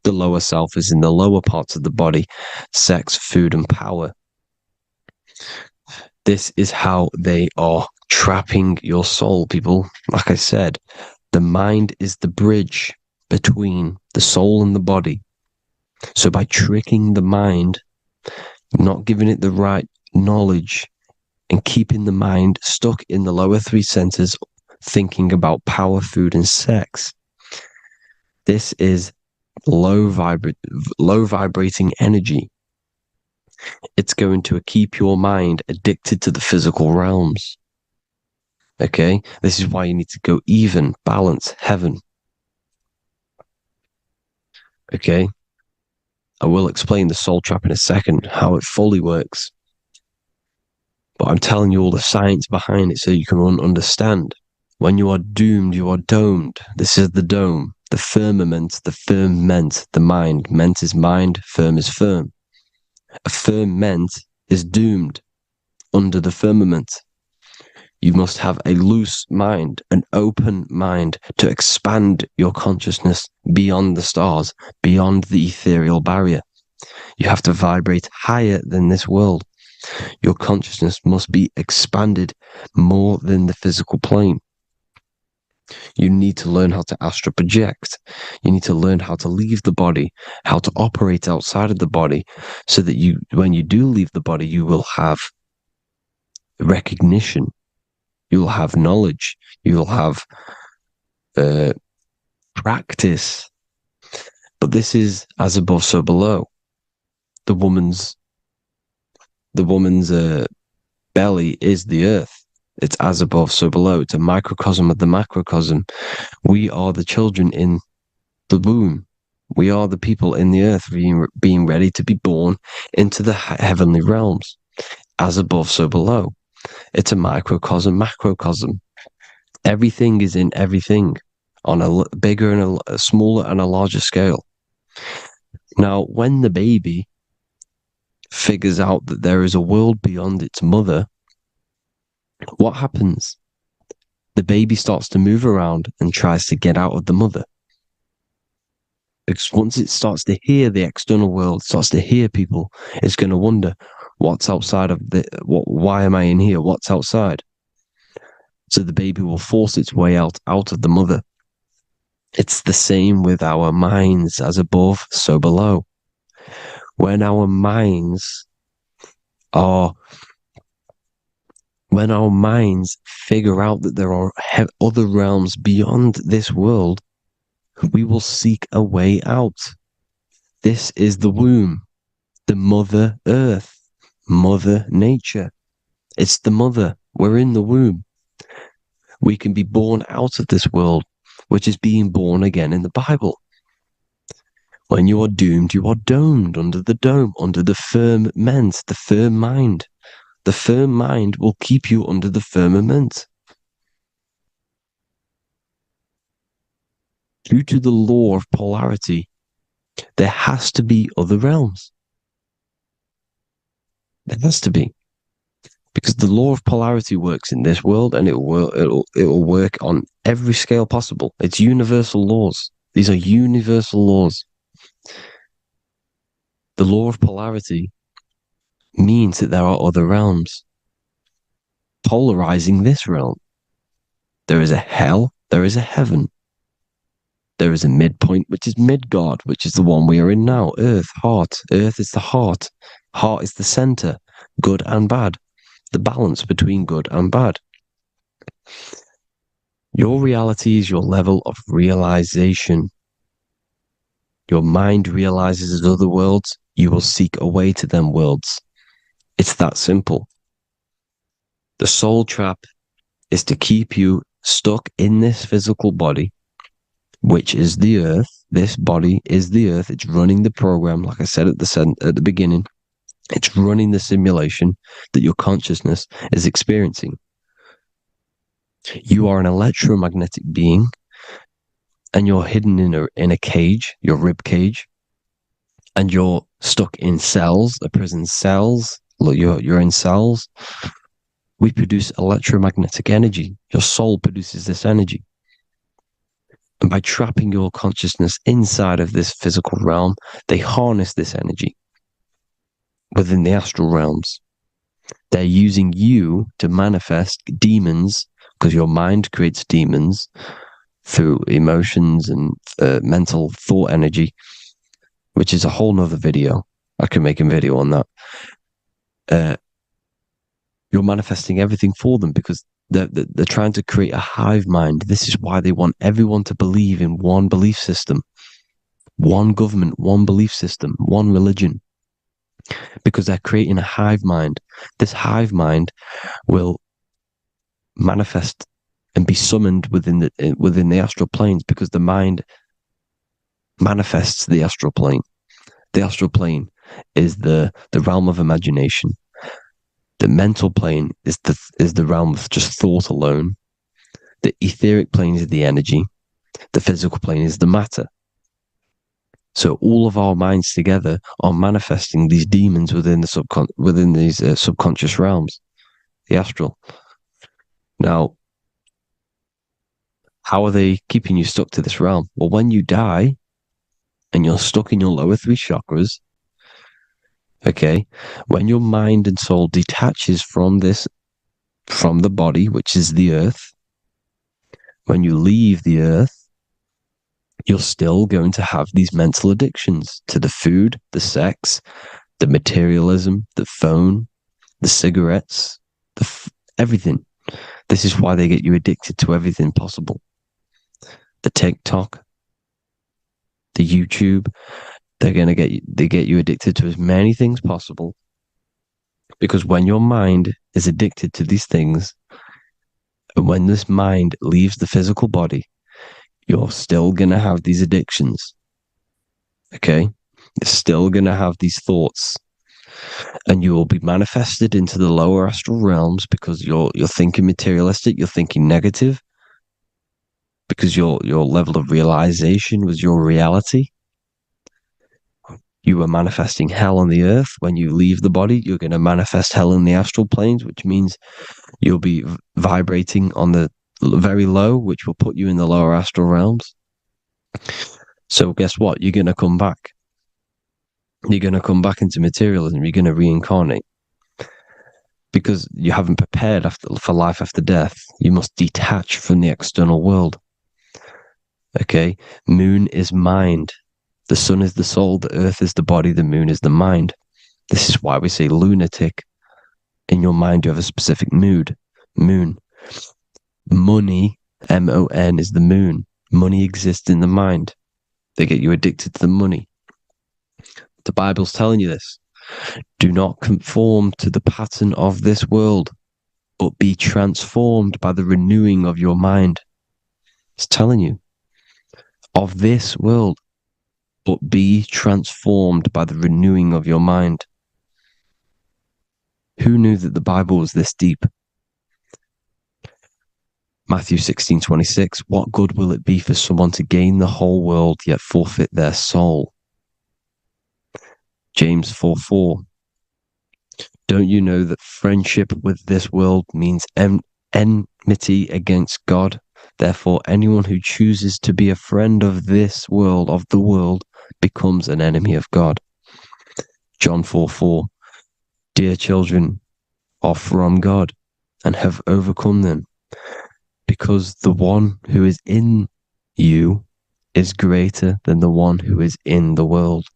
The lower self is in the lower parts of the body. Sex, food, and power. This is how they are trapping your soul, people. Like I said, the mind is the bridge between the soul and the body. So by tricking the mind, not giving it the right knowledge, and keeping the mind stuck in the lower 3 centers, thinking about power, food, and sex, this is low vibrating energy. It's going to keep your mind addicted to the physical realms. Okay? This is why you need to go even, balance, heaven. Okay? I will explain the soul trap in a second, how it fully works. But I'm telling you all the science behind it so you can understand. When you are doomed, you are domed. This is the dome, the firmament, the firmament, the mind. Ment is mind, firm is firm. A firmament is doomed under the firmament. You must have a loose mind, an open mind to expand your consciousness beyond the stars, beyond the ethereal barrier. You have to vibrate higher than this world. Your consciousness must be expanded more than the physical plane. You need to learn how to astral project. You need to learn how to leave the body, how to operate outside of the body, so that you, when you do leave the body, you will have recognition. You will have knowledge. You will have practice. But this is as above, so below. The woman's belly is the earth. It's as above, so below. It's a microcosm of the macrocosm. We are the children in the womb. We are the people in the earth being ready to be born into the heavenly realms. As above, so below. It's a microcosm, macrocosm. Everything is in everything on a bigger and a smaller and a larger scale. Now, when the baby figures out that there is a world beyond its mother, what happens? The baby starts to move around and tries to get out of the mother. Because once it starts to hear the external world, starts to hear people, it's going to wonder, what's outside of why am I in here? What's outside? So the baby will force its way out of the mother. It's the same with our minds, as above, so below. When our minds figure out that there are other realms beyond this world, we will seek a way out. This is the womb, the Mother Earth, Mother Nature. It's the mother. We're in the womb. We can be born out of this world, which is being born again in the Bible. When you are doomed, you are domed under the dome, under the firmament, the firm mind. The firm mind will keep you under the firmament. Due to the law of polarity, there has to be other realms. There has to be. Because the law of polarity works in this world, and it will work on every scale possible. It's universal laws. These are universal laws. The law of polarity means that there are other realms polarizing this realm. There is a hell, there is a heaven. There is a midpoint, which is Midgard, which is the one we are in now. Earth, heart. Earth is the heart. Heart is the center, good and bad. The balance between good and bad. Your reality is your level of realization. Your mind realizes other worlds, you will seek a way to them worlds. It's that simple. The soul trap is to keep you stuck in this physical body, which is the earth. This body is the earth. It's running the program, like I said at the beginning. It's running the simulation that your consciousness is experiencing. You are an electromagnetic being, and you're hidden in a cage, your rib cage, and you're stuck in cells, a prison cells. Look, you're in cells. We produce electromagnetic energy. Your soul produces this energy. And by trapping your consciousness inside of this physical realm, they harness this energy within the astral realms. They're using you to manifest demons, because your mind creates demons through emotions and mental thought energy, which is a whole nother video. I can make a video on that. You're manifesting everything for them because they're trying to create a hive mind. This is why they want everyone to believe in one belief system, one government, one belief system, one religion, because they're creating a hive mind. This hive mind will manifest and be summoned within the astral planes, because the mind manifests the astral plane. The astral plane is the realm of imagination. The mental plane is the realm of just thought alone. The etheric plane is the energy. The physical plane is the matter. So all of our minds together are manifesting these demons within these subconscious realms, the astral. Now, how are they keeping you stuck to this realm? Well, when you die and you're stuck in your lower three chakras, okay, when your mind and soul detaches from the body, which is the earth, when you leave the earth, you're still going to have these mental addictions to the food, the sex, the materialism, the phone, the cigarettes, everything. This is why they get you addicted to everything possible. The TikTok, the YouTube, they get you addicted to as many things possible. Because when your mind is addicted to these things, and when this mind leaves the physical body, you're still going to have these addictions. Okay? You're still going to have these thoughts. And you will be manifested into the lower astral realms because you're thinking materialistic, you're thinking negative, because your level of realization was your reality. You were manifesting hell on the earth. When you leave the body, you're going to manifest hell in the astral planes, which means you'll be vibrating on the very low, which will put you in the lower astral realms. So guess what? You're going to come back. You're going to come back into materialism. You're going to reincarnate. Because you haven't prepared for life after death. You must detach from the external world. Okay? Moon is mind. The sun is the soul. The earth is the body. The moon is the mind. This is why we say lunatic. In your mind, you have a specific mood. Moon. Money, M-O-N, is the moon. Money exists in the mind. They get you addicted to the money. The Bible's telling you this. Do not conform to the pattern of this world, but be transformed by the renewing of your mind. It's telling you, of this world, but be transformed by the renewing of your mind. Who knew that the Bible was this deep? Matthew 16:26, what good will it be for someone to gain the whole world yet forfeit their soul? James 4:4, don't you know that friendship with this world means enmity against God? Therefore, anyone who chooses to be a friend of this world, of the world, becomes an enemy of God. John 4:4, dear children, are from God and have overcome them, because the one who is in you is greater than the one who is in the world.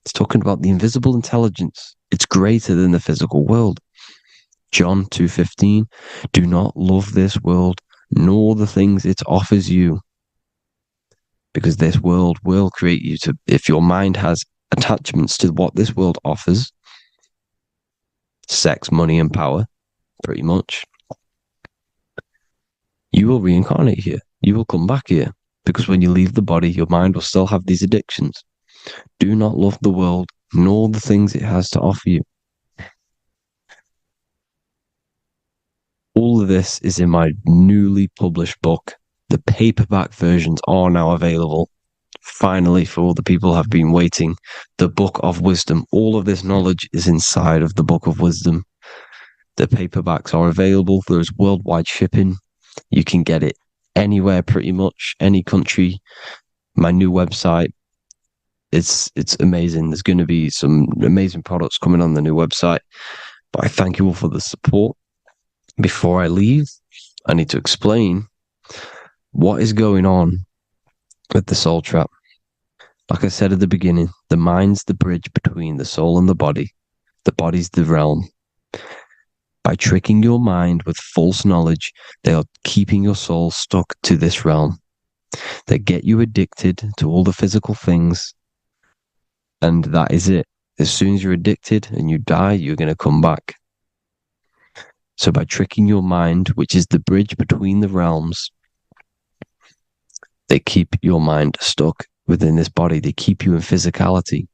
It's talking about the invisible intelligence. It's greater than the physical world. John 2:15, do not love this world, nor the things it offers you, because this world will create you to, if your mind has attachments to what this world offers, sex, money, and power, pretty much, you will reincarnate here. You will come back here, because when you leave the body, your mind will still have these addictions. Do not love the world, nor the things it has to offer you. All of this is in my newly published book. The paperback versions are now available. Finally, for all the people who have been waiting, the Book of Wisdom. All of this knowledge is inside of the Book of Wisdom. The paperbacks are available. There's worldwide shipping. You can get it anywhere, pretty much, any country. My new website, it's amazing. There's going to be some amazing products coming on the new website. But I thank you all for the support. Before I leave, I need to explain what is going on with the soul trap. Like I said at the beginning, the mind's the bridge between the soul and the body. The body's the realm. By tricking your mind with false knowledge, they are keeping your soul stuck to this realm. They get you addicted to all the physical things, and that is it. As soon as you're addicted and you die, you're going to come back. So by tricking your mind, which is the bridge between the realms, they keep your mind stuck within this body. They keep you in physicality.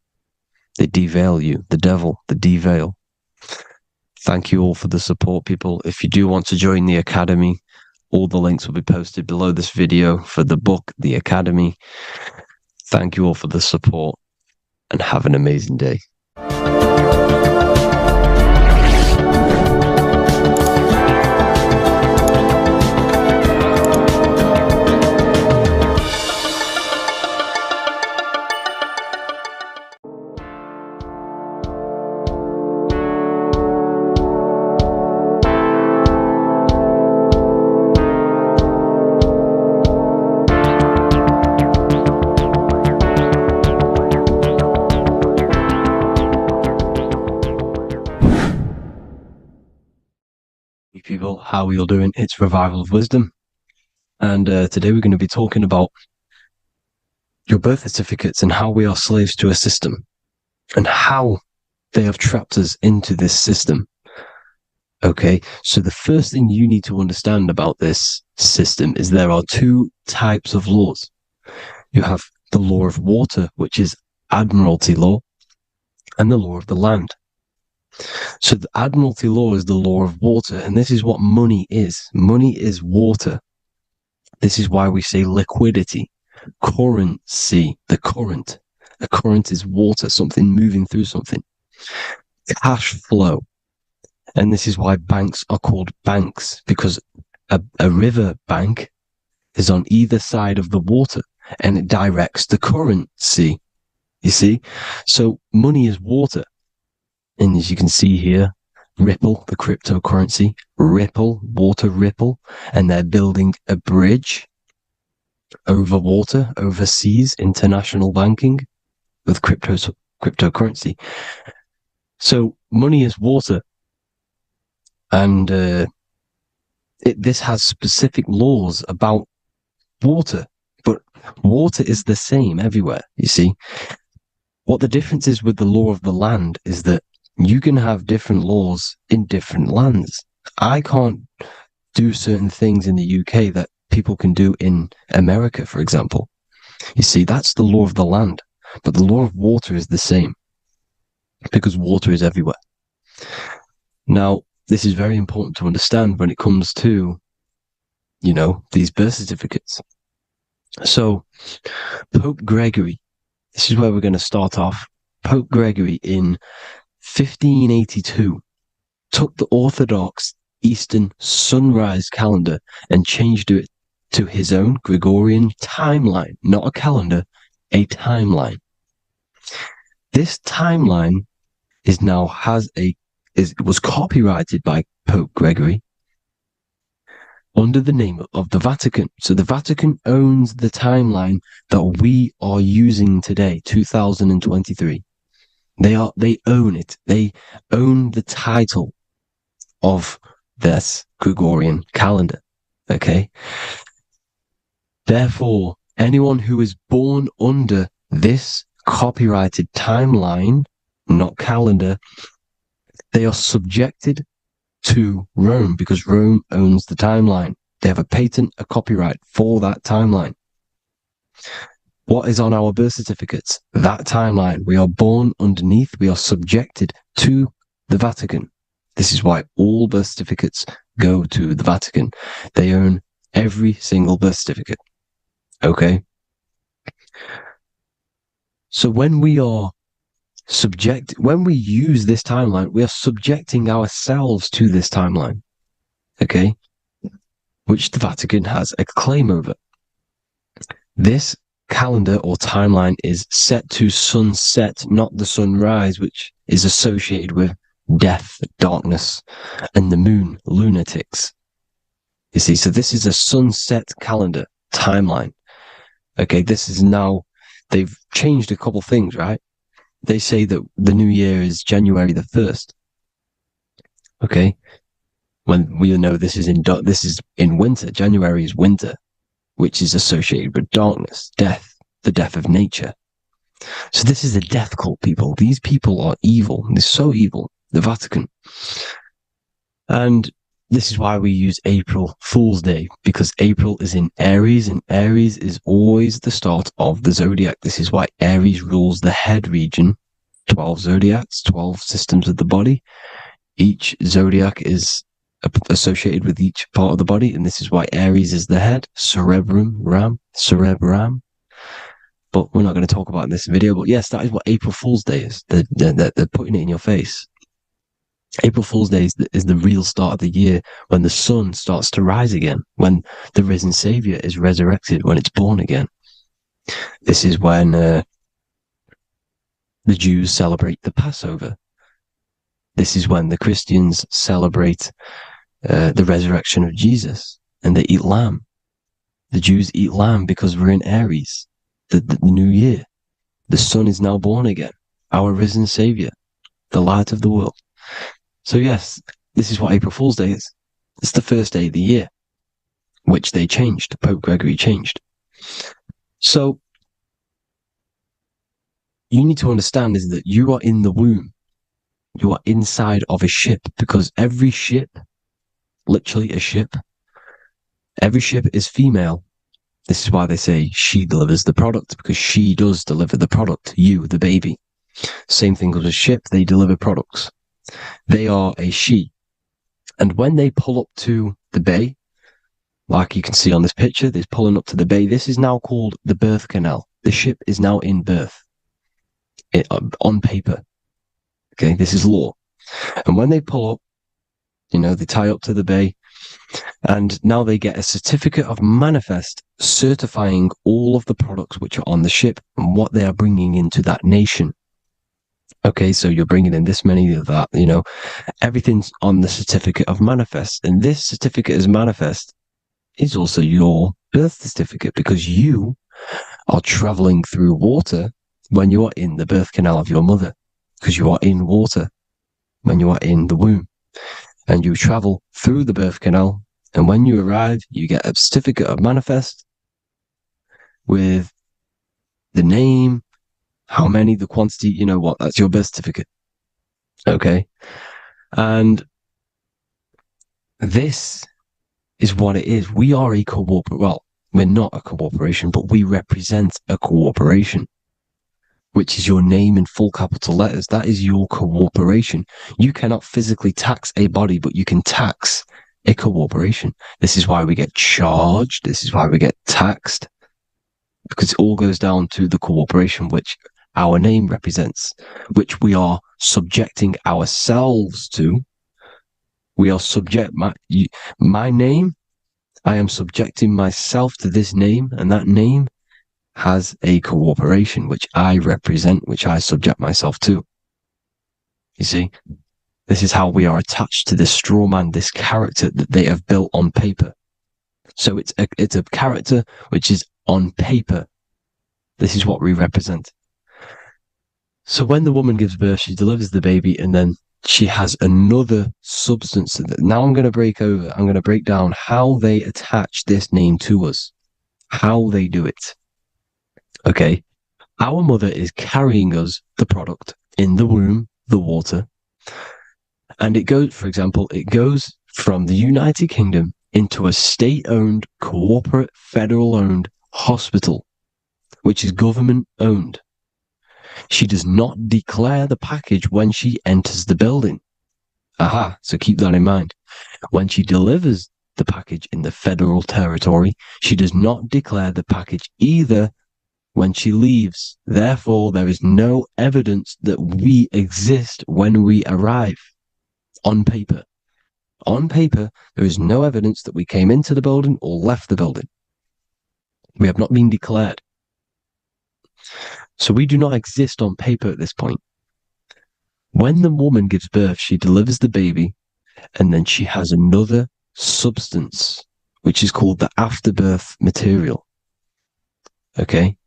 They deveil you, the devil, the deveil. Thank you all for the support, people. If you do want to join the Academy, all the links will be posted below this video for the book, The Academy. Thank you all for the support, and have an amazing day. People, how are you all doing? It's Revival of Wisdom, and today we're going to be talking about your birth certificates and how we are slaves to a system and how they have trapped us into this system. Okay, so the first thing you need to understand about this system is there are two types of laws. You have the law of water, which is admiralty law, and the law of the land. So the admiralty law is the law of water, and this is what money is. Money is water. This is why we say liquidity, currency, the current. A current is water, something moving through something. Cash flow. And this is why banks are called banks, because a river bank is on either side of the water, and it directs the currency. You see? So money is water. And as you can see here, Ripple, the cryptocurrency, Ripple, water Ripple, and they're building a bridge over water, overseas, international banking with cryptocurrency. So money is water, and this has specific laws about water, but water is the same everywhere, you see. what the difference is with the law of the land is that you can have different laws in different lands. I can't do certain things in the UK that people can do in America, for example. You see, that's the law of the land. But the law of water is the same, because water is everywhere. Now, this is very important to understand when it comes to, you know, these birth certificates. So, Pope Gregory, this is where we're going to start off. Pope Gregory in 1582 took the Orthodox Eastern sunrise calendar and changed it to his own Gregorian timeline, not a calendar, a timeline. This timeline was copyrighted by Pope Gregory under the name of the Vatican. So the Vatican owns the timeline that we are using today, 2023. They own it. They own the title of this Gregorian calendar. Okay? Therefore, anyone who is born under this copyrighted timeline, not calendar, they are subjected to Rome because Rome owns the timeline. They have a patent, a copyright for that timeline. What is on our birth certificates? That timeline. We are born underneath, we are subjected to the Vatican. This is why all birth certificates go to the Vatican. They own every single birth certificate. Okay? So when we use this timeline, we are subjecting ourselves to this timeline. Okay? Which the Vatican has a claim over. This calendar or timeline is set to sunset, not the sunrise, which is associated with death, darkness, and the moon, lunatics. You see, so this is a sunset calendar timeline. Okay, this is now, they've changed a couple things, right? They say that the new year is January the 1st. Okay, when we know this is in winter. January is winter, which is associated with darkness, death, the death of nature. So this is a death cult, people. These people are evil. They're so evil. The Vatican. And this is why we use April Fool's Day, because April is in Aries, and Aries is always the start of the zodiac. This is why Aries rules the head region. 12 zodiacs, 12 systems of the body. Each zodiac is associated with each part of the body, and this is why Aries is the head, cerebrum. But we're not going to talk about it in this video. But yes, that is what April Fool's Day is. They're putting it in your face. April Fool's Day is the real start of the year, when the sun starts to rise again, when the risen Savior is resurrected, when it's born again. This is when the Jews celebrate the Passover. This is when the Christians celebrate the resurrection of Jesus, and they eat lamb. The Jews eat lamb because we're in Aries, the new year. The sun is now born again, our risen Savior, the light of the world. So yes, this is what April Fool's Day is. It's the first day of the year, which they changed. Pope Gregory changed. So you need to understand is that you are in the womb. You are inside of a ship, because every ship, literally a ship, every ship is female. This is why they say she delivers the product, because she does deliver the product, you, the baby. Same thing with a ship, they deliver products. They are a she. And when they pull up to the bay, like you can see on this picture, they're pulling up to the bay. This is now called the birth canal. The ship is now in birth. On paper. Okay, this is law. And when they pull up, they tie up to the bay, and now they get a certificate of manifest certifying all of the products which are on the ship and what they are bringing into that nation. Okay, so you're bringing in this many of that, everything's on the certificate of manifest. And this certificate of manifest is also your birth certificate, because you are traveling through water when you are in the birth canal of your mother, because you are in water when you are in the womb, and you travel through the birth canal. And when you arrive, you get a certificate of manifest with the name, How many, the quantity, you know what? That's your birth certificate. Okay. And this is what it is. We are a well, we're not a corporation, but we represent a corporation, which is your name in full capital letters. That is your corporation. You cannot physically tax a body, but you can tax a corporation. This is why we get charged. This is why we get taxed, because it all goes down to the corporation, which our name represents, which we are subjecting ourselves to. We are my name. I am subjecting myself to this name, and that name has a corporation which I represent, which I subject myself to. You see, this is how we are attached to this straw man, this character that they have built on paper. So it's a character which is on paper. This is what we represent. So when the woman gives birth, she delivers the baby, and then she has another substance. Now I'm going to break down how they attach this name to us, how they do it. Okay. Our mother is carrying us the product in the womb, the water. And it goes, for example, it goes from the United Kingdom into a state-owned, corporate, federal-owned hospital, which is government-owned. She does not declare the package when she enters the building. Aha, so keep that in mind. When she delivers the package in the federal territory, she does not declare the package either when she leaves. Therefore, there is no evidence that we exist when we arrive. On paper. On paper, there is no evidence that we came into the building or left the building. We have not been declared. So we do not exist on paper at this point. When the woman gives birth, she delivers the baby, and then she has another substance, which is called the afterbirth material. Okay?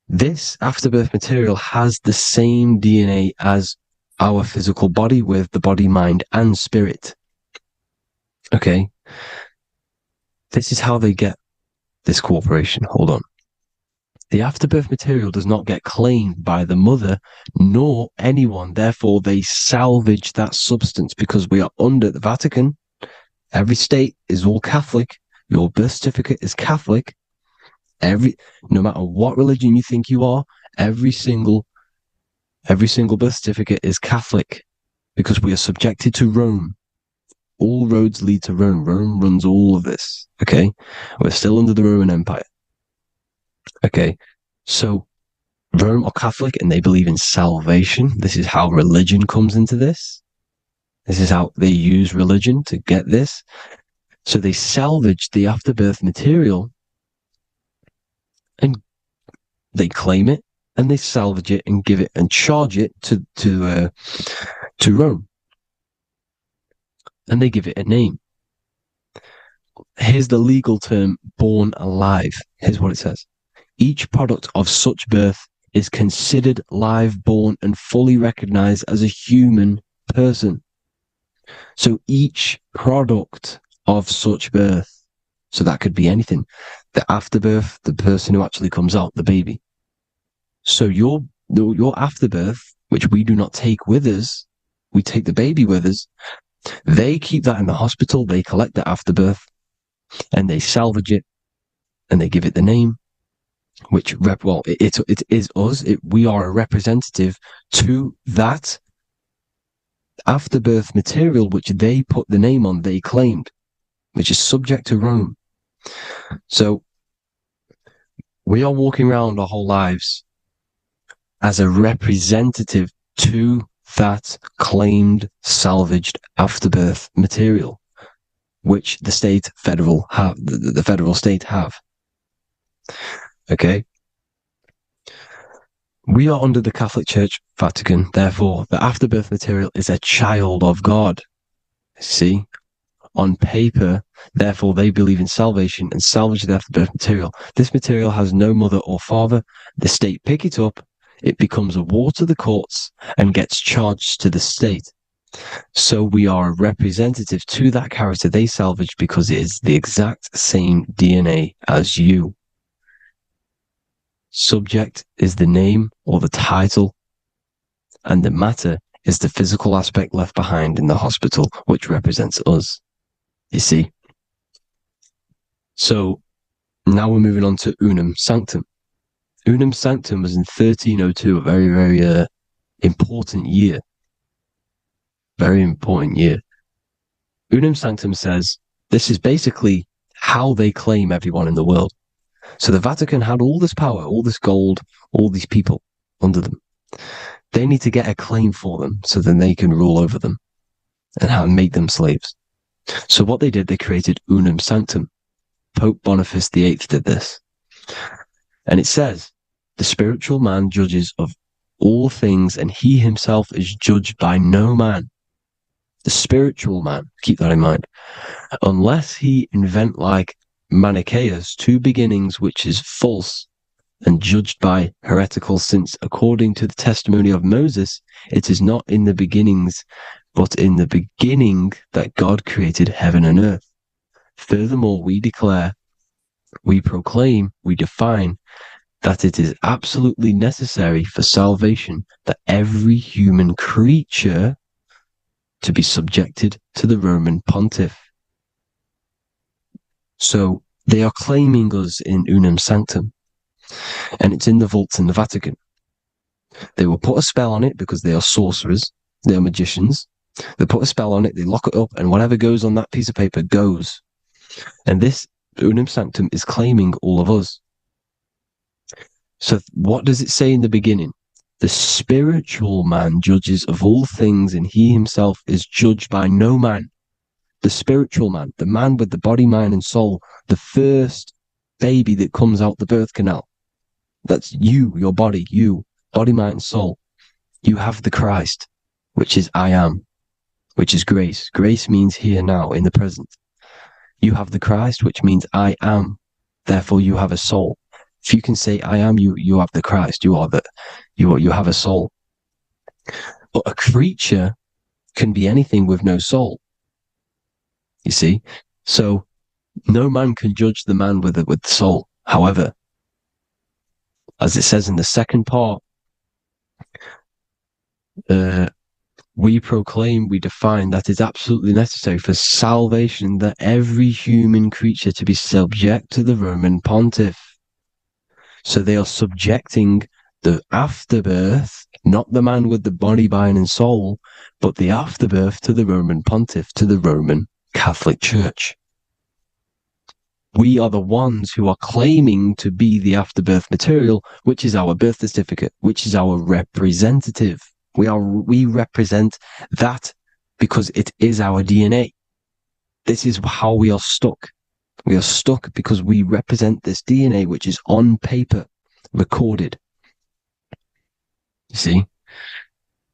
This afterbirth material has the same DNA as our physical body, with the body, mind, and spirit. Okay? This is how they get this corporation. Hold on. The afterbirth material does not get claimed by the mother nor anyone. Therefore, they salvage that substance, because we are under the Vatican. Every state is all Catholic. Your birth certificate is Catholic. No matter what religion you think you are, every single birth certificate is Catholic, because we are subjected to Rome. All roads lead to Rome. Rome runs all of this. Okay? We're still under the Roman Empire. Okay, so Rome are Catholic and they believe in salvation. This is how religion comes into this. This is how they use religion to get this. So they salvage the afterbirth material and they claim it, and they salvage it and give it and charge it to Rome. And they give it a name. Here's the legal term, born alive. Here's what it says. Each product of such birth is considered live, born, and fully recognized as a human person. So each product of such birth, so that could be anything, the afterbirth, the person who actually comes out, the baby. So your afterbirth, which we do not take with us, we take the baby with us, they keep that in the hospital, they collect the afterbirth, and they salvage it, and they give it the name, which, it is us. We are a representative to that afterbirth material, which they put the name on, they claimed, which is subject to Rome. So we are walking around our whole lives as a representative to that claimed salvaged afterbirth material, which the federal state have. Okay. We are under the Catholic Church, Vatican. Therefore, the afterbirth material is a child of God. See, on paper, therefore, they believe in salvation and salvage the afterbirth material. This material has no mother or father. The state pick it up. It becomes a war to the courts and gets charged to the state. So we are a representative to that character they salvaged, because it is the exact same DNA as you. Subject is the name or the title, and the matter is the physical aspect left behind in the hospital, which represents us. You see? So now we're moving on to Unum Sanctum. Unum Sanctum was in 1302, a very, very important year. Very important year. Unum Sanctum says this is basically how they claim everyone in the world. So the Vatican had all this power, all this gold, all these people under them. They need to get a claim for them so then they can rule over them and make them slaves. So what they did, they created Unum Sanctum. Pope Boniface VIII did this. And it says, the spiritual man judges of all things, and he himself is judged by no man. The spiritual man, keep that in mind, unless he invent like Manichaeus, two beginnings which is false and judged by heretical, since according to the testimony of Moses, it is not in the beginnings, but in the beginning that God created heaven and earth. Furthermore, we declare, we proclaim, we define that it is absolutely necessary for salvation that every human creature to be subjected to the Roman pontiff. So they are claiming us in Unum Sanctum, and it's in the vaults in the Vatican. They will put a spell on it because they are sorcerers, they are magicians. They put a spell on it, they lock it up, and whatever goes on that piece of paper goes. And this Unum Sanctum is claiming all of us. So what does it say in the beginning? The spiritual man judges of all things, and he himself is judged by no man. The spiritual man, the man with the body, mind, and soul, the first baby that comes out the birth canal. That's you, your body, you, body, mind, and soul. You have the Christ, which is I am, which is grace. Grace means here now, in the present. You have the Christ, which means I am. Therefore, you have a soul. If you can say I am, you have the Christ. You have a soul. But a creature can be anything with no soul. You see, so no man can judge the man with the soul. However, as it says in the second part, we proclaim, we define that it's absolutely necessary for salvation that every human creature to be subject to the Roman pontiff. So they are subjecting the afterbirth, not the man with the body, mind, and soul, but the afterbirth to the Roman pontiff, to the Roman Catholic Church. We are the ones who are claiming to be the afterbirth material, which is our birth certificate, which is our representative. We represent that because it is our DNA. This is how we are stuck. We are stuck because we represent this DNA, which is on paper, recorded. You see?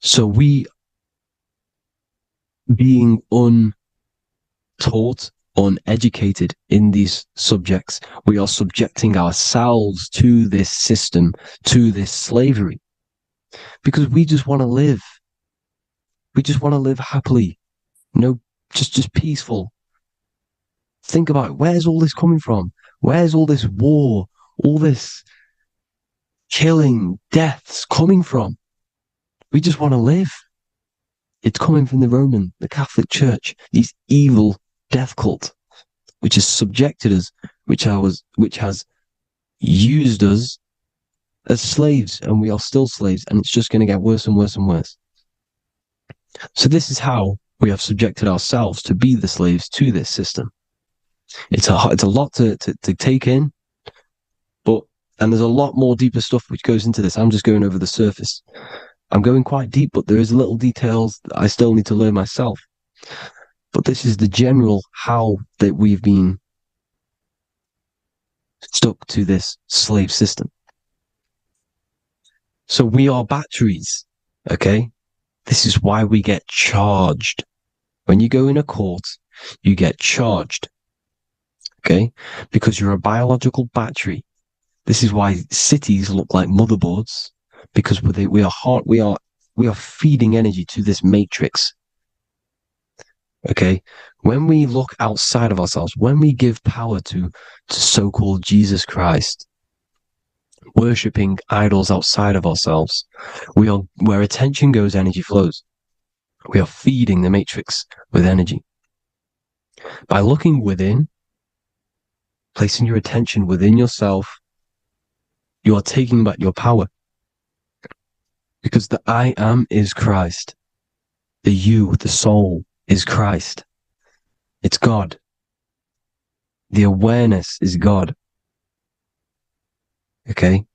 So we, being untaught, uneducated in these subjects, we are subjecting ourselves to this system, to this slavery, because we just want to live. We just want to live happily, just peaceful. Think about it. Where's all this coming from? Where's all this war, all this killing, deaths coming from? We just want to live. It's coming from the Catholic Church, these evil death cult, which has subjected us, which has used us as slaves, and we are still slaves, and it's just going to get worse and worse and worse. So this is how we have subjected ourselves to be the slaves to this system. It's a lot to take in, and there's a lot more deeper stuff which goes into this. I'm just going over the surface. I'm going quite deep, but there is little details that I still need to learn myself. But this is the general how that we've been stuck to this slave system. So we are batteries, okay? This is why we get charged. When you go in a court, you get charged, okay? Because you're a biological battery. This is why cities look like motherboards, because we are feeding energy to this matrix. Okay, when we look outside of ourselves, when we give power to so-called Jesus Christ, worshipping idols outside of ourselves. We are where attention goes, energy flows. We are feeding the matrix with energy. By looking within, placing your attention within yourself, you are taking back your power. Because the I am is Christ. The you, the soul, is Christ. It's God. The awareness is God. Okay?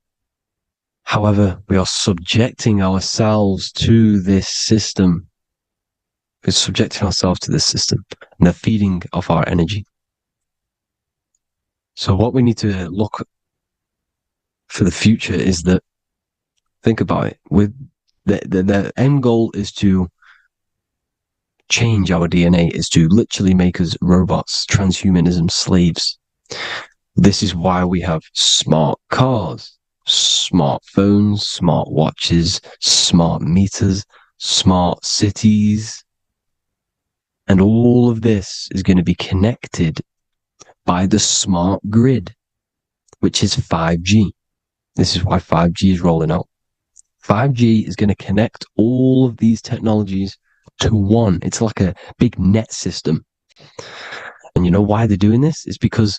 However, we are subjecting ourselves to this system. We're subjecting ourselves to this system and the feeding of our energy. So what we need to look for the future is that, think about it, with the end goal is to change our DNA, is to literally make us robots, transhumanism, slaves. This is why we have smart cars, smartphones, smart watches, smart meters, smart cities. And all of this is going to be connected by the smart grid, which is 5G. This is why 5G is rolling out. 5G is going to connect all of these technologies to one. It's like a big net system. And you know why they're doing this? It's because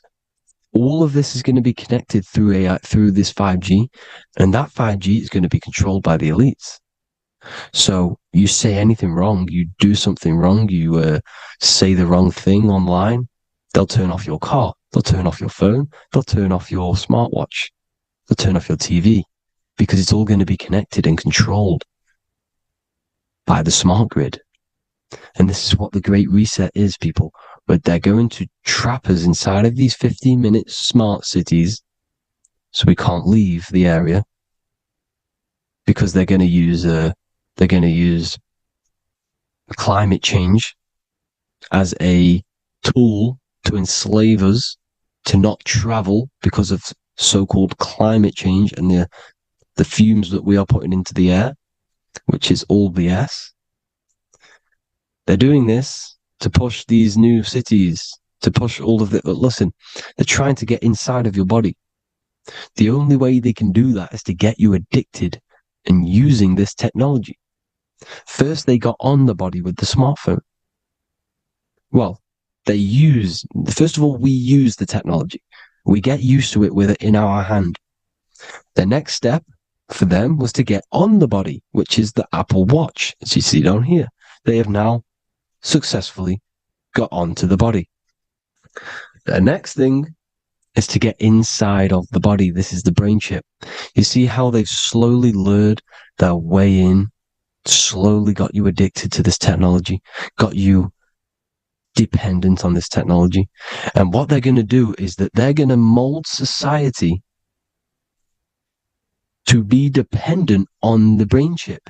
all of this is going to be connected through AI, through this 5G, and that 5G is going to be controlled by the elites. So you say anything wrong, you do something wrong, you say the wrong thing online, they'll turn off your car, they'll turn off your phone, they'll turn off your smartwatch, they'll turn off your TV, because it's all going to be connected and controlled by the smart grid. And this is what the Great Reset is, people. But they're going to trap us inside of these 15-minute smart cities so we can't leave the area, because they're going to use climate change as a tool to enslave us to not travel because of so-called climate change and the fumes that we are putting into the air, which is all BS. They're doing this to push these new cities, to push all of it. But listen, they're trying to get inside of your body. The only way they can do that is to get you addicted and using this technology. First, they got on the body with the smartphone. Well, first of all, we use the technology. We get used to it with it in our hand. The next step for them was to get on the body, which is the Apple Watch, as you see down here. They have now successfully got onto the body. The next thing is to get inside of the body. This is the brain chip. You see how they've slowly lured their way in, slowly got you addicted to this technology, got you dependent on this technology. And what they're going to do is that they're going to mold society to be dependent on the brain chip.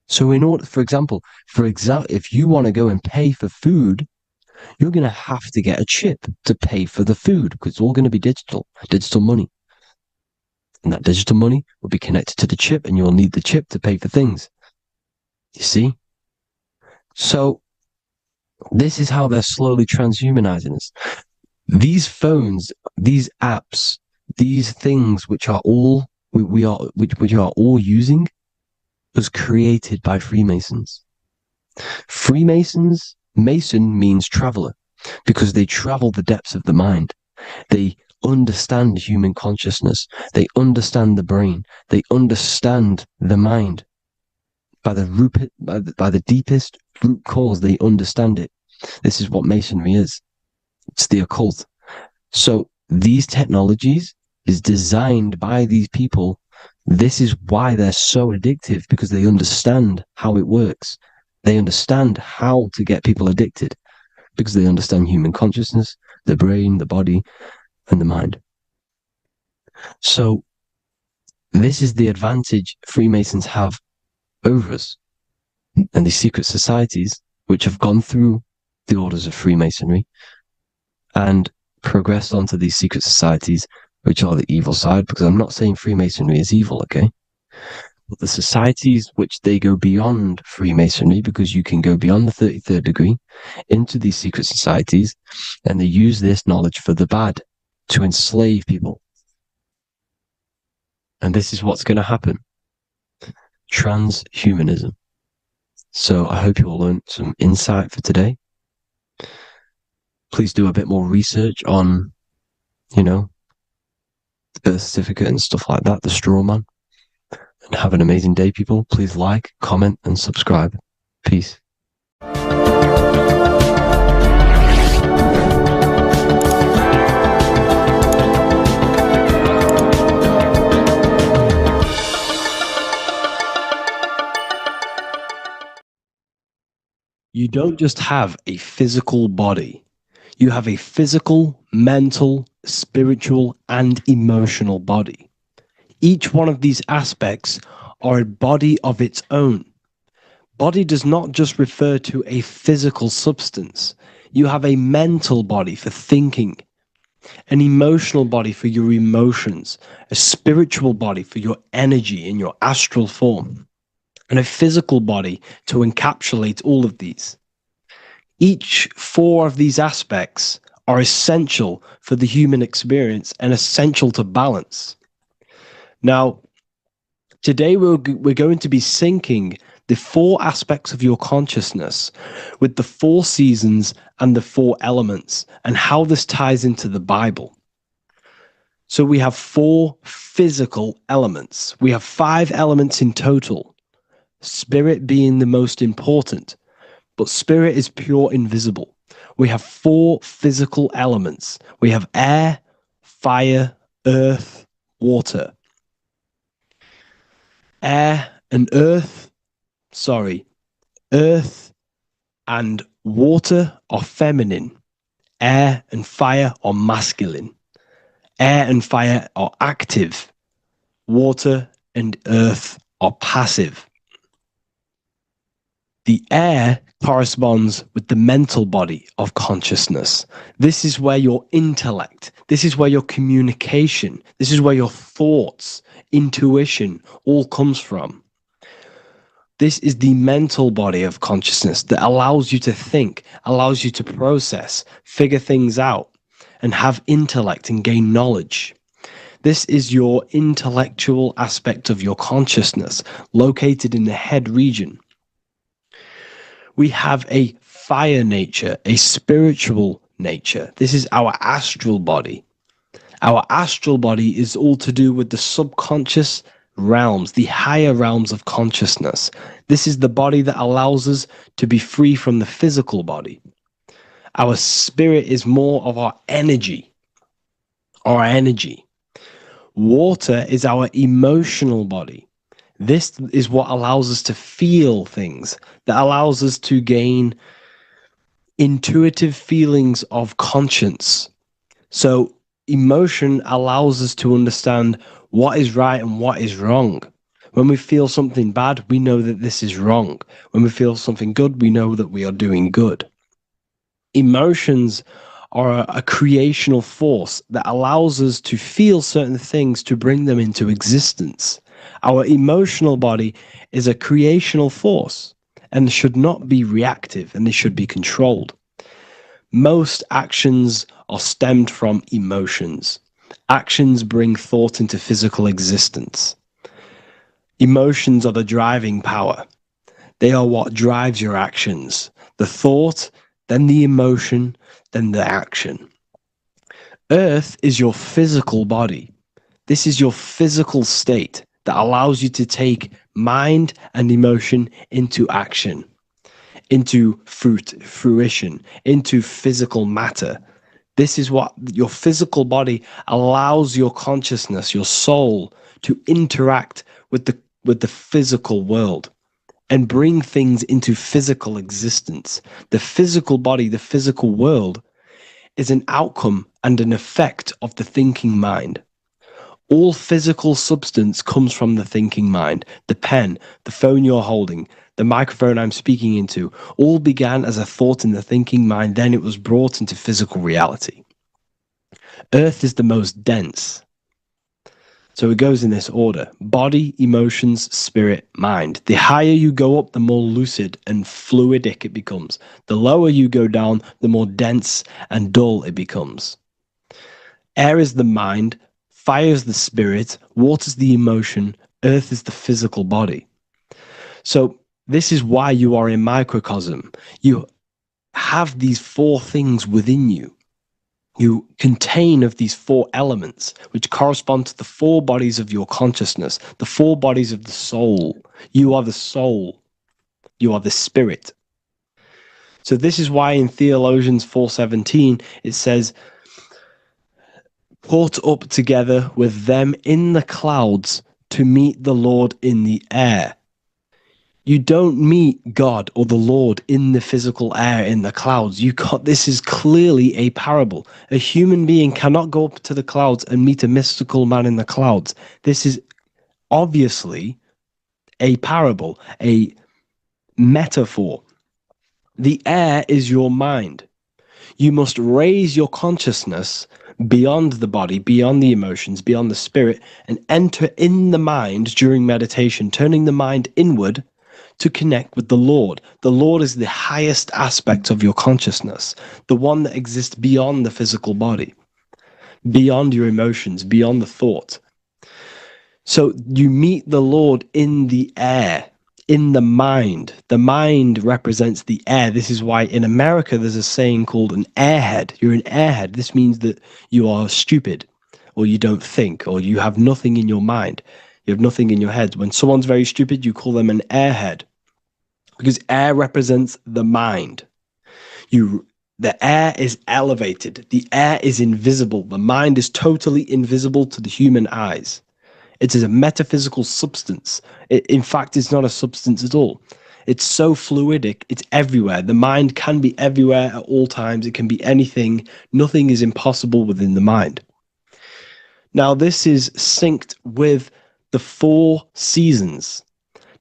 So in order, for example, if you want to go and pay for food, you're going to have to get a chip to pay for the food, because it's all going to be digital money. And that digital money will be connected to the chip, and you'll need the chip to pay for things. You see? So this is how they're slowly transhumanizing us. These phones, these apps, these things which are all which are all using, was created by Freemasons. Mason means traveler, because they travel the depths of the mind. They understand human consciousness. They understand the brain. They understand the mind. By the deepest root cause, they understand it. This is what Masonry is. It's the occult. So these technologies is designed by these people. This is why they're so addictive, because they understand how it works. They understand how to get people addicted, because they understand human consciousness, the brain, the body, and the mind. So this is the advantage Freemasons have over us. And these secret societies, which have gone through the orders of Freemasonry and progressed onto these secret societies, which are the evil side, because I'm not saying Freemasonry is evil, okay? But the societies which they go beyond Freemasonry, because you can go beyond the 33rd degree into these secret societies, and they use this knowledge for the bad, to enslave people. And this is what's going to happen. Transhumanism. So I hope you all learned some insight for today. Please do a bit more research on, the birth certificate and stuff like that, the straw man. And have an amazing day, people. Please like, comment, and subscribe. Peace. You don't just have a physical body. You have a physical, mental, spiritual, and emotional body. Each one of these aspects are a body of its own. Body does not just refer to a physical substance. You have a mental body for thinking, an emotional body for your emotions, a spiritual body for your energy in your astral form, and a physical body to encapsulate all of these. Each 4 of these aspects are essential for the human experience and essential to balance. Now, today we're going to be syncing the 4 aspects of your consciousness with the 4 seasons and the 4 elements and how this ties into the Bible. So we have 4 physical elements. We have 5 elements in total, spirit being the most important, but spirit is pure invisible. We have 4 physical elements. We have air, fire, earth, water. Earth and water are feminine. Air and fire are masculine. Air and fire are active. Water and earth are passive. The air corresponds with the mental body of consciousness. This is where your intellect, this is where your communication, this is where your thoughts, intuition all comes from. This is the mental body of consciousness that allows you to think, allows you to process, figure things out, and have intellect and gain knowledge. This is your intellectual aspect of your consciousness, located in the head region. We have a fire nature, a spiritual nature. This is our astral body. Our astral body is all to do with the subconscious realms, the higher realms of consciousness. This is the body that allows us to be free from the physical body. Our spirit is more of our energy. Water is our emotional body. This is what allows us to feel things, that allows us to gain intuitive feelings of conscience. So emotion allows us to understand what is right and what is wrong. When we feel something bad, we know that this is wrong. When we feel something good, we know that we are doing good. Emotions are a creational force that allows us to feel certain things to bring them into existence. Our emotional body is a creational force and should not be reactive, and they should be controlled. Most actions are stemmed from emotions. Actions bring thought into physical existence. Emotions are the driving power. They are what drives your actions. The thought, then the emotion, then the action. Earth is your physical body. This is your physical state that allows you to take mind and emotion into action, into fruition, into physical matter. This is what your physical body allows your consciousness, your soul, to interact with the physical world and bring things into physical existence. The physical body, the physical world, is an outcome and an effect of the thinking mind. All physical substance comes from the thinking mind. The pen, the phone you're holding, the microphone I'm speaking into, all began as a thought in the thinking mind, then it was brought into physical reality. Earth is the most dense. So it goes in this order: body, emotions, spirit, mind. The higher you go up, the more lucid and fluidic it becomes. The lower you go down, the more dense and dull it becomes. Air is the mind, Fire is the spirit, water is the emotion, earth is the physical body. So this is why you are a microcosm. You have these four things within you. You contain of these four elements, which correspond to the four bodies of your consciousness, the four bodies of the soul. You are the soul. You are the spirit. So this is why in Theologians 4:17 it says, caught up together with them in the clouds to meet the Lord in the air. You don't meet God or the Lord in the physical air, in the clouds. This is clearly a parable. A human being cannot go up to the clouds and meet a mystical man in the clouds. This is obviously a parable, a metaphor. The air is your mind. You must raise your consciousness beyond the body, beyond the emotions, beyond the spirit, and enter in the mind during meditation, turning the mind inward to connect with the Lord. The Lord is the highest aspect of your consciousness, the one that exists beyond the physical body, beyond your emotions, beyond the thought. So you meet the Lord in the air, in the mind. The mind represents the air. This is why in America there's a saying called an airhead. You're an airhead. This means that you are stupid, or you don't think, or you have nothing in your mind. You have nothing in your head. When someone's very stupid, you call them an airhead, because air represents the mind. The air is elevated. The air is invisible. The mind is totally invisible to the human eyes. It is a metaphysical substance. In fact, it's not a substance at all. It's so fluidic. It's everywhere. The mind can be everywhere at all times. It can be anything. Nothing is impossible within the mind. Now, this is synced with the four seasons.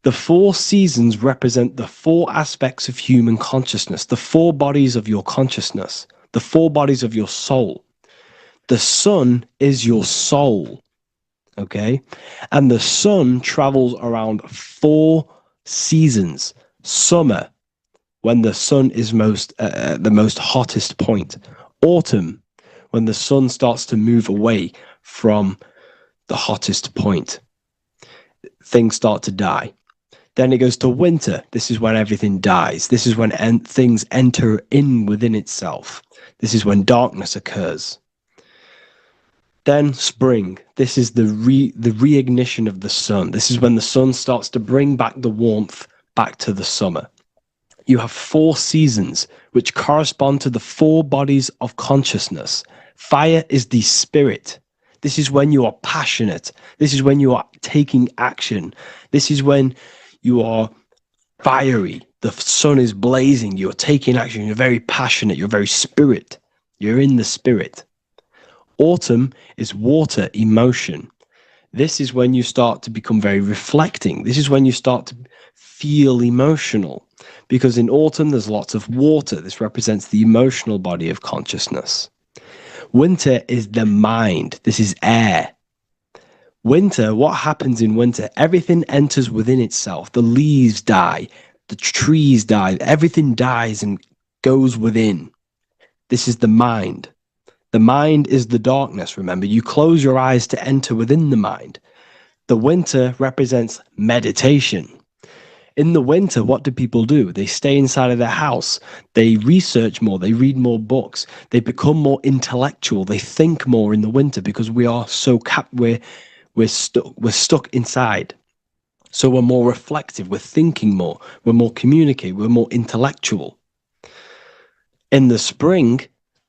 The four seasons represent the four aspects of human consciousness, the four bodies of your consciousness, the four bodies of your soul. The sun is your soul, okay? And the sun travels around four seasons. Summer, when the sun is the most hottest point. Autumn, when the sun starts to move away from the hottest point. Things start to die. Then it goes to winter. This is when everything dies. This is when things enter in within itself. This is when darkness occurs. Then spring. This is the reignition of the sun. This is when the sun starts to bring back the warmth back to the summer. You have four seasons which correspond to the four bodies of consciousness. Fire is the spirit. This is when you are passionate. This is when you are taking action. This is when you are fiery. The sun is blazing. You're taking action. You're very passionate. You're very spirit. You're in the spirit. Autumn is water, emotion. This is when you start to become very reflecting. This is when you start to feel emotional. Because in autumn, there's lots of water. This represents the emotional body of consciousness. Winter is the mind. This is air. Winter, what happens in winter? Everything enters within itself. The leaves die. The trees die. Everything dies and goes within. This is the mind. The mind is the darkness, remember. You close your eyes to enter within the mind. The winter represents meditation. In the winter, what do people do? They stay inside of their house. They research more. They read more books. They become more intellectual. They think more in the winter because we are so we're stuck inside. So we're more reflective. We're thinking more. We're more communicative. We're more intellectual. In the spring,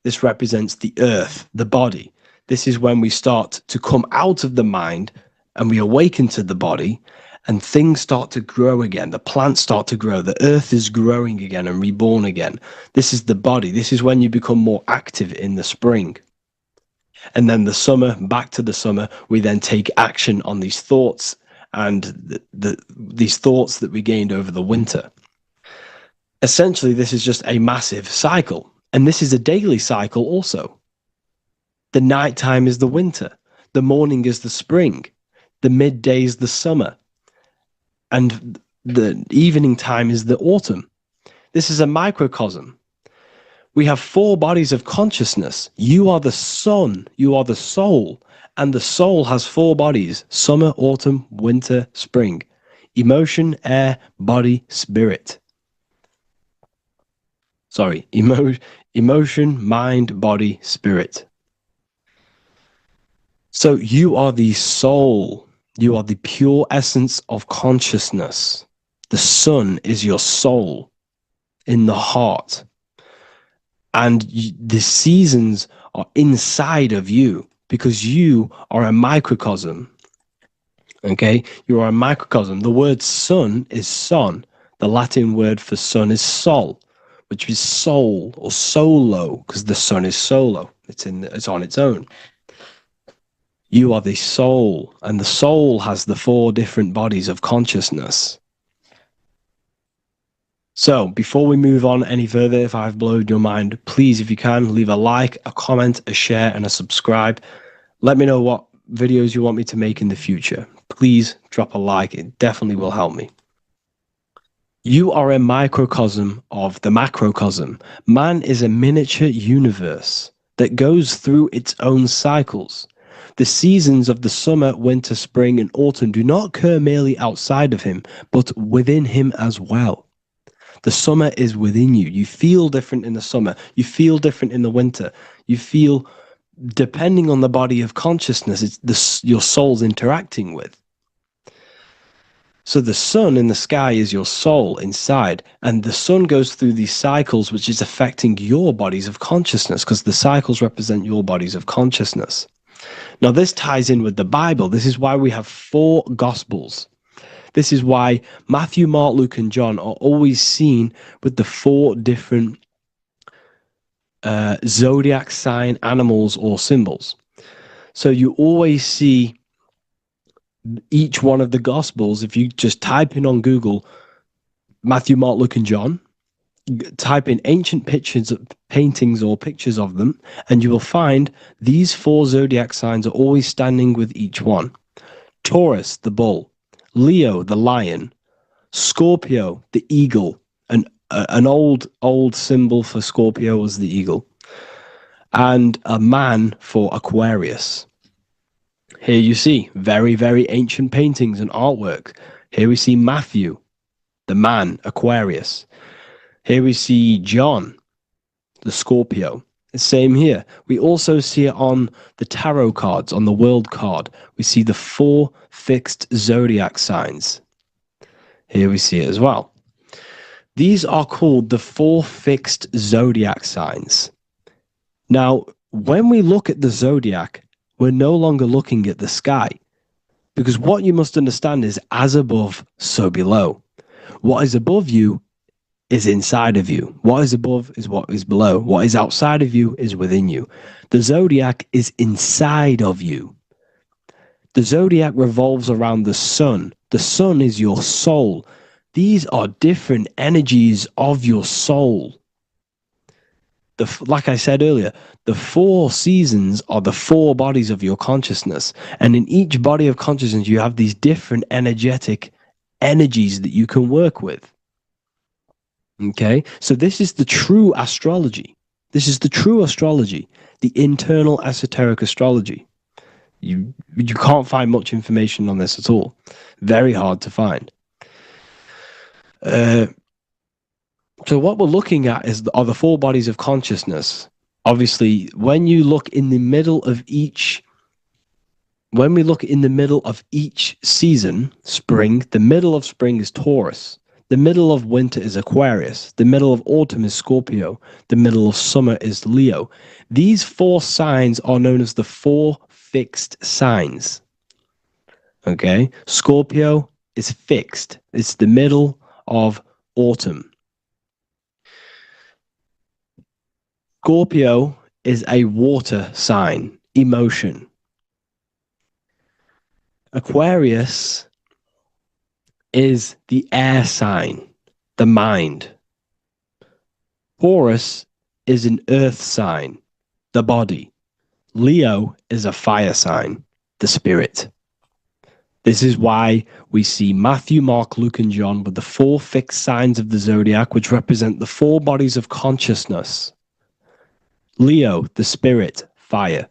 this represents the earth, the body. This is when we start to come out of the mind and we awaken to the body, and things start to grow again. The plants start to grow. The earth is growing again and reborn again. This is the body. This is when you become more active in the spring. And then the summer, back to the summer, we then take action on these thoughts and these thoughts that we gained over the winter. Essentially, this is just a massive cycle. And this is a daily cycle also. The nighttime is the winter. The morning is the spring. The midday is the summer. And the evening time is the autumn. This is a microcosm. We have four bodies of consciousness. You are the sun, you are the soul, and the soul has four bodies: summer, autumn, winter, spring. Emotion, air, body, spirit. Sorry, emotion, mind, body, spirit. So you are the soul. You are the pure essence of consciousness. The sun is your soul in the heart. And the seasons are inside of you because you are a microcosm. Okay? You are a microcosm. The word sun is son. The Latin word for sun is sol, which is soul or solo, because the sun is solo. It's on its own. You are the soul, and the soul has the four different bodies of consciousness. So, before we move on any further, if I've blown your mind, please, if you can, leave a like, a comment, a share, and a subscribe. Let me know what videos you want me to make in the future. Please drop a like. It definitely will help me. You are a microcosm of the macrocosm. Man is a miniature universe that goes through its own cycles. The seasons of the summer, winter, spring, and autumn do not occur merely outside of him, but within him as well. The summer is within you. You feel different in the summer. You feel different in the winter. You feel, depending on the body of consciousness, it's your soul's interacting with. So the sun in the sky is your soul inside, and the sun goes through these cycles, which is affecting your bodies of consciousness, because the cycles represent your bodies of consciousness. Now, this ties in with the Bible. This is why we have four Gospels. This is why Matthew, Mark, Luke, and John are always seen with the four different zodiac sign animals or symbols. So you always see each one of the Gospels. If you just type in on Google Matthew, Mark, Luke, and John, type in ancient pictures, paintings or pictures of them, and you will find these four zodiac signs are always standing with each one. Taurus, the bull; Leo, the lion; Scorpio, the eagle. An old symbol for Scorpio was the eagle. And a man for Aquarius. Here you see very, very ancient paintings and artwork. Here we see Matthew, the man, Aquarius. Here we see John, the Scorpio. The same here. We also see it on the tarot cards, on the world card. We see the four fixed zodiac signs. Here we see it as well. These are called the four fixed zodiac signs. Now, when we look at the zodiac, we're no longer looking at the sky, because what you must understand is as above, so below. What is above you is inside of you. What is above is what is below. What is outside of you is within you. The zodiac is inside of you. The zodiac revolves around the sun. The sun is your soul. These are different energies of your soul. Like I said earlier, the four seasons are the four bodies of your consciousness. And in each body of consciousness, you have these different energetic energies that you can work with. Okay, so this is the true astrology. This is the true astrology, the internal esoteric astrology. You can't find much information on this at all. Very hard to find. So what we're looking at are the four bodies of consciousness. Obviously, when you look in the middle of each, when we look in the middle of each season, spring, the middle of spring is Taurus. The middle of winter is Aquarius. The middle of autumn is Scorpio. The middle of summer is Leo. These four signs are known as the four fixed signs. Okay? Scorpio is fixed. It's the middle of autumn. Scorpio is a water sign, emotion. Aquarius is the air sign, the mind. Taurus is an earth sign, the body. Leo is a fire sign, the spirit. This is why we see Matthew, Mark, Luke, and John with the four fixed signs of the zodiac, which represent the four bodies of consciousness. Leo, the spirit, fire.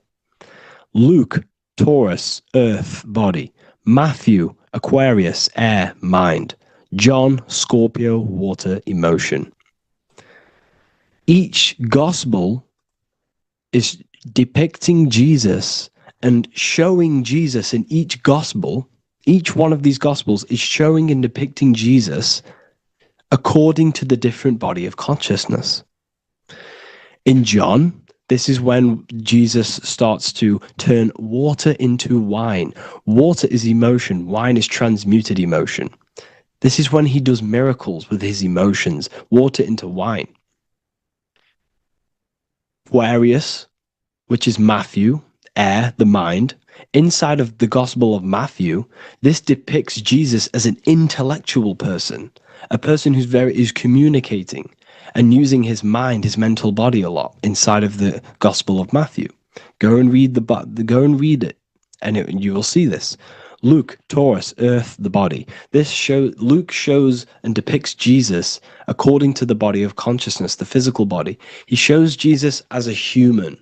Luke, Taurus, earth, body. Matthew, Aquarius, air, mind. John, Scorpio, water, emotion. Each gospel is depicting Jesus and showing Jesus in each gospel. Each one of these gospels is showing and depicting Jesus according to the different body of consciousness. In John, this is when Jesus starts to turn water into wine. Water is emotion. Wine is transmuted emotion. This is when he does miracles with his emotions, water into wine. Aquarius, which is Matthew, air, the mind. Inside of the Gospel of Matthew, this depicts Jesus as an intellectual person, a person is communicating and using his mind, his mental body a lot inside of the Gospel of Matthew. Go and read it, and you will see this. Luke, Taurus, earth, the body. Luke shows and depicts Jesus according to the body of consciousness, the physical body. He shows Jesus as a human,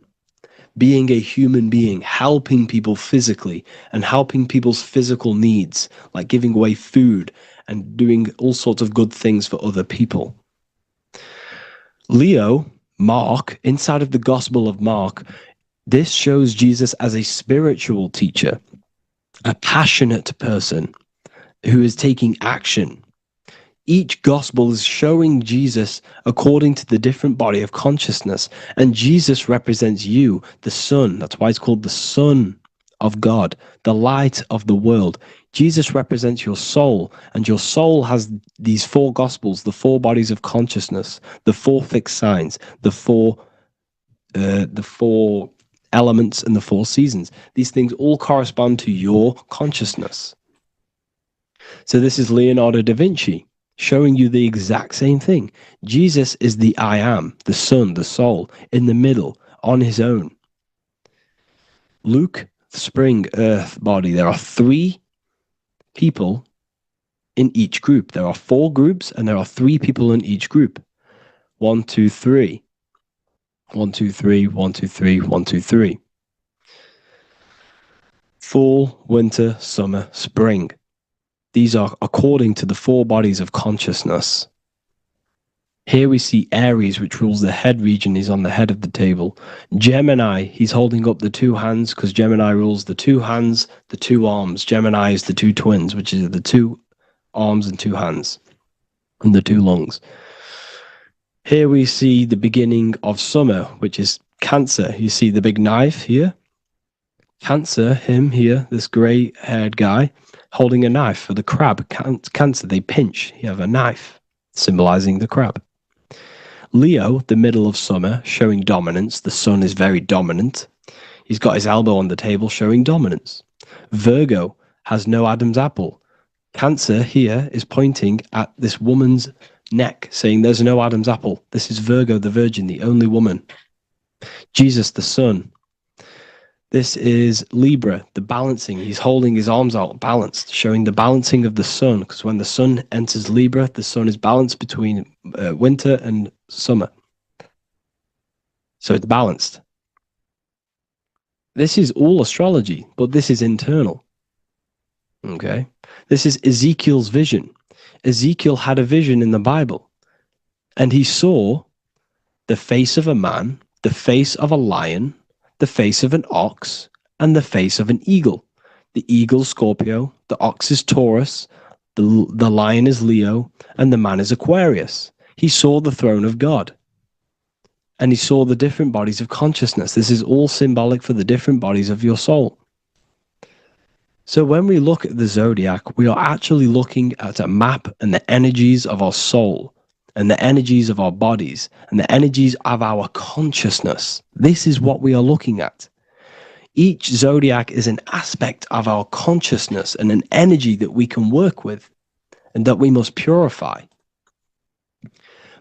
being a human being, helping people physically and helping people's physical needs, like giving away food and doing all sorts of good things for other people. Leo, Mark, inside of the Gospel of Mark, this shows Jesus as a spiritual teacher, a passionate person who is taking action. Each gospel is showing Jesus according to the different body of consciousness, and Jesus represents you, the Son. That's why it's called the Son of God, the light of the world. Jesus represents your soul, and your soul has these four gospels, the four bodies of consciousness, the four fixed signs, the four elements, and the four seasons. These things all correspond to your consciousness. So this is Leonardo da Vinci showing you the exact same thing. Jesus is the I am, the Son, the soul, in the middle, on his own. Luke, spring, earth, body. There are 3 people in each group. There are 4 groups, and there are 3 people in each group. 1, 2, 3. 1, 2, 3, 1, 2, 3, 1, 2, 3. Fall, winter, summer, spring. These are according to the 4 bodies of consciousness. Here we see Aries, which rules the head region. He's on the head of the table. Gemini, he's holding up the 2 hands because Gemini rules the 2 hands, the 2 arms. Gemini is the 2 twins, which is the 2 arms and 2 hands, and the 2 lungs. Here we see the beginning of summer, which is Cancer. You see the big knife here. Cancer, him here, this grey-haired guy, holding a knife for the crab. Cancer, they pinch. You have a knife, symbolizing the crab. Leo, the middle of summer, showing dominance. The sun is very dominant. He's got his elbow on the table, showing dominance. Virgo has no Adam's apple. Cancer here is pointing at this woman's neck, saying there's no Adam's apple. This is Virgo, the virgin, the only woman. Jesus, the sun. This is Libra, the balancing. He's holding his arms out, balanced, showing the balancing of the sun. Because when the sun enters Libra, the sun is balanced between winter and summer. So it's balanced. This is all astrology, but this is internal. Okay? This is Ezekiel's vision. Ezekiel had a vision in the Bible, and he saw the face of a man, the face of a lion, the face of an ox, and the face of an eagle. The eagle, Scorpio, the ox is Taurus, the lion is Leo, and the man is Aquarius. He saw the throne of God, and he saw the different bodies of consciousness. This is all symbolic for the different bodies of your soul. So when we look at the zodiac, we are actually looking at a map and the energies of our soul, and the energies of our bodies, and the energies of our consciousness. This is what we are looking at. Each zodiac is an aspect of our consciousness and an energy that we can work with and that we must purify.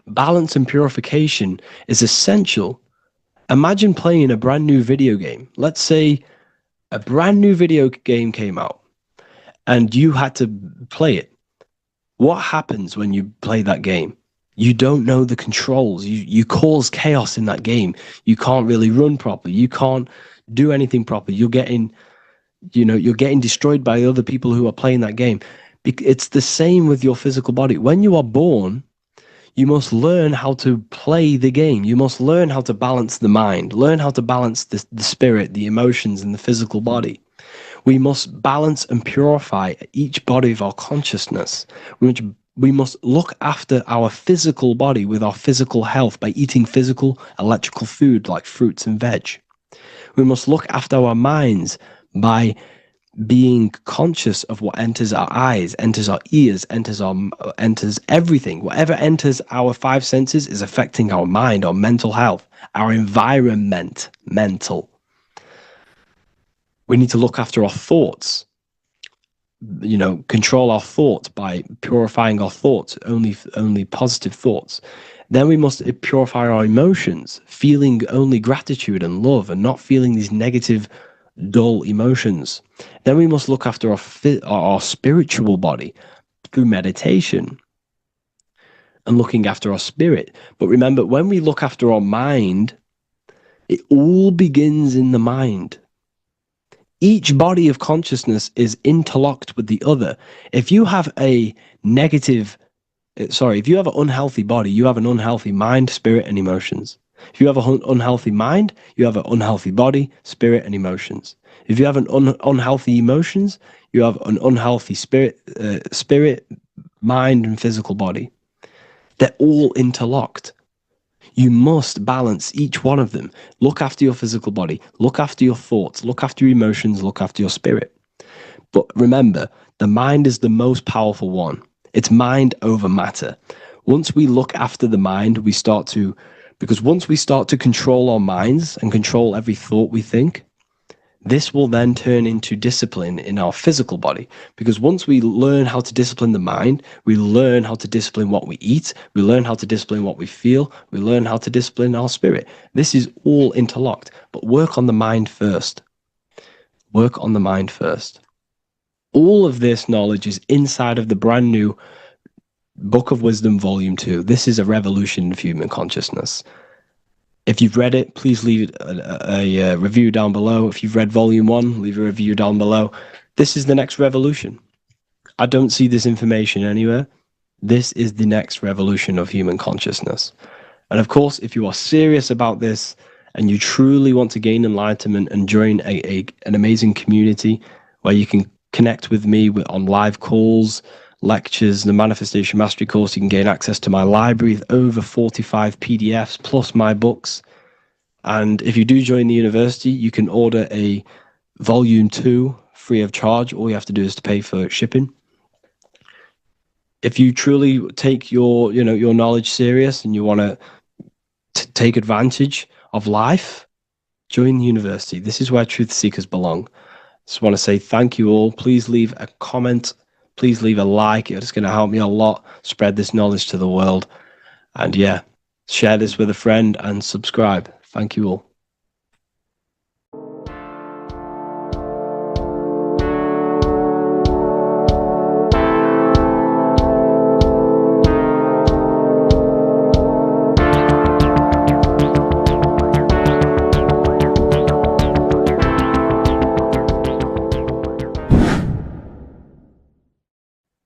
Balance and purification is essential. Imagine playing a brand new video game. Let's say a brand new video game came out and you had to play it. What happens when you play that game? You don't know the controls. You cause chaos in that game. You can't really run properly. You can't do anything properly. You're getting destroyed by other people who are playing that game. It's the same with your physical body. When you are born, you must learn how to play the game. You must learn how to balance the mind, learn how to balance the spirit, the emotions, and the physical body. We must balance and purify each body of our consciousness. We must look after our physical body with our physical health by eating physical, electrical food like fruits and veg. We must look after our minds by being conscious of what enters our eyes, enters our ears, enters everything. Whatever enters our five senses is affecting our mind, our mental health, our environment, mental. We need to look after our thoughts. Control our thoughts by purifying our thoughts, only positive thoughts. Then we must purify our emotions, feeling only gratitude and love and not feeling these negative, dull emotions. Then we must look after our spiritual body through meditation and looking after our spirit. But remember, when we look after our mind, it all begins in the mind. Each body of consciousness is interlocked with the other. If you have if you have an unhealthy body, you have an unhealthy mind, spirit, and emotions. If you have an unhealthy mind, you have an unhealthy body, spirit, and emotions. If you have an unhealthy emotions, you have an unhealthy spirit, mind, and physical body. They're all interlocked. You must balance each one of them. Look after your physical body. Look after your thoughts. Look after your emotions. Look after your spirit. But remember, the mind is the most powerful one. It's mind over matter. Once we look after the mind, because once we start to control our minds and control every thought we think, this will then turn into discipline in our physical body. Because once we learn how to discipline the mind, we learn how to discipline what we eat, we learn how to discipline what we feel, we learn how to discipline our spirit. This is all interlocked, but work on the mind first. Work on the mind first. All of this knowledge is inside of the brand new Book of Wisdom, Volume 2. This is a revolution of human consciousness. If you've read it, please leave a review down below. If you've read Volume 1, leave a review down below. This is the next revolution. I don't see this information anywhere. This is the next revolution of human consciousness. And of course, if you are serious about this and you truly want to gain enlightenment and join an amazing community where you can connect with me on live calls, lectures, the Manifestation Mastery course, you can gain access to my library with over 45 PDFs plus my books. And if you do join the university, you can order a Volume 2 free of charge. All you have to do is to pay for shipping. If you truly take your knowledge serious and you want to take advantage of life, join the university. This is where truth seekers belong. Just want to say thank you all. Please leave a comment. Please leave a like. It's going to help me a lot spread this knowledge to the world. And yeah, share this with a friend and subscribe. Thank you all.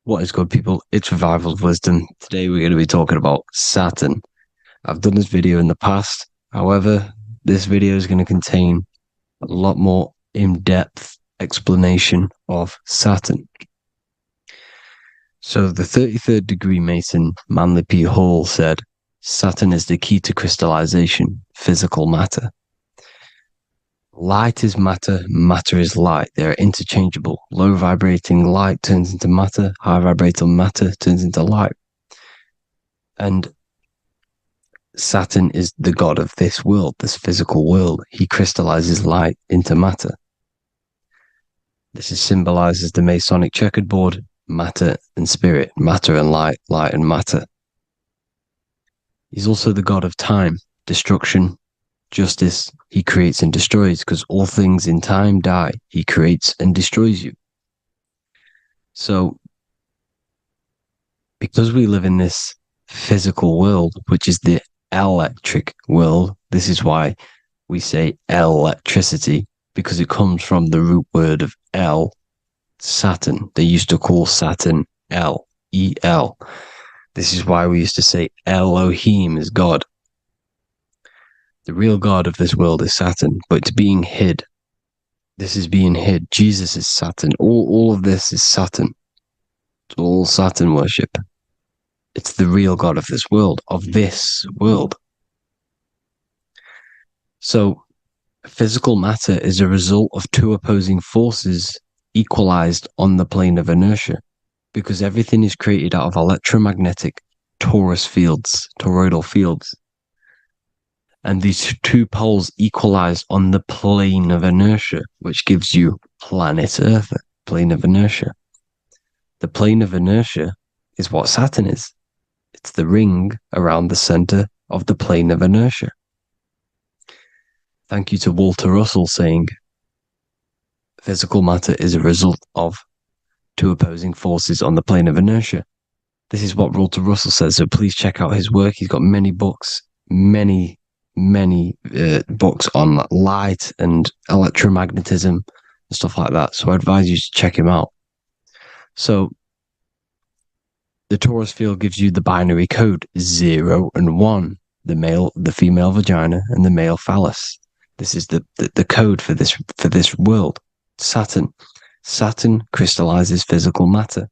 What is good, people? It's Revival of Wisdom. Today we're going to be talking about Saturn. I've done this video in the past. However, this video is going to contain a lot more in-depth explanation of Saturn. So the 33rd degree Mason, Manly P. Hall, said, Saturn is the key to crystallization, physical matter. Light is matter, matter is light. They are interchangeable. Low vibrating light turns into matter, high vibrating matter turns into light. And Saturn is the god of this world, this physical world. He crystallizes light into matter. This is symbolized as the Masonic checkered board, matter and spirit, matter and light, light and matter. He's also the god of time, destruction, justice. He creates and destroys, because all things in time die. He creates and destroys you. So, because we live in this physical world, which is the electric world. This is why we say electricity, because it comes from the root word of El, Saturn. They used to call Saturn El, E-L. This is why we used to say Elohim is God. The real God of this world is Saturn, but it's being hid. This is being hid. Jesus is Saturn. All of this is Saturn. It's all Saturn worship. It's the real God of this world, So, physical matter is a result of two opposing forces equalized on the plane of inertia, because everything is created out of electromagnetic toroidal fields. And these two poles equalize on the plane of inertia, which gives you planet Earth, plane of inertia. The plane of inertia is what Saturn is. It's the ring around the center of the plane of inertia. Thank you to Walter Russell saying, physical matter is a result of two opposing forces on the plane of inertia. This is what Walter Russell says, so please check out his work. He's got many books, many books on light and electromagnetism and stuff like that. So I advise you to check him out. So the torus field gives you the binary code 0 and 1, the female vagina and the male phallus. This is the code for this world. Saturn crystallizes physical matter.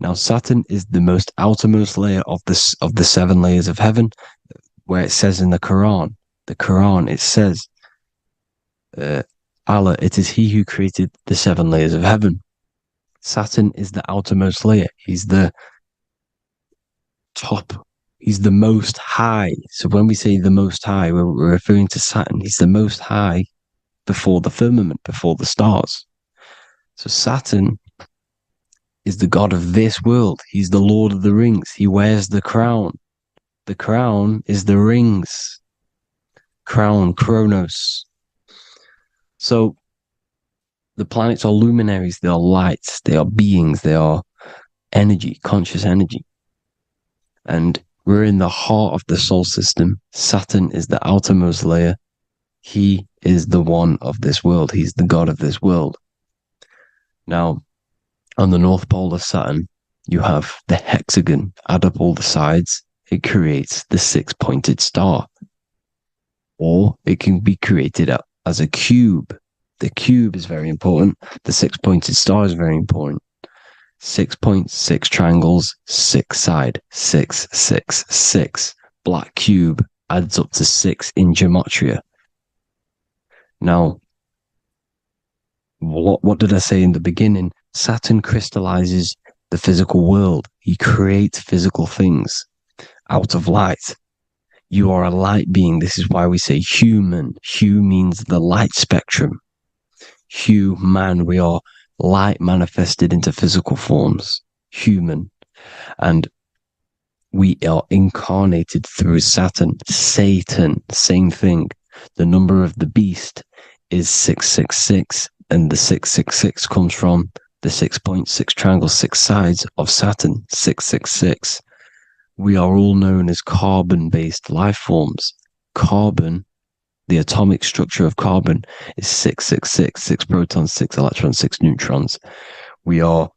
Now Saturn is the most outermost layer of the 7 layers of heaven, where it says in the Quran, it says, Allah, it is He who created the 7 layers of heaven. Saturn is the outermost layer. He's the top. He's the most high. So when we say the most high, we're referring to Saturn. He's the most high before the firmament, before the stars. So Saturn is the god of this world. He's the Lord of the Rings. He wears the crown. The crown is the rings. Crown, Chronos. So the planets are luminaries. They are lights. They are beings. They are energy, conscious energy. And we're in the heart of the solar system. Saturn is the outermost layer. He is the one of this world. He's the god of this world. Now, on the North Pole of Saturn, you have the hexagon. Add up all the sides. It creates the 6-pointed star. Or it can be created as a cube. The cube is very important. The 6-pointed star is very important. 6 points, 6 triangles, 6 side, 6, 6, 6. Black cube adds up to 6 in gematria. Now, what did I say in the beginning? Saturn crystallizes the physical world. He creates physical things out of light. You are a light being. This is why we say human. Hue means the light spectrum. Hue, man, we are light manifested into physical forms. Human. And we are incarnated through Saturn. Satan, same thing. The number of the beast is 666, and the 666 comes from the 6.6 triangles, 6 sides of Saturn, 666. We are all known as carbon-based life forms. Carbon, the atomic structure of carbon, is 666, 6 protons, 6 electrons, 6 neutrons. We are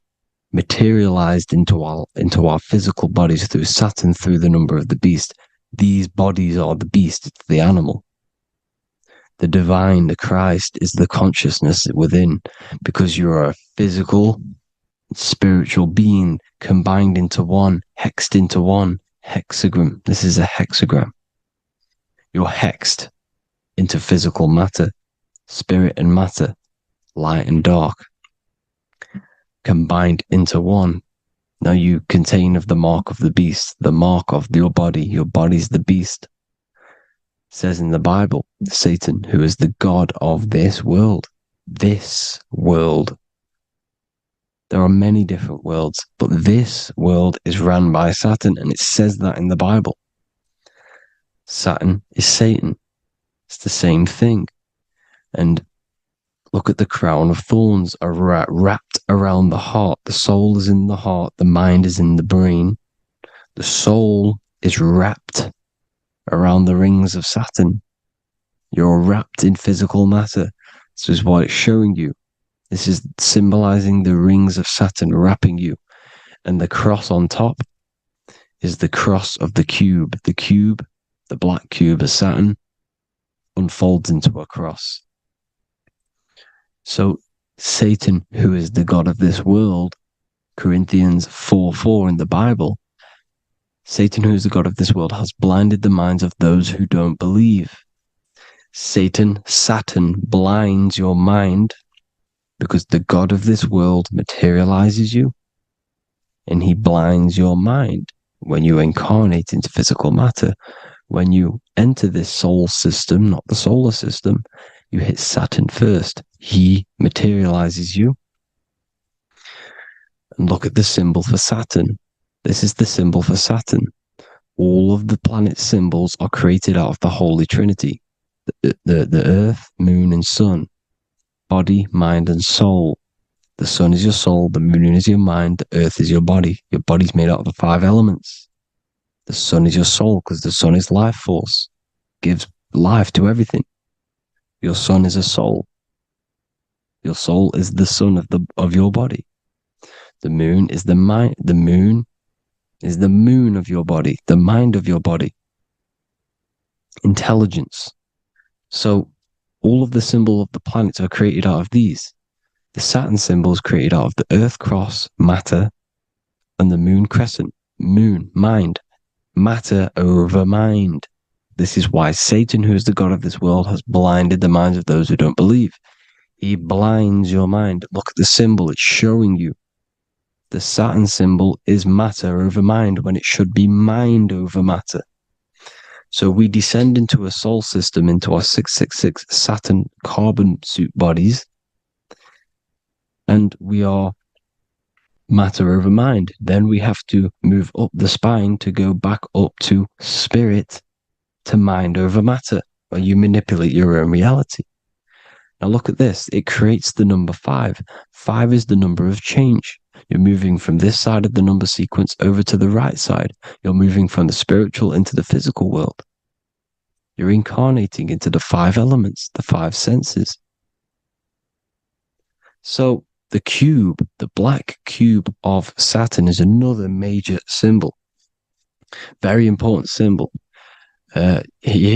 materialized into our physical bodies through Saturn, through the number of the beast. These bodies are the beast, it's the animal. The divine, the Christ, is the consciousness within, because you are a physical, spiritual being combined into one, hexed into one, hexagram. This is a hexagram. You're hexed into physical matter, spirit and matter, light and dark, combined into one. Now you contain of the mark of the beast, the mark of your body. Your body's the beast. It says in the Bible, Satan, who is the god of this world. This world. There are many different worlds, but this world is run by Saturn, and it says that in the Bible. Saturn is Satan. It's the same thing. And look at the crown of thorns are wrapped around the heart. The soul is in the heart. The mind is in the brain. The soul is wrapped around the rings of Saturn. You're wrapped in physical matter. This is what it's showing you. This is symbolizing the rings of Saturn wrapping you. And the cross on top is the cross of the cube. The cube, the black cube of Saturn, unfolds into a cross. So Satan, who is the god of this world, Corinthians 4:4 in the Bible, Satan, who is the god of this world, has blinded the minds of those who don't believe. Saturn blinds your mind because the god of this world materializes you and he blinds your mind when you incarnate into physical matter. When you enter this soul system, not the solar system, you hit Saturn first. He materializes you. And look at the symbol for Saturn. This is the symbol for Saturn. All of the planet symbols are created out of the Holy Trinity. The Earth, Moon, and Sun. Body, mind, and soul. The Sun is your soul, the Moon is your mind, the Earth is your body. Your body's made out of the 5 elements. The Sun is your soul because the Sun is life force. Gives life to everything. Your Sun is a soul. Your soul is the sun of your body. The Moon is the mind. The Moon is the moon of your body, the mind of your body. Intelligence. So all of the symbols of the planets are created out of these. The Saturn symbol is created out of the Earth cross, matter, and the Moon crescent, moon, mind, matter over mind. This is why Satan, who is the god of this world, has blinded the minds of those who don't believe. He blinds your mind. Look at the symbol, it's showing you. The Saturn symbol is matter over mind when it should be mind over matter. So we descend into a soul system, into our 666 Saturn carbon suit bodies, and we are matter over mind. Then we have to move up the spine to go back up to spirit, to mind over matter, where you manipulate your own reality. Now look at this. It creates the number 5. 5 is the number of change. You're moving from this side of the number sequence over to the right side. You're moving from the spiritual into the physical world. You're incarnating into the 5 elements, the 5 senses. So the cube, the black cube of Saturn, is another major symbol. Very important symbol. Here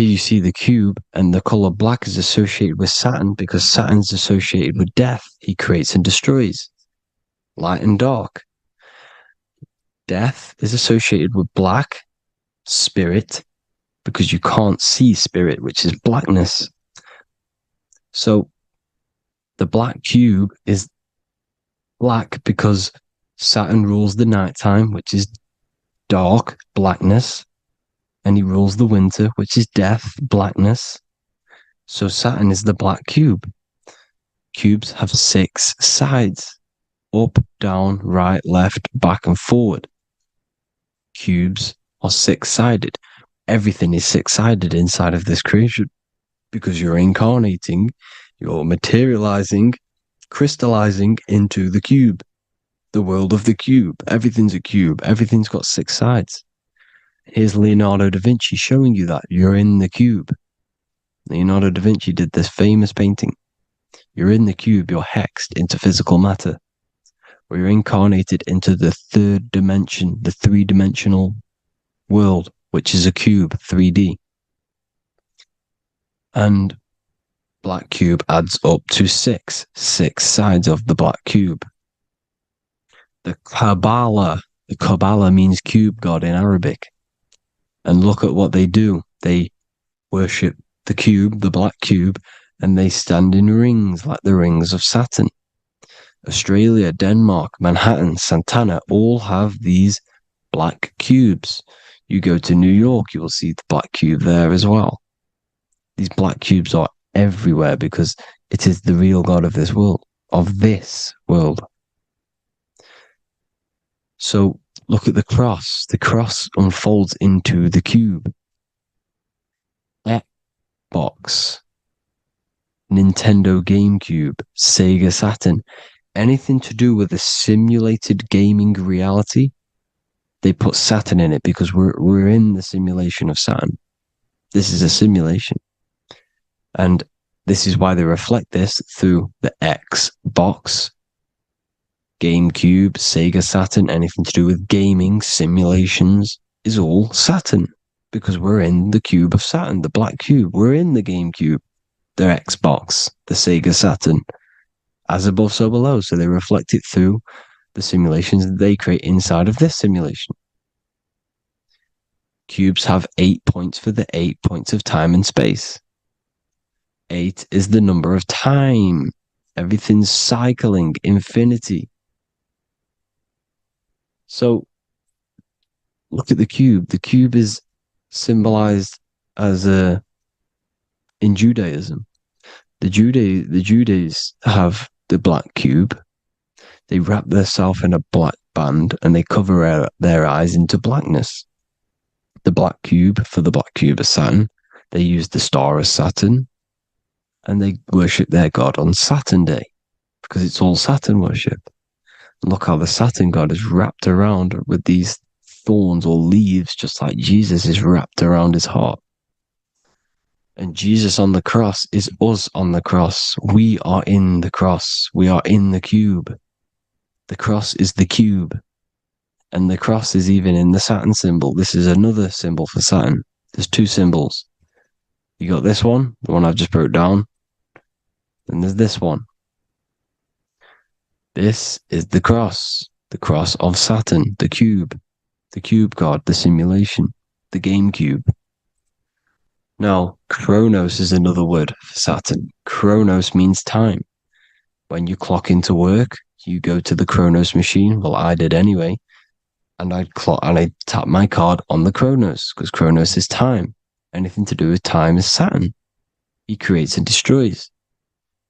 you see the cube, and the color black is associated with Saturn because Saturn's associated with death. He creates and destroys. Light and dark. Death is associated with black, spirit, because you can't see spirit, which is blackness. So the black cube is black because Saturn rules the nighttime, which is dark, blackness, and he rules the winter, which is death, blackness. So Saturn is the black cube. Cubes have 6 sides. Up, down, right, left, back, and forward. Cubes are 6-sided. Everything is 6-sided inside of this creation because you're incarnating, you're materializing, crystallizing into the cube, the world of the cube. Everything's a cube. Everything's got 6 sides. Here's Leonardo da Vinci showing you that you're in the cube. Leonardo da Vinci did this famous painting. You're in the cube, you're hexed into physical matter, where you're incarnated into the 3rd dimension, the 3-dimensional world, which is a cube, 3D. And black cube adds up to 6 sides of the black cube. The Kabbalah means cube god in Arabic. And look at what they do. They worship the cube, the black cube, and they stand in rings like the rings of Saturn. Australia, Denmark, Manhattan, Santana all have these black cubes. You go to New York, you will see the black cube there as well. These black cubes are everywhere because it is the real God of this world, So look at the cross. The cross unfolds into the cube. Xbox, Nintendo GameCube, Sega Saturn. Anything to do with a simulated gaming reality, they put Saturn in it because we're in the simulation of Saturn. This is a simulation. And this is why they reflect this through the Xbox, GameCube, Sega Saturn, anything to do with gaming, simulations, is all Saturn. Because we're in the cube of Saturn, the black cube. We're in the GameCube, the Xbox, the Sega Saturn. As above, so below. So they reflect it through the simulations that they create inside of this simulation. Cubes have 8 points for the 8 points of time and space. 8 is the number of time. Everything's cycling, infinity. So, look at the cube. The cube is symbolized as in Judaism. The Judees have the black cube. They wrap themselves in a black band and they cover their eyes into blackness. The black cube for the black cube of Saturn. They use the star of Saturn and they worship their god on Saturn Day because it's all Saturn worship. And look how the Saturn god is wrapped around with these thorns or leaves, just like Jesus is wrapped around his heart. And Jesus on the cross is us on the cross. We are in the cross. We are in the cube. The cross is the cube. And the cross is even in the Saturn symbol. This is another symbol for Saturn. There's two symbols. You got this one, the one I've just broke down. And there's this one. This is the cross of Saturn, the cube god, the simulation, the game cube. Now, Chronos is another word for Saturn. Chronos means time. When you clock into work, you go to the Chronos machine. Well, I did anyway. And I tap my card on the Chronos because Chronos is time. Anything to do with time is Saturn. He creates and destroys.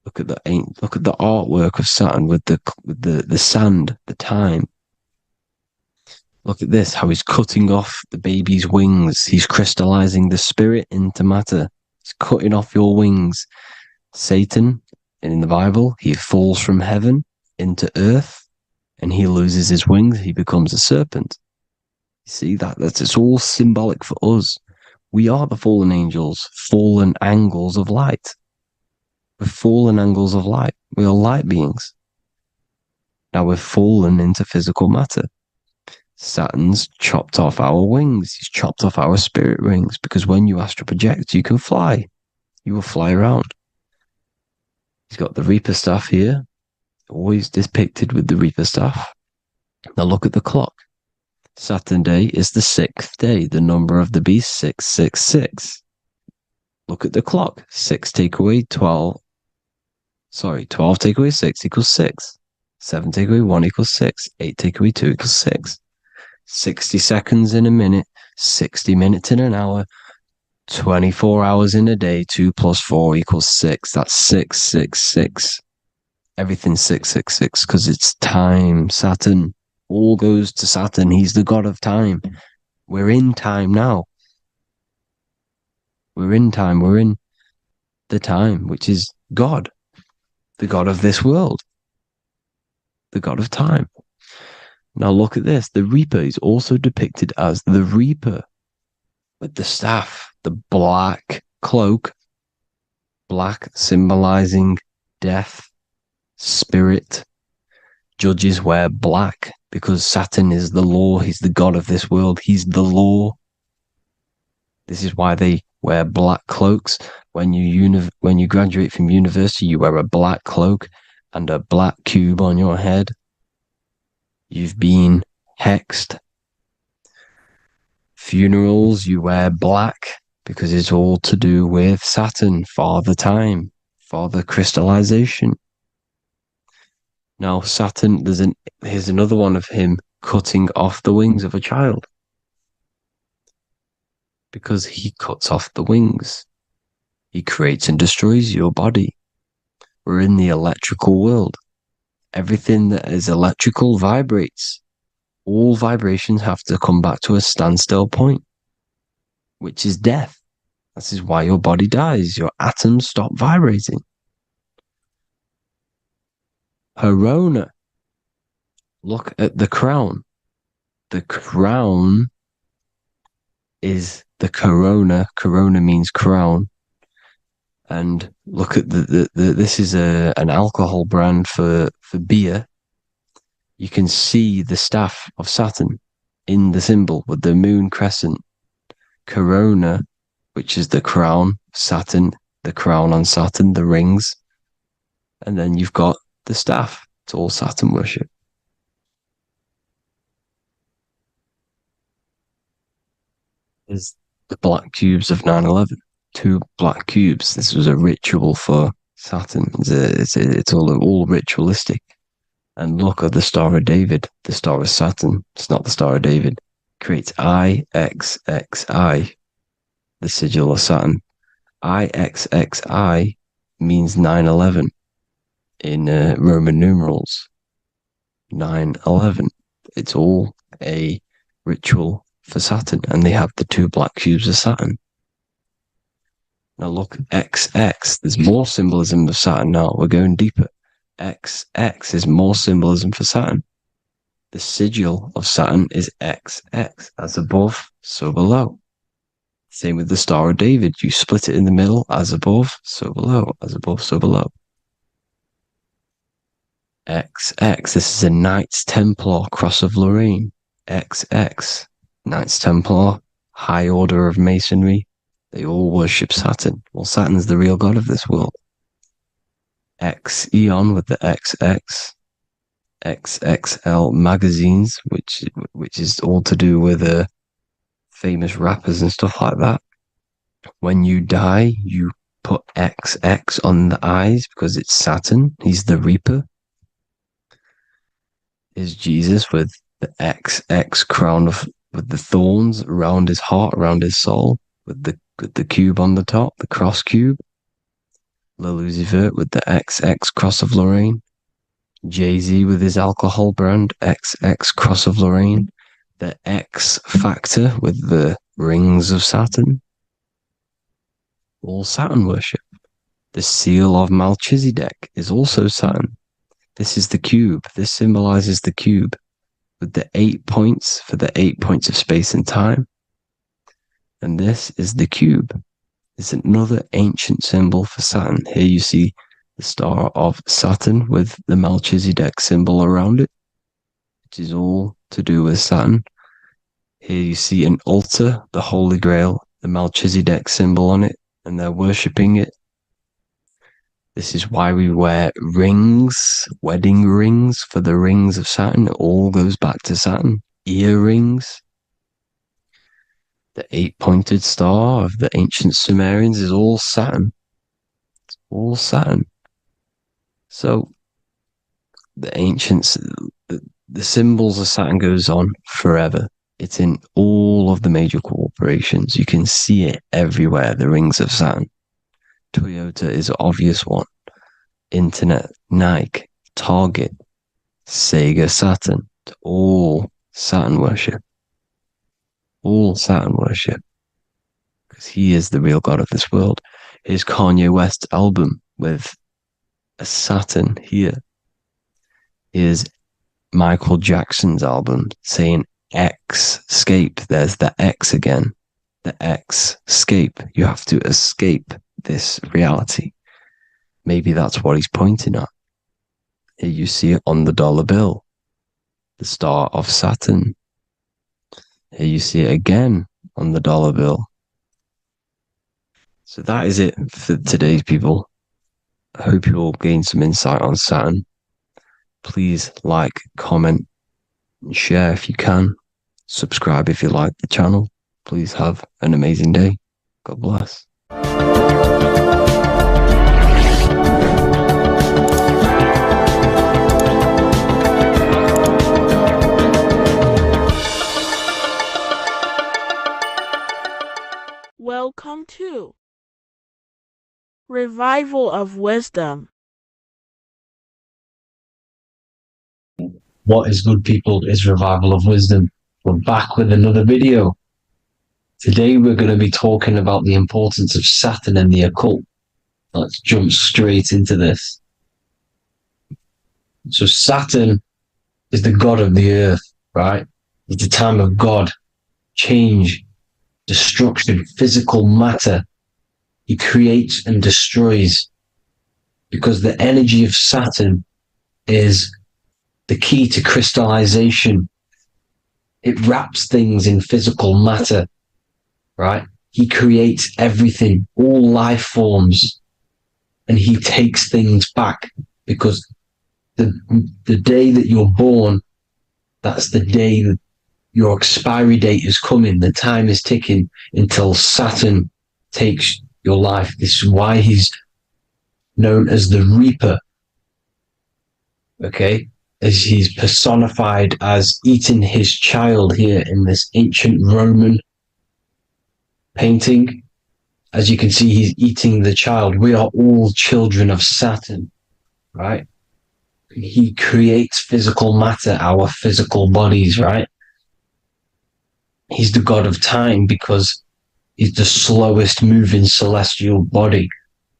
Look at the artwork of Saturn with the sand, the time. Look at this, how he's cutting off the baby's wings. He's crystallizing the spirit into matter. He's cutting off your wings. Satan, in the Bible, he falls from heaven into earth and he loses his wings. He becomes a serpent. You see, it's all symbolic for us. We are the fallen angels, fallen angles of light. We're fallen angles of light. We are light beings. Now we're fallen into physical matter. Saturn's chopped off our wings. He's chopped off our spirit wings because when you astral project, you can fly. You will fly around. He's got the Reaper staff here, always depicted with the Reaper staff. Now look at the clock. Saturn Day is the 6th day, the number of the beast, 666. Look at the clock. 6 take away 12. 12 take away 6 equals 6. 7 take away 1 equals 6. 8 take away 2 equals 6. 60 seconds in a minute. 60 minutes in an hour. 24 hours in a day. 2 plus 4 equals 6. That's 666. Everything's 666 because it's time. Saturn. All goes to Saturn. He's the god of time. We're in time now. We're in time. We're in the time, which is God. The god of this world. The god of time. Now look at this. The Reaper is also depicted as the Reaper. With the staff. The black cloak. Black symbolizing death. Spirit. Judges wear black because Saturn is the law. He's the god of this world. He's the law. This is why they wear black cloaks. When you graduate from university, you wear a black cloak and a black cube on your head. You've been hexed. Funerals, you wear black because it's all to do with Saturn, Father Time, Father Crystallization. Now, Saturn, here's another one of him cutting off the wings of a child. Because he cuts off the wings. He creates and destroys your body. We're in the electrical world. Everything that is electrical vibrates. All vibrations have to come back to a standstill point, which is death. This is why your body dies. Your atoms stop vibrating. Herona. Look at the crown. the crown is the corona. Corona means crown. And look at this is an alcohol brand for beer. You can see the staff of Saturn in the symbol with the moon crescent. Corona, which is the crown, Saturn, the crown on Saturn, the rings. And then you've got the staff. It's all Saturn worship. Is the black cubes of 9/11. 2 black cubes. This was a ritual for Saturn. It's all ritualistic. And look at the Star of David, the Star of Saturn. It's not the Star of David. Creates IXXI, the sigil of Saturn. IXXI means 9/11 in Roman numerals. 9/11. It's all a ritual for Saturn, and they have the 2 black cubes of Saturn. Now look, XX, there's more symbolism of Saturn now. We're going deeper. XX is more symbolism for Saturn. The sigil of Saturn is XX, as above, so below. Same with the Star of David. You split it in the middle, as above, so below, as above, so below. XX, this is a Knights Templar Cross of Lorraine. XX, Knights Templar, high order of Masonry. They all worship Saturn. Well, Saturn's the real god of this world. X Eon with the XX. XXL magazines, which is all to do with famous rappers and stuff like that. When you die, you put XX on the eyes because it's Saturn. He's the Reaper. Is Jesus with the XX crown with the thorns around his heart, around his soul, with the cube on the top, the cross cube. Lil Uzi Vert with the XX Cross of Lorraine. Jay-Z with his alcohol brand, XX Cross of Lorraine. The X Factor with the rings of Saturn. All Saturn worship. The seal of Melchizedek is also Saturn. This is the cube. This symbolizes the cube with the 8 points for the 8 points of space and time. And this is the cube. It's another ancient symbol for Saturn. Here you see the star of Saturn with the Melchizedek symbol around it, which is all to do with Saturn. Here you see an altar, the Holy Grail, the Melchizedek symbol on it, and they're worshipping it. This is why we wear rings, wedding rings for the rings of Saturn. It all goes back to Saturn. Earrings. The 8-pointed star of the ancient Sumerians is all Saturn. It's all Saturn. So the ancients, the symbols of Saturn goes on forever. It's in all of the major corporations. You can see it everywhere, the rings of Saturn. Toyota is an obvious one. Internet, Nike, Target, Sega, Saturn. It's all Saturn worship. All Saturn worship. Because he is the real god of this world. Here's Kanye West's album with a Saturn here. Here's Michael Jackson's album saying escape. There's the X again. The escape. You have to escape this reality. Maybe that's what he's pointing at. Here you see it on the dollar bill. The star of Saturn. Here you see it again on the dollar bill. So that is it for today's people. I hope you all gain some insight on Saturn. Please like, comment, and share if you can. Subscribe if you like the channel. Please have an amazing day. God bless. Welcome to Revival of Wisdom. What is good, people? Is Revival of Wisdom. We're back with another video. Today we're going to be talking about the importance of Saturn and the occult. Let's jump straight into this. So Saturn is the god of the earth, right? It's the time of God, change, destruction, physical matter. He creates and destroys, because the energy of Saturn is the key to crystallization. It wraps things in physical matter, right? He creates everything, all life forms, and he takes things back, because the day that you're born, that's the day that your expiry date is coming. The time is ticking until Saturn takes your life. This is why he's known as the Reaper. Okay? As he's personified as eating his child here in this ancient Roman painting. As you can see, he's eating the child. We are all children of Saturn, right? He creates physical matter, our physical bodies, right? He's the god of time because he's the slowest moving celestial body.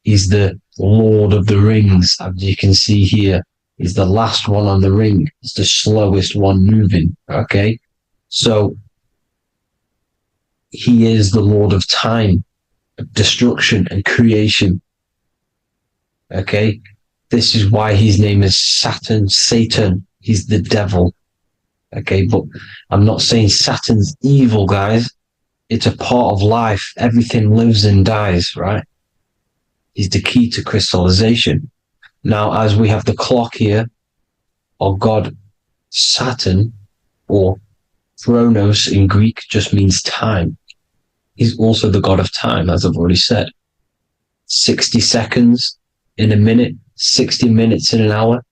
He's the Lord of the Rings, as you can see here. He's the last one on the ring. He's the slowest one moving, okay? So he is the Lord of time, destruction and creation, okay? This is why his name is Saturn, Satan. He's the devil, okay? But I'm not saying Saturn's evil, guys. It's a part of life. Everything lives and dies, right? He's the key to crystallization. Now, as we have the clock here, our god Saturn, or Chronos in Greek, just means time. He's also the god of time, as I've already said. 60 seconds in a minute, 60 minutes in an hour,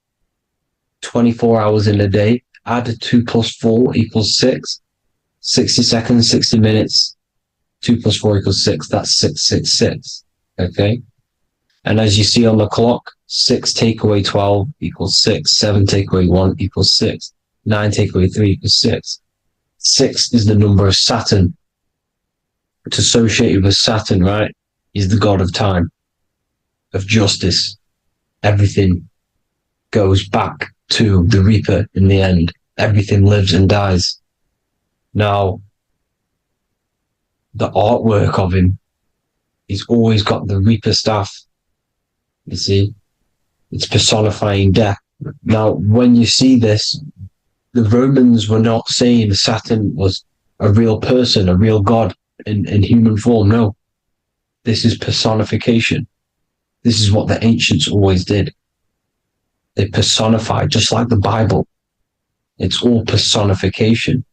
24 hours in a day. Add 2 plus 4 equals 6. 60 seconds, 60 minutes, 2 plus 4 equals 6. That's 666. Okay? And as you see on the clock, 6 take away 12 equals 6. 7 take away 1 equals 6. 9 take away 3 equals 6. 6 is the number of Saturn. It's associated with Saturn, right? He's the god of time, of justice. Everything goes back to the Reaper in the end. Everything lives and dies. Now, the artwork of him, he's always got the Reaper staff. You see, it's personifying death. Now, when you see this, the Romans were not saying Saturn was a real person, a real god in human form. No, this is personification. This is what the ancients always did. They personified, just like the Bible. It's all personification.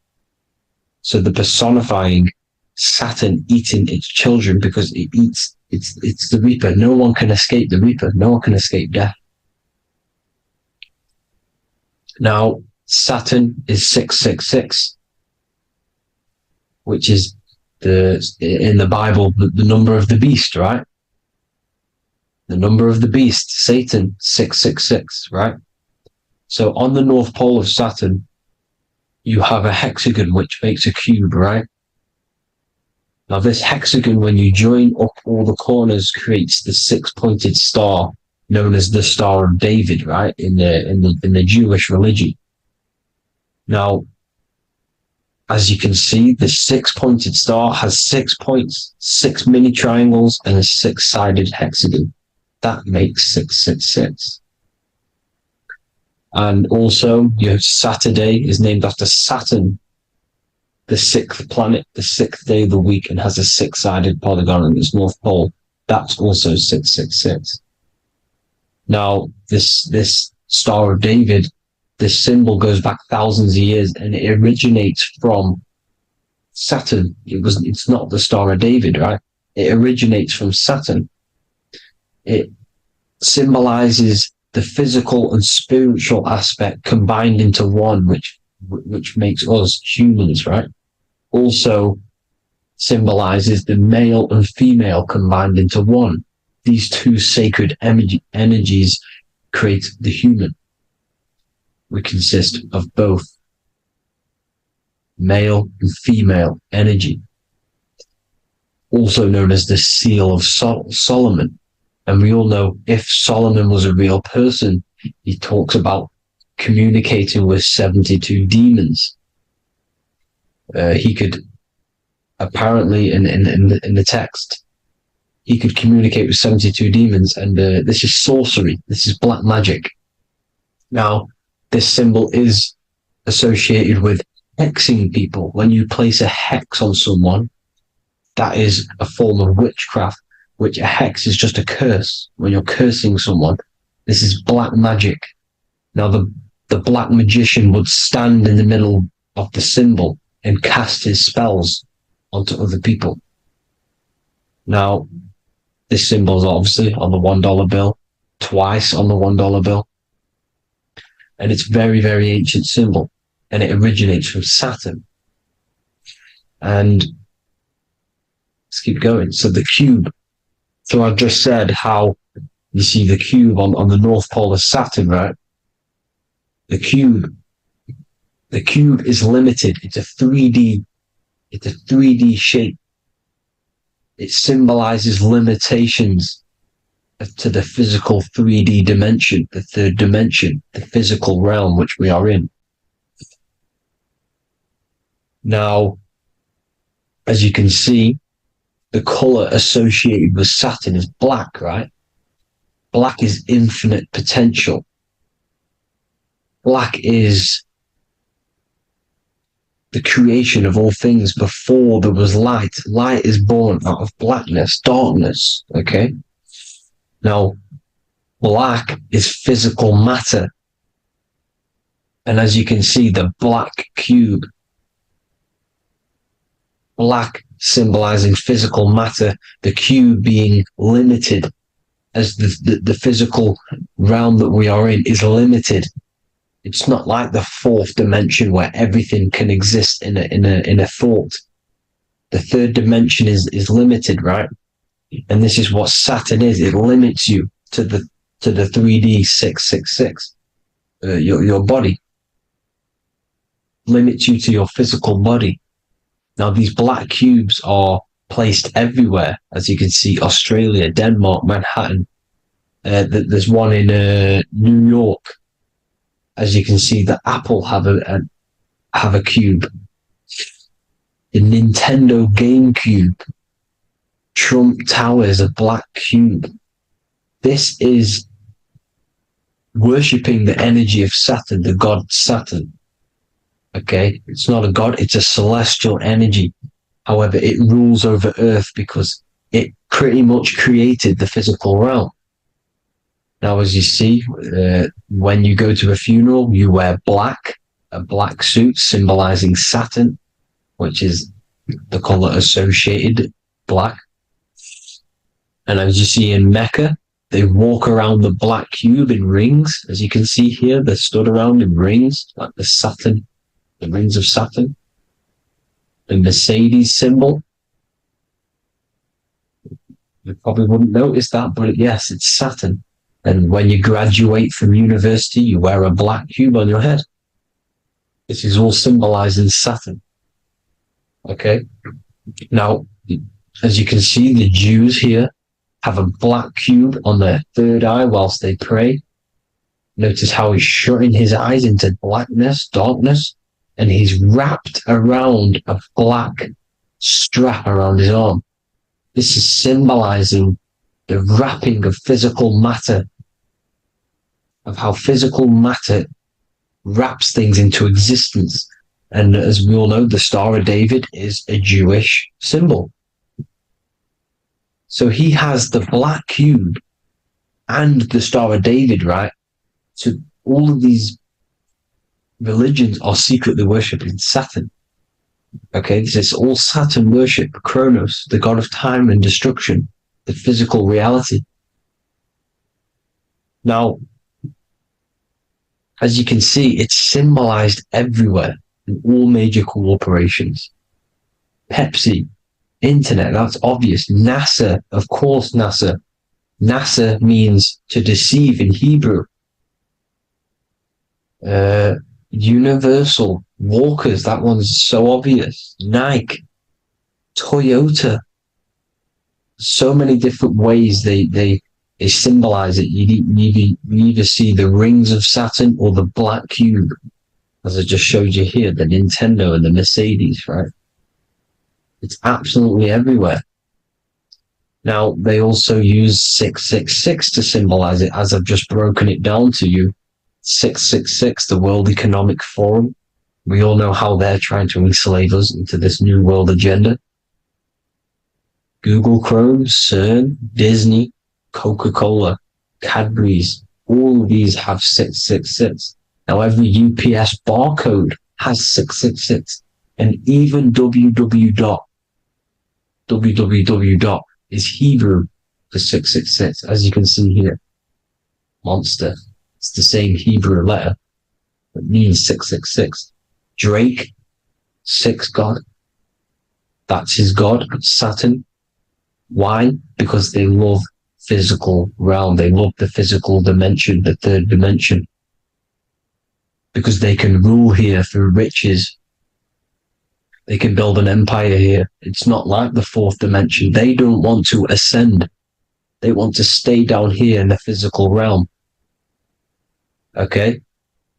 So the personifying Saturn eating its children because it eats, it's the Reaper. No one can escape the Reaper. No one can escape death. Now, Saturn is 666, which is in the Bible, the number of the beast, right? The number of the beast, Satan, 666, right? So on the North Pole of Saturn, you have a hexagon, which makes a cube, right? Now this hexagon, when you join up all the corners, creates the 6-pointed star, known as the Star of David, right? In the Jewish religion. Now, as you can see, the 6-pointed star has 6 points, 6 mini triangles, and a 6-sided hexagon. That makes 666. And also, your Saturday is named after Saturn, the 6th planet, the 6th day of the week, and has a 6-sided polygon on its north pole. That's also 666. Now, this Star of David, this symbol goes back thousands of years, and it originates from Saturn. It's not the Star of David, right? It originates from Saturn. It symbolizes the physical and spiritual aspect combined into one, which makes us humans, right? Also symbolizes the male and female combined into one. These two sacred energies create the human. We consist of both male and female energy, also known as the Seal of Solomon. And we all know if Solomon was a real person, he talks about communicating with 72 demons. he could apparently in the text, he could communicate with 72 demons, and this is sorcery. This is black magic. Now, this symbol is associated with hexing people. When you place a hex on someone, that is a form of witchcraft, which a hex is just a curse. When you're cursing someone, this is black magic. Now, the black magician would stand in the middle of the symbol and cast his spells onto other people. Now, this symbol is obviously on the $1 bill, twice on the $1 bill. And it's very, very ancient symbol. And it originates from Saturn. And let's keep going. So the cube. So I just said how you see the cube on the North Pole of Saturn, right? The cube is limited. It's a 3D shape. It symbolizes limitations to the physical 3D dimension, the third dimension, the physical realm which we are in. Now, as you can see, the color associated with Saturn is black, right? Black is infinite potential. Black is the creation of all things. Before there was light. Light is born out of blackness, darkness, okay? Now, black is physical matter. And as you can see, the black cube, black symbolizing physical matter, the cube being limited, as the physical realm that we are in is limited. It's not like the fourth dimension where everything can exist in a thought. The third dimension is limited, right? And this is what Saturn is. It limits you to the 3D 666. Your body limits you to your physical body. Now, these black cubes are placed everywhere. As you can see, Australia, Denmark, Manhattan. There's one in New York. As you can see, the Apple have a cube. The Nintendo GameCube. Trump Tower is a black cube. This is worshipping the energy of Saturn, the god Saturn. Okay, it's not a god, it's a celestial energy. However, it rules over Earth because it pretty much created the physical realm. Now, as you see, when you go to a funeral, you wear black, a black suit symbolizing Saturn, which is the color associated, black. And as you see in Mecca, they walk around the black cube in rings. As you can see here, they're stood around in rings, like the Saturn, the rings of Saturn. The Mercedes symbol. You probably wouldn't notice that, but yes, it's Saturn. And when you graduate from university, you wear a black cube on your head. This is all symbolizing Saturn. Okay? Now, as you can see, the Jews here have a black cube on their third eye whilst they pray. Notice how he's shutting his eyes into blackness, darkness, and he's wrapped around a black strap around his arm. This is symbolizing the wrapping of physical matter, of how physical matter wraps things into existence. And as we all know, the Star of David is a Jewish symbol. So he has the black cube and the Star of David, right? So all of these religions are secretly worshipping Saturn. Okay, this is all Saturn worship, Kronos, the god of time and destruction, the physical reality. Now, as you can see, it's symbolized everywhere in all major corporations. Pepsi, internet, that's obvious. NASA, of course, NASA. NASA means to deceive in Hebrew. Universal, Walkers, that one's so obvious. Nike, Toyota. So many different ways they symbolize it. You either see the rings of Saturn or the black cube. as I just showed you here, the Nintendo and the Mercedes, right? It's absolutely everywhere. Now, they also use 666 to symbolize it, as I've just broken it down to you. 666, the World Economic Forum. We all know how they're trying to enslave us into this new world agenda. Google Chrome, CERN, Disney, Coca-Cola, Cadbury's, all of these have 666. Now, every UPS barcode has 666. And even www. Is Hebrew for 666, as you can see here. Monster. It's the same Hebrew letter. It means 666. Drake, 6 God. That's his God, Saturn. Why? Because they love physical realm. They love the physical dimension, the third dimension. Because they can rule here through riches. They can build an empire here. It's not like the fourth dimension. They don't want to ascend. They want to stay down here in the physical realm. Okay?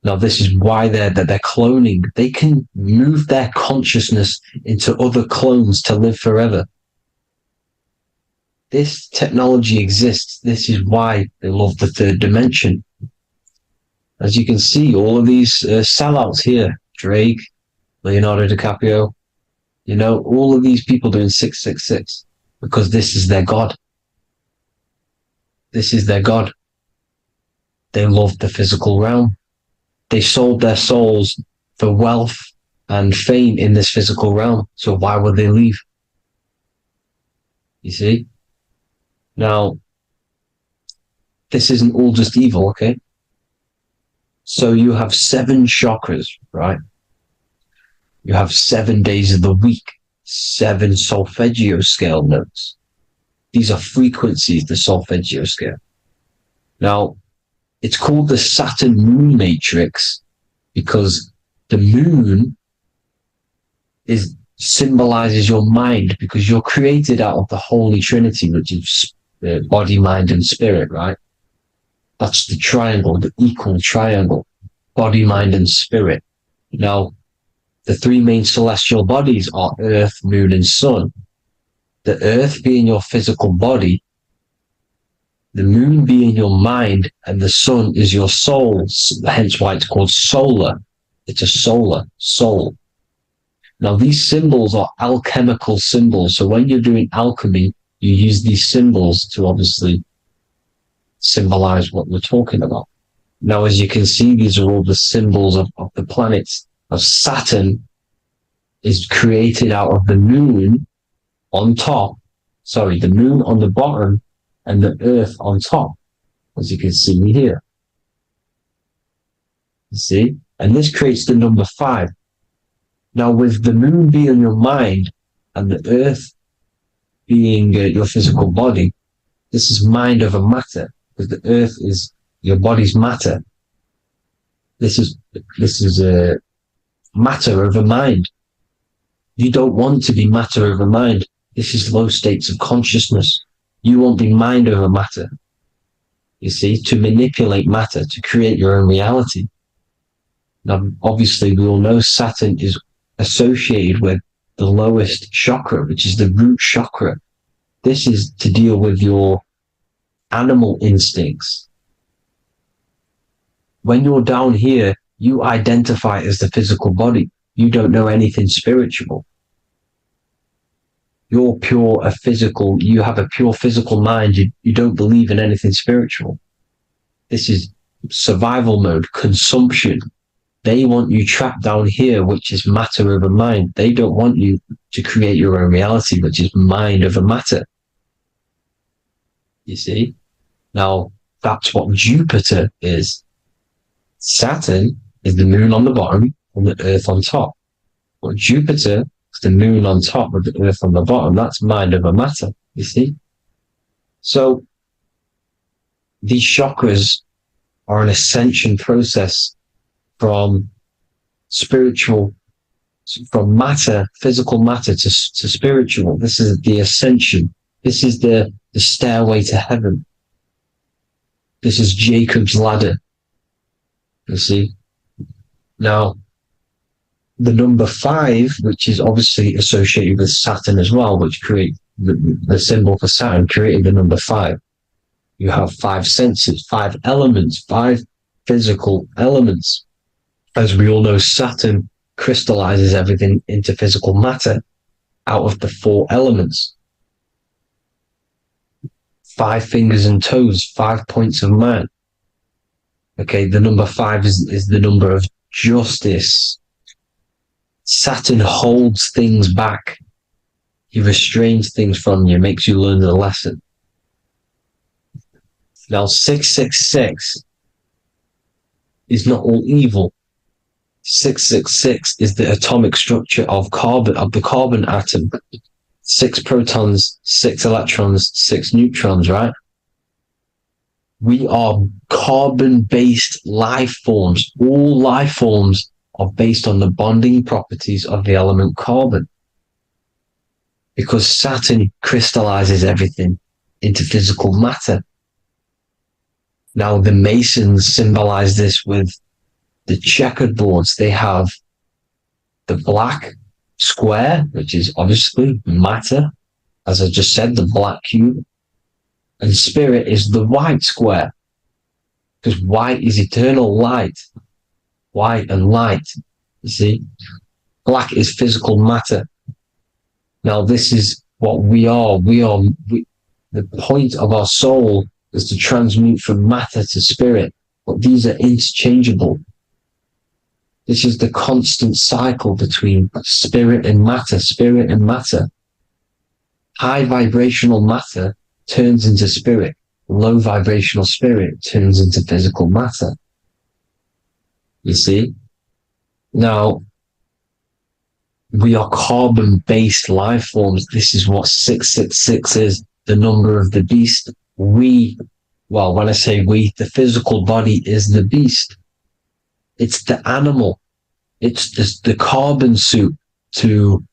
Now, this is why they're cloning. They can move their consciousness into other clones to live forever. This technology exists. This is why they love the third dimension. As you can see, all of these sellouts here, Drake, Leonardo DiCaprio, you know, all of these people doing 666 because this is their God. This is their God. They love the physical realm. They sold their souls for wealth and fame in this physical realm. So why would they leave? You see? Now, this isn't all just evil, okay? So you have 7 chakras, right? You have 7 days of the week, 7 solfeggio scale notes. These are frequencies, the solfeggio scale. Now, it's called the Saturn moon matrix because the moon symbolizes your mind, because you're created out of the Holy Trinity, which is body, mind, and spirit, right? That's the triangle, the equal triangle, body, mind, and spirit. Now, the 3 main celestial bodies are Earth, Moon, and Sun. The Earth being your physical body, the Moon being your mind, and the Sun is your soul, hence why it's called solar. It's a solar soul. Now, these symbols are alchemical symbols. So when you're doing alchemy, you use these symbols to obviously symbolize what we're talking about. Now, as you can see, these are all the symbols of the planets. Of Saturn is created out of the moon on top, the moon on the bottom and the earth on top, as you can see here. You see? And this creates the number 5. Now, with the moon being your mind and the earth being your physical body, this is mind over matter, because the earth is your body's matter. This is matter over mind. You don't want to be matter over mind. This is low states of consciousness. You won't be mind over matter. You see, to manipulate matter, to create your own reality. Now, obviously, we all know Saturn is associated with the lowest chakra, which is the root chakra. This is to deal with your animal instincts. When you're down here, you identify as the physical body. You don't know anything spiritual. You're you have a pure physical mind. You don't believe in anything spiritual. This is survival mode, consumption. They want you trapped down here, which is matter over mind. They don't want you to create your own reality, which is mind over matter. You see? Now, that's what Jupiter is. Saturn is the moon on the bottom and the earth on top. But Jupiter is the moon on top with the earth on the bottom. That's mind over matter, you see? So, these chakras are an ascension process from matter, physical matter to spiritual. This is the ascension. This is the stairway to heaven. This is Jacob's ladder. You see? Now, the number 5, which is obviously associated with Saturn as well, which create the symbol for Saturn, created the number 5. You have 5 senses, 5 elements, 5 physical elements. As we all know, Saturn crystallizes everything into physical matter out of the 4 elements. 5 fingers and toes, 5 points of man. Okay, the number 5 is the number of justice. Saturn holds things back. He restrains things from you, makes you learn the lesson. Now, 666 is not all evil. 666 is the atomic structure of the carbon atom. 6 protons, 6 electrons, 6 neutrons, right? We are carbon-based life forms. All life forms are based on the bonding properties of the element carbon. Because Saturn crystallizes everything into physical matter. Now, the Masons symbolize this with the checkered boards. They have the black square, which is obviously matter, as I just said, the black cube, and spirit is the white square, because white is eternal light. White and light, you see. Black is physical matter. Now, this is what we are. The point of our soul is to transmute from matter to spirit, but these are interchangeable. This is the constant cycle between spirit and matter, spirit and matter. High vibrational matter turns into spirit. Low vibrational spirit turns into physical matter. You see? Now, we are carbon-based life forms. This is what 666 is, the number of the beast. Well, when I say we, the physical body is the beast. It's the animal. It's the carbon suit to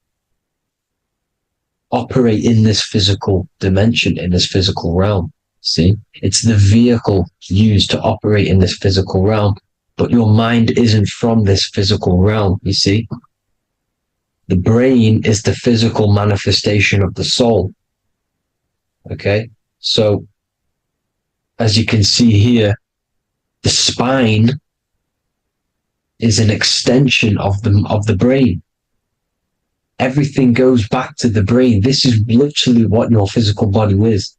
operate in this physical dimension, in this physical realm. See? It's the vehicle used to operate in this physical realm. But your mind isn't from this physical realm, you see? The brain is the physical manifestation of the soul. Okay? So, as you can see here, the spine is an extension of the brain. Everything goes back to the brain. This is literally what your physical body is.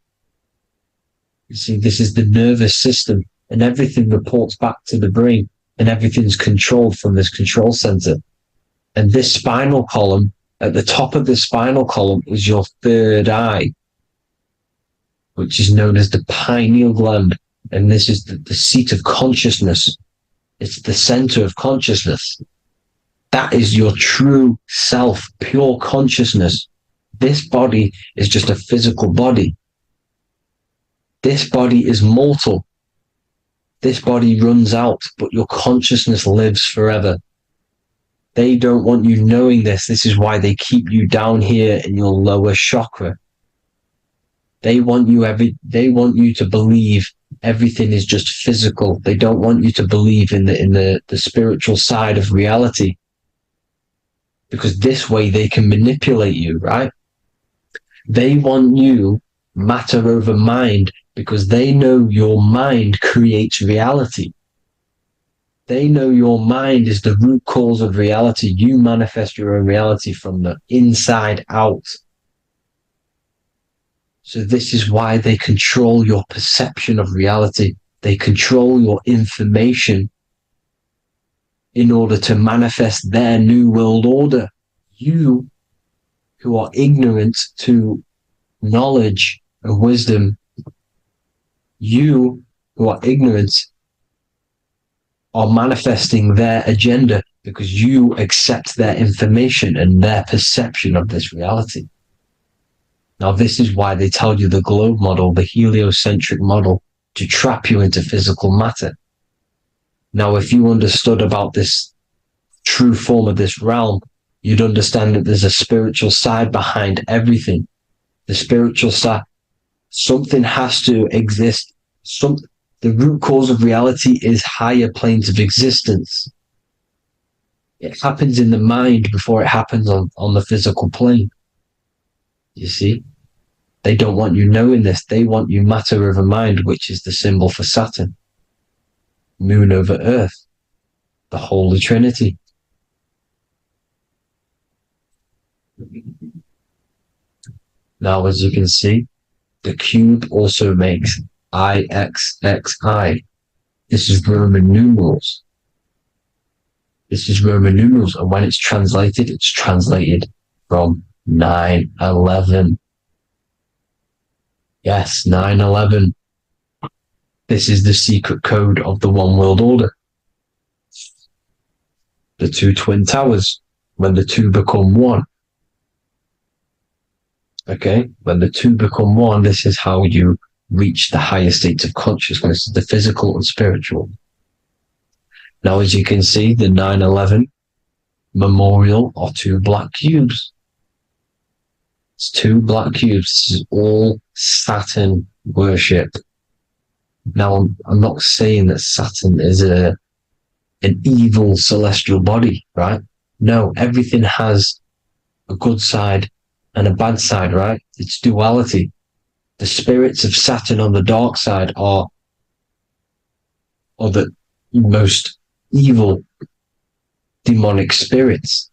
You see, this is the nervous system, and everything reports back to the brain, and everything's controlled from this control center. And this spinal column, at the top of the spinal column, is your third eye, which is known as the pineal gland. And this is the seat of consciousness. It's the center of consciousness. That is your true self, pure consciousness. This body is just a physical body. This body is mortal. This body runs out, but your consciousness lives forever. They don't want you knowing this. This is why they keep you down here in your lower chakra. They want you to believe everything is just physical. They don't want you to believe in the spiritual side of reality. Because this way they can manipulate you, right? They want you matter over mind because they know your mind creates reality. They know your mind is the root cause of reality. You manifest your own reality from the inside out. So this is why they control your perception of reality. They control your information in order to manifest their new world order. You, who are ignorant to knowledge and wisdom, you who are ignorant are manifesting their agenda because you accept their information and their perception of this reality. Now, this is why they tell you the globe model, the heliocentric model, to trap you into physical matter. Now, if you understood about this true form of this realm, you'd understand that there's a spiritual side behind everything. The spiritual side, something has to exist. The root cause of reality is higher planes of existence. It happens in the mind before it happens on the physical plane. You see? They don't want you knowing this. They want you matter over mind, which is the symbol for Saturn. Moon over Earth. The Holy Trinity. Now, as you can see, the cube also makes IXXI. This is Roman numerals. This is Roman numerals, and when it's translated from 9/11. Yes, 9/11. This is the secret code of the One World Order. The two twin towers, when the two become one. Okay, when the two become one, this is how you reach the higher states of consciousness, the physical and spiritual. Now, as you can see, the 9/11 memorial are two black cubes. It's two black cubes. This is all Saturn worship. Now, I'm not saying that Saturn is an evil celestial body, right? No, everything has a good side and a bad side, right? It's duality. The spirits of Saturn on the dark side are the most evil demonic spirits.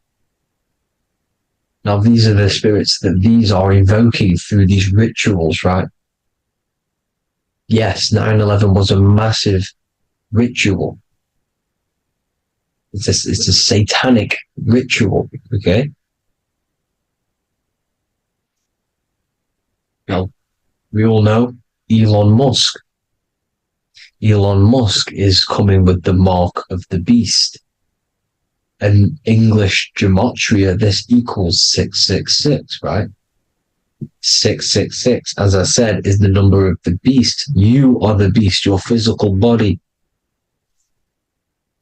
Now, these are the spirits that these are invoking through these rituals, right? Yes, 9/11 was a massive ritual. It's a satanic ritual, okay? Now, we all know Elon Musk. Elon Musk is coming with the mark of the beast. In English gematria, this equals 666, right? 666, as I said, is the number of the beast. You are the beast, your physical body.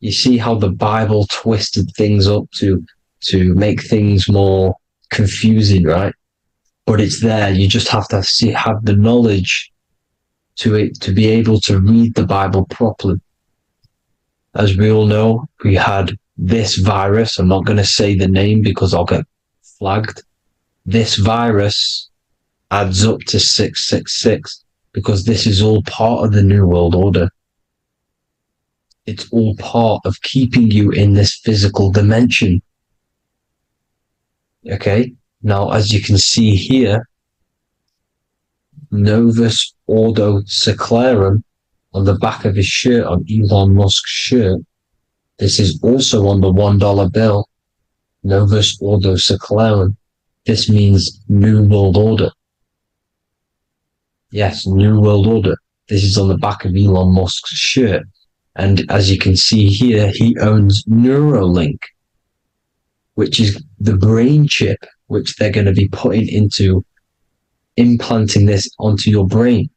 You see how the Bible twisted things up to make things more confusing, right? But it's there. You just have to have the knowledge to be able to read the Bible properly. As we all know, we had this virus. I'm not going to say the name because I'll get flagged. This virus adds up to 666 because this is all part of the New World Order. It's all part of keeping you in this physical dimension. Okay? Now, as you can see here, Novus Ordo Seclorum on the back of his shirt, on Elon Musk's shirt. This is also on the $1 bill. Novus Ordo Seclorum. This means New World Order. Yes, New World Order. This is on the back of Elon Musk's shirt. And as you can see here, he owns Neuralink, which is the brain chip, which they're going to be putting into implanting this onto your brain.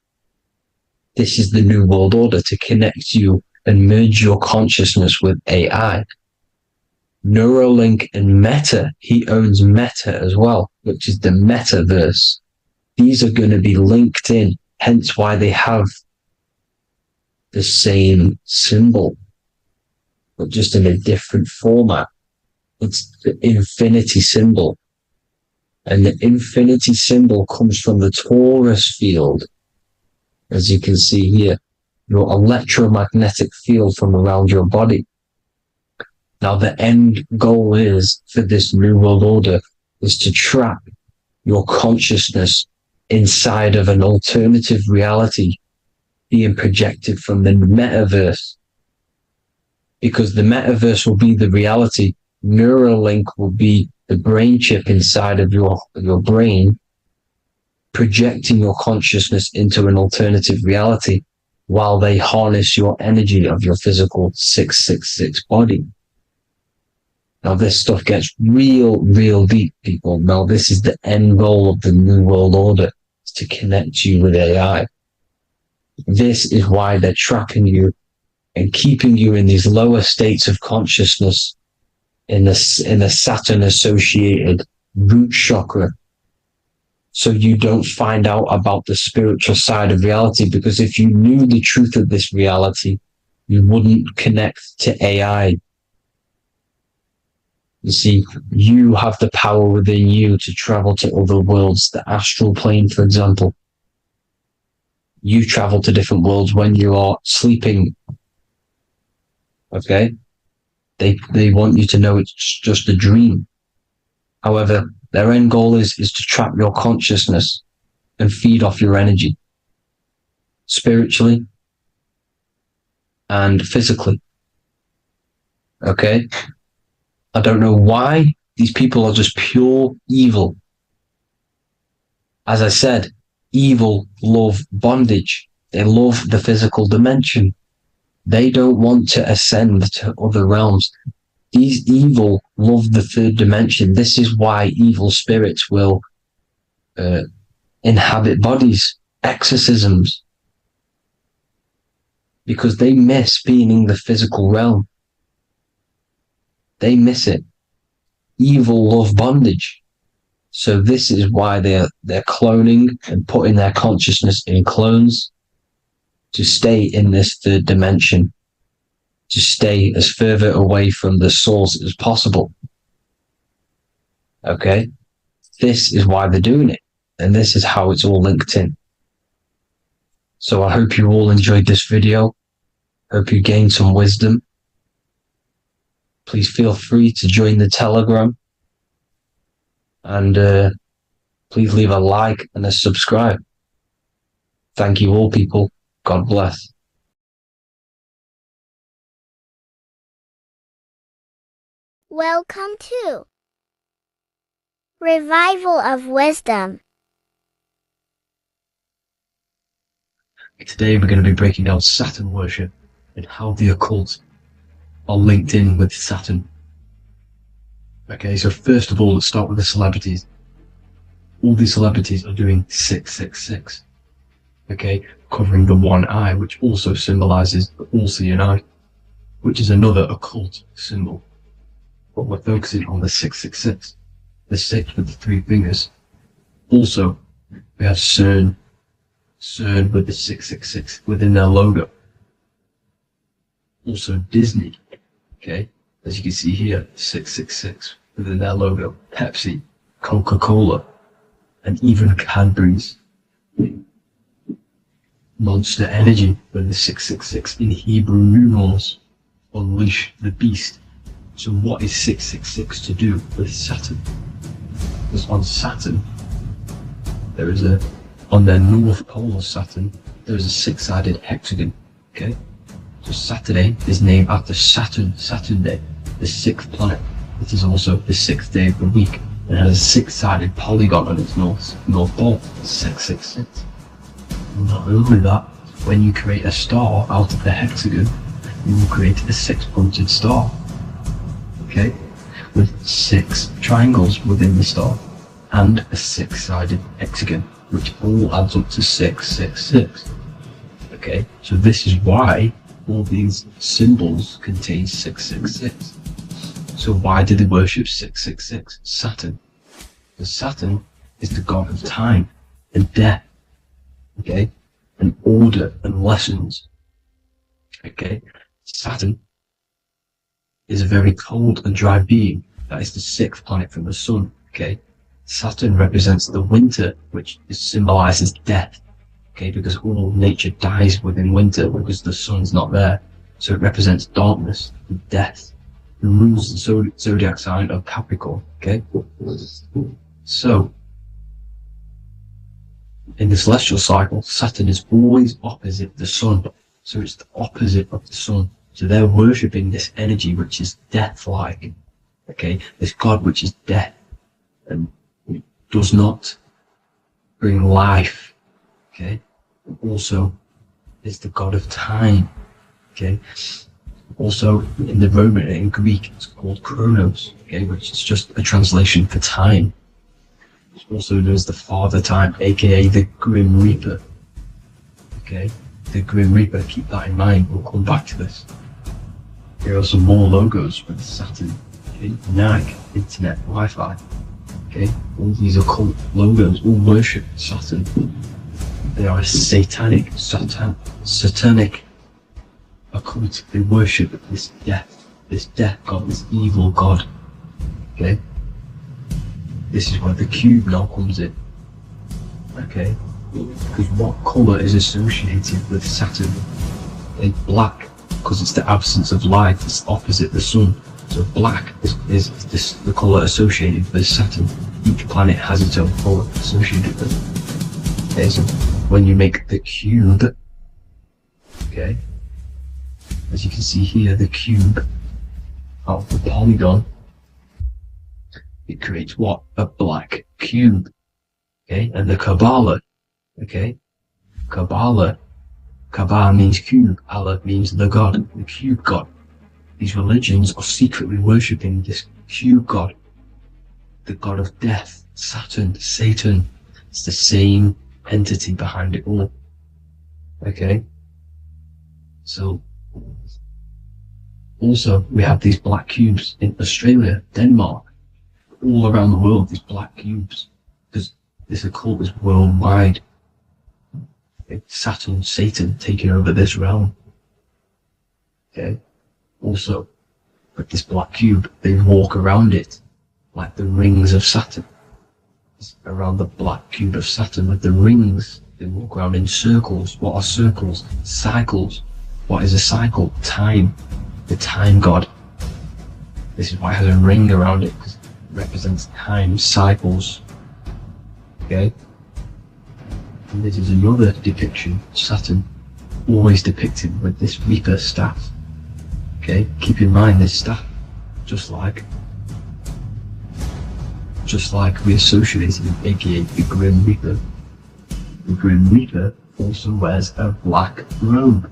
This is the New World Order to connect you and merge your consciousness with AI. Neuralink and Meta, he owns Meta as well, which is the metaverse. These are going to be linked in, hence why they have the same symbol, but just in a different format. It's the infinity symbol. And the infinity symbol comes from the torus field, as you can see here, your electromagnetic field from around your body. Now, the end goal is for this New World Order is to trap your consciousness inside of an alternative reality being projected from the metaverse. Because the metaverse will be the reality. Neuralink will be the brain chip inside of your brain, projecting your consciousness into an alternative reality while they harness your energy of your physical 666 body. Now, this stuff gets real deep, people. Now, this is the end goal of the New World Order, is to connect you with AI. This is why they're trapping you and keeping you in these lower states of consciousness in the Saturn-associated root chakra, so you don't find out about the spiritual side of reality. Because if you knew the truth of this reality, you wouldn't connect to AI. You see, you have the power within you to travel to other worlds, the astral plane, for example. You travel to different worlds when you are sleeping. Okay? They want you to know it's just a dream. However, their end goal is to trap your consciousness and feed off your energy, spiritually and physically. Okay? I don't know why these people are just pure evil. As I said, evil love bondage. They love the physical dimension. They don't want to ascend to other realms. These evil love the third dimension. This is why evil spirits will inhabit bodies, exorcisms, because they miss being in the physical realm. They miss it. Evil love bondage. So this is why they're cloning and putting their consciousness in clones to stay in this third dimension, to stay as further away from the source as possible. Okay? This is why they're doing it. And this is how it's all linked in. So I hope you all enjoyed this video. Hope you gained some wisdom. Please feel free to join the Telegram. And please leave a like and a subscribe. Thank you all, people. God bless. Welcome to Revival of Wisdom. Today we're going to be breaking down Saturn worship and how the occult are linked in with Saturn. Okay, so first of all, let's start with the celebrities. All these celebrities are doing 666. Okay, covering the one eye, which also symbolizes the all-seeing eye, which is another occult symbol. But we're focusing on the 666, the 6 with the 3 fingers. Also, we have CERN with the 666 within their logo. Also Disney, okay, as you can see here, 666 within their logo. Pepsi, Coca-Cola, and even Cadbury's. Monster Energy with the 666 in Hebrew numerals. Unleash the beast. So what is 666 to do with Saturn? Because on Saturn, there is on their north pole of Saturn, there is a 6-sided hexagon, okay? So Saturday is named after Saturn Day, the 6th planet. It is also the 6th day of the week, and has a 6-sided polygon on its north pole, 666. Not only that, when you create a star out of the hexagon, you will create a 6-pointed star, okay, with 6 triangles within the star, and a 6-sided hexagon, which all adds up to 666. Okay, so this is why all these symbols contain 666. So why do they worship 666? Saturn. Because Saturn is the god of time and death, okay, and order and lessons. Okay, Saturn is a very cold and dry being. That is the 6th planet from the sun. Okay, Saturn represents the winter, which symbolizes death. Okay, because all nature dies within winter because the sun's not there. So it represents darkness and death. It rules the zodiac sign of Capricorn. Okay, so in the celestial cycle, Saturn is always opposite the sun. So it's the opposite of the sun. So they're worshipping this energy which is death-like. Okay, this god which is death and does not bring life. Okay, and also is the god of time. Okay, also in the Roman and in Greek it's called Chronos. Okay, which is just a translation for time. It's also known as the Father Time, aka the Grim Reaper. Okay, the Grim Reaper, keep that in mind, we'll come back to this. Here are some more logos with Saturn. Okay, NAG, Internet, Wi-Fi. Okay, all these occult logos all worship Saturn. They are a satanic occult. They worship this death god, this evil god. Okay, this is where the cube now comes in. Okay, because what colour is associated with Saturn? It's black, because it's the absence of light. It's opposite the sun. So black is the colour associated with Saturn. Each planet has its own colour associated with it. Okay, so when you make the cube, okay, as you can see here, the cube out of the polygon, it creates what? A black cube. Okay, and the Kabbalah, okay, Kabbalah means cube, Allah means the God, the cube God. These religions are secretly worshipping this cube God, the God of death, Saturn, Satan. It's the same entity behind it all. Okay, so also we have these black cubes in Australia, Denmark, all around the world, these black cubes, because this occult is worldwide. It's Saturn, Satan taking over this realm. Okay, also with this black cube, they walk around it like the rings of Saturn. It's around the black cube of Saturn with the rings. They walk around in circles. What are circles? Cycles. What is a cycle? Time. The time god. This is why it has a ring around it, because it represents time, cycles. Okay? And this is another depiction of Saturn, always depicted with this Reaper staff. Okay? Keep in mind this staff, just like we associated him, aka the Grim Reaper. The Grim Reaper also wears a black robe,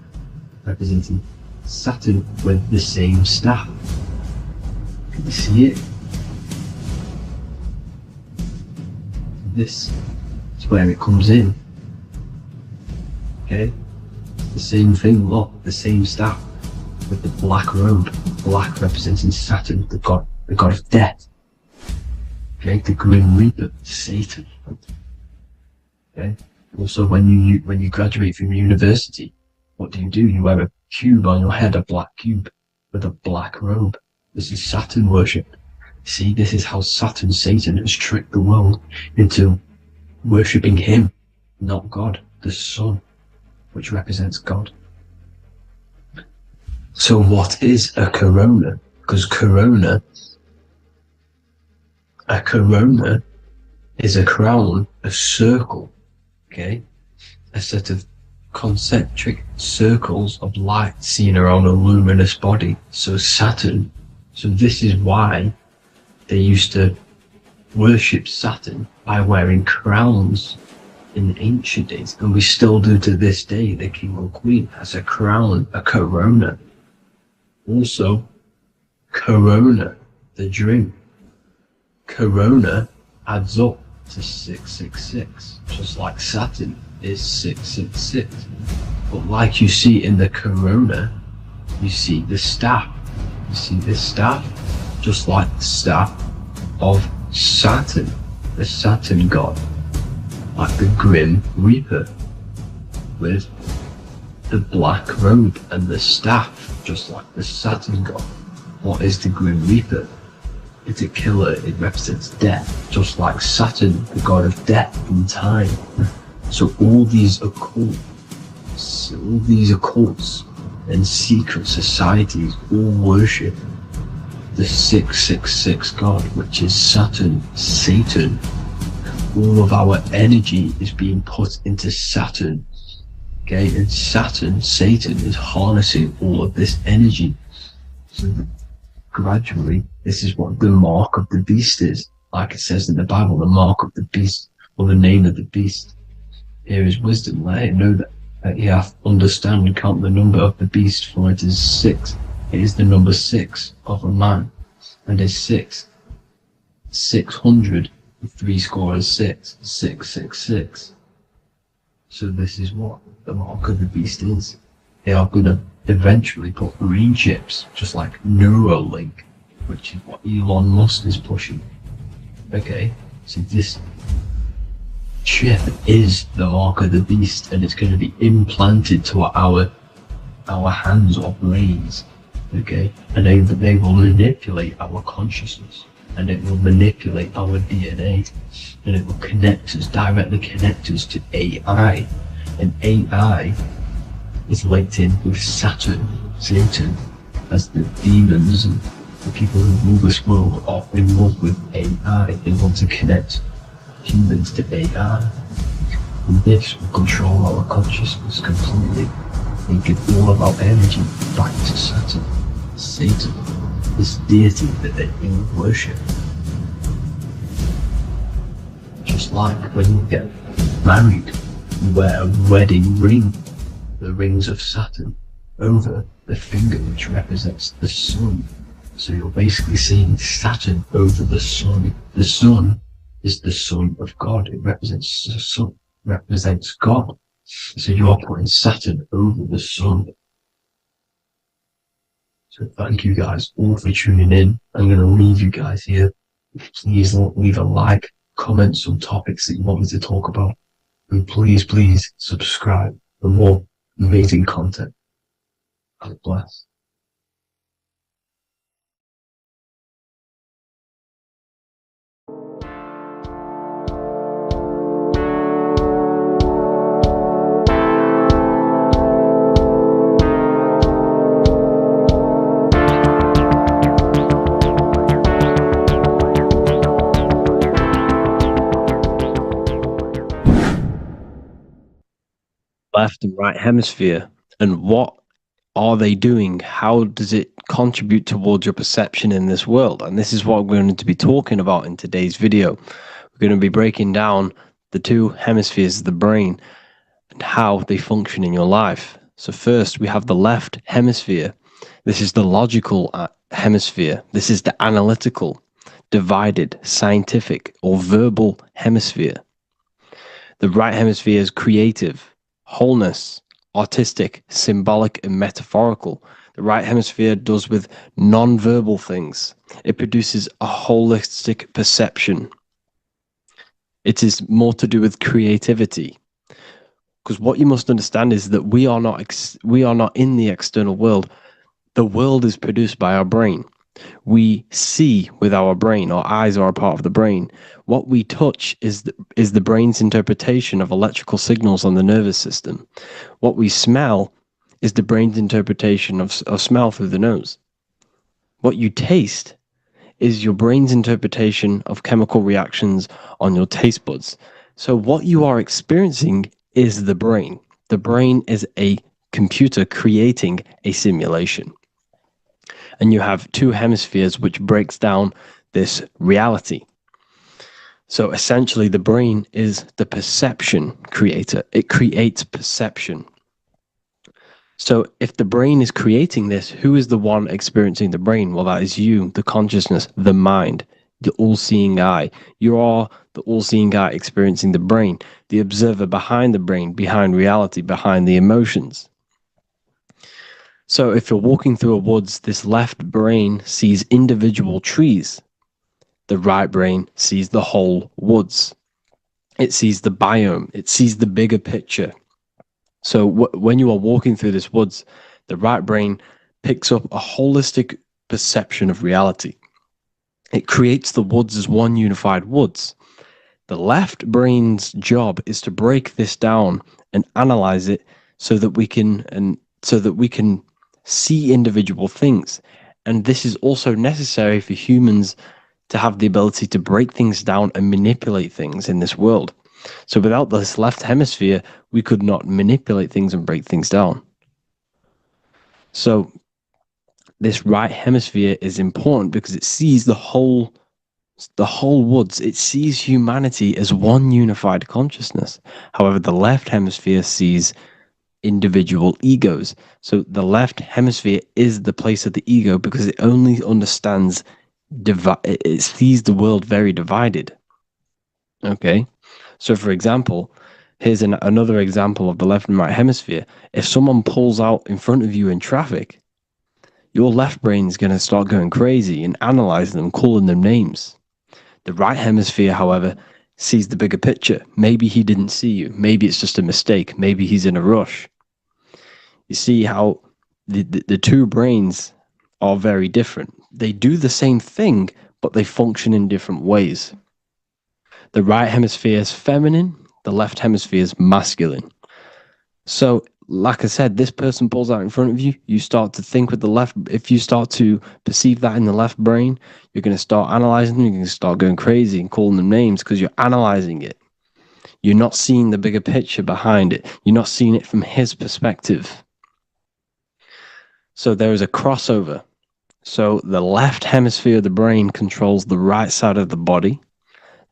representing Saturn with the same staff. Can you see it? This is where it comes in. Okay? The same thing, look, the same staff with the black robe, black representing Saturn, the god of death. Okay, the Grim Reaper, Satan. Okay. Also, when you graduate from university, what do? You wear a cube on your head, a black cube with a black robe. This is Saturn worship. See, this is how Saturn, Satan, has tricked the world into worshipping him, not God, the sun, which represents God. So what is a corona? Because a corona is a crown, a circle, okay? A set of concentric circles of light seen around a luminous body. So Saturn, so this is why they used to worship Saturn by wearing crowns in ancient days, and we still do to this day. The king or queen has a crown, a corona. Also, corona, the drink. Corona adds up to 666, just like Saturn is 666. But like you see in the corona, you see the staff. You see this staff, just like the staff of Saturn, the Saturn god, like the Grim Reaper, with the black robe and the staff, just like the Saturn god. What is the Grim Reaper? It's a killer. It represents death, just like Saturn, the god of death and time. So all these occults and secret societies all worship the 666 god, which is Saturn, Satan. All of our energy is being put into Saturn. Okay, and Saturn, Satan, is harnessing all of this energy. So gradually, this is what the mark of the beast is. Like it says in the Bible, the mark of the beast, or the name of the beast. Here is wisdom, let him know that he hath understand and count the number of the beast, for it is 6. It is the number 6 of a man, and is 600, 666, 666. So this is what the mark of the beast is. They are going to eventually put green chips, just like Neuralink, which is what Elon Musk is pushing. Okay, so this chip is the mark of the beast, and it's going to be implanted to our hands or brains. Okay, and they will manipulate our consciousness. and it will manipulate our DNA, and it will directly connect us to AI. And AI is linked in with Saturn, Satan, as the demons and the people who rule this world are in love with AI. They want to connect humans to AI. And this will control our consciousness completely and give all of our energy back to Saturn, Satan, this deity that they all worship. Just like when you get married, you wear a wedding ring, the rings of Saturn, over the finger, which represents the sun. So you're basically seeing Saturn over the sun. The sun is the son of God. It represents the sun, represents God. So you're putting Saturn over the sun. So thank you guys all for tuning in. I'm going to leave you guys here. Please leave a like, comment some topics that you want me to talk about. And please subscribe for more amazing content. God bless. Left and right hemisphere, and what are they doing? How does it contribute towards your perception in this world? And this is what we're going to be talking about in today's video. We're going to be breaking down the two hemispheres of the brain and how they function in your life. So first, we have the left hemisphere. This is the logical hemisphere. This is the analytical, divided, scientific, or verbal hemisphere. The right hemisphere is creative, wholeness, artistic, symbolic, and metaphorical. The right hemisphere does with non-verbal things. It produces a holistic perception. It is more to do with creativity. Because what you must understand is that we are not in the external world. The world is produced by our brain. We see with our brain. Our eyes are a part of the brain. What we touch is the brain's interpretation of electrical signals on the nervous system. What we smell is the brain's interpretation of smell through the nose. What you taste is your brain's interpretation of chemical reactions on your taste buds. So what you are experiencing is the brain. The brain is a computer creating a simulation. And you have two hemispheres which breaks down this reality. So essentially the brain is the perception creator. It creates perception. So if the brain is creating this, who is the one experiencing the brain? Well, that is you, the consciousness, the mind, the all-seeing eye. You are the all-seeing eye experiencing the brain, the observer behind the brain, behind reality, behind the emotions. So if you're walking through a woods, this left brain sees individual trees. The right brain sees the whole woods. It sees the biome. It sees the bigger picture. So when you are walking through this woods, the right brain picks up a holistic perception of reality. It creates the woods as one unified woods. The left brain's job is to break this down and analyze it so that we can see individual things. And this is also necessary for humans to have the ability to break things down and manipulate things in this world. So without this left hemisphere, we could not manipulate things and break things down. So this right hemisphere is important because it sees the whole woods. It sees humanity as one unified consciousness. However, the left hemisphere sees individual egos. So the left hemisphere is the place of the ego because it only understands, it sees the world very divided. Okay, so for example, here's another example of the left and right hemisphere. If someone pulls out in front of you in traffic, your left brain is going to start going crazy and analyzing them, calling them names. The right hemisphere, however, sees the bigger picture. Maybe he didn't see you. Maybe it's just a mistake. Maybe he's in a rush. You see how the two brains are very different. They do the same thing, but they function in different ways. The right hemisphere is feminine, the left hemisphere is masculine. So, like I said, this person pulls out in front of you, you start to think with the left. If you start to perceive that in the left brain, you're going to start analyzing them, you're going to start going crazy and calling them names because you're analyzing it. You're not seeing the bigger picture behind it. You're not seeing it from his perspective. So there is a crossover. So the left hemisphere of the brain controls the right side of the body,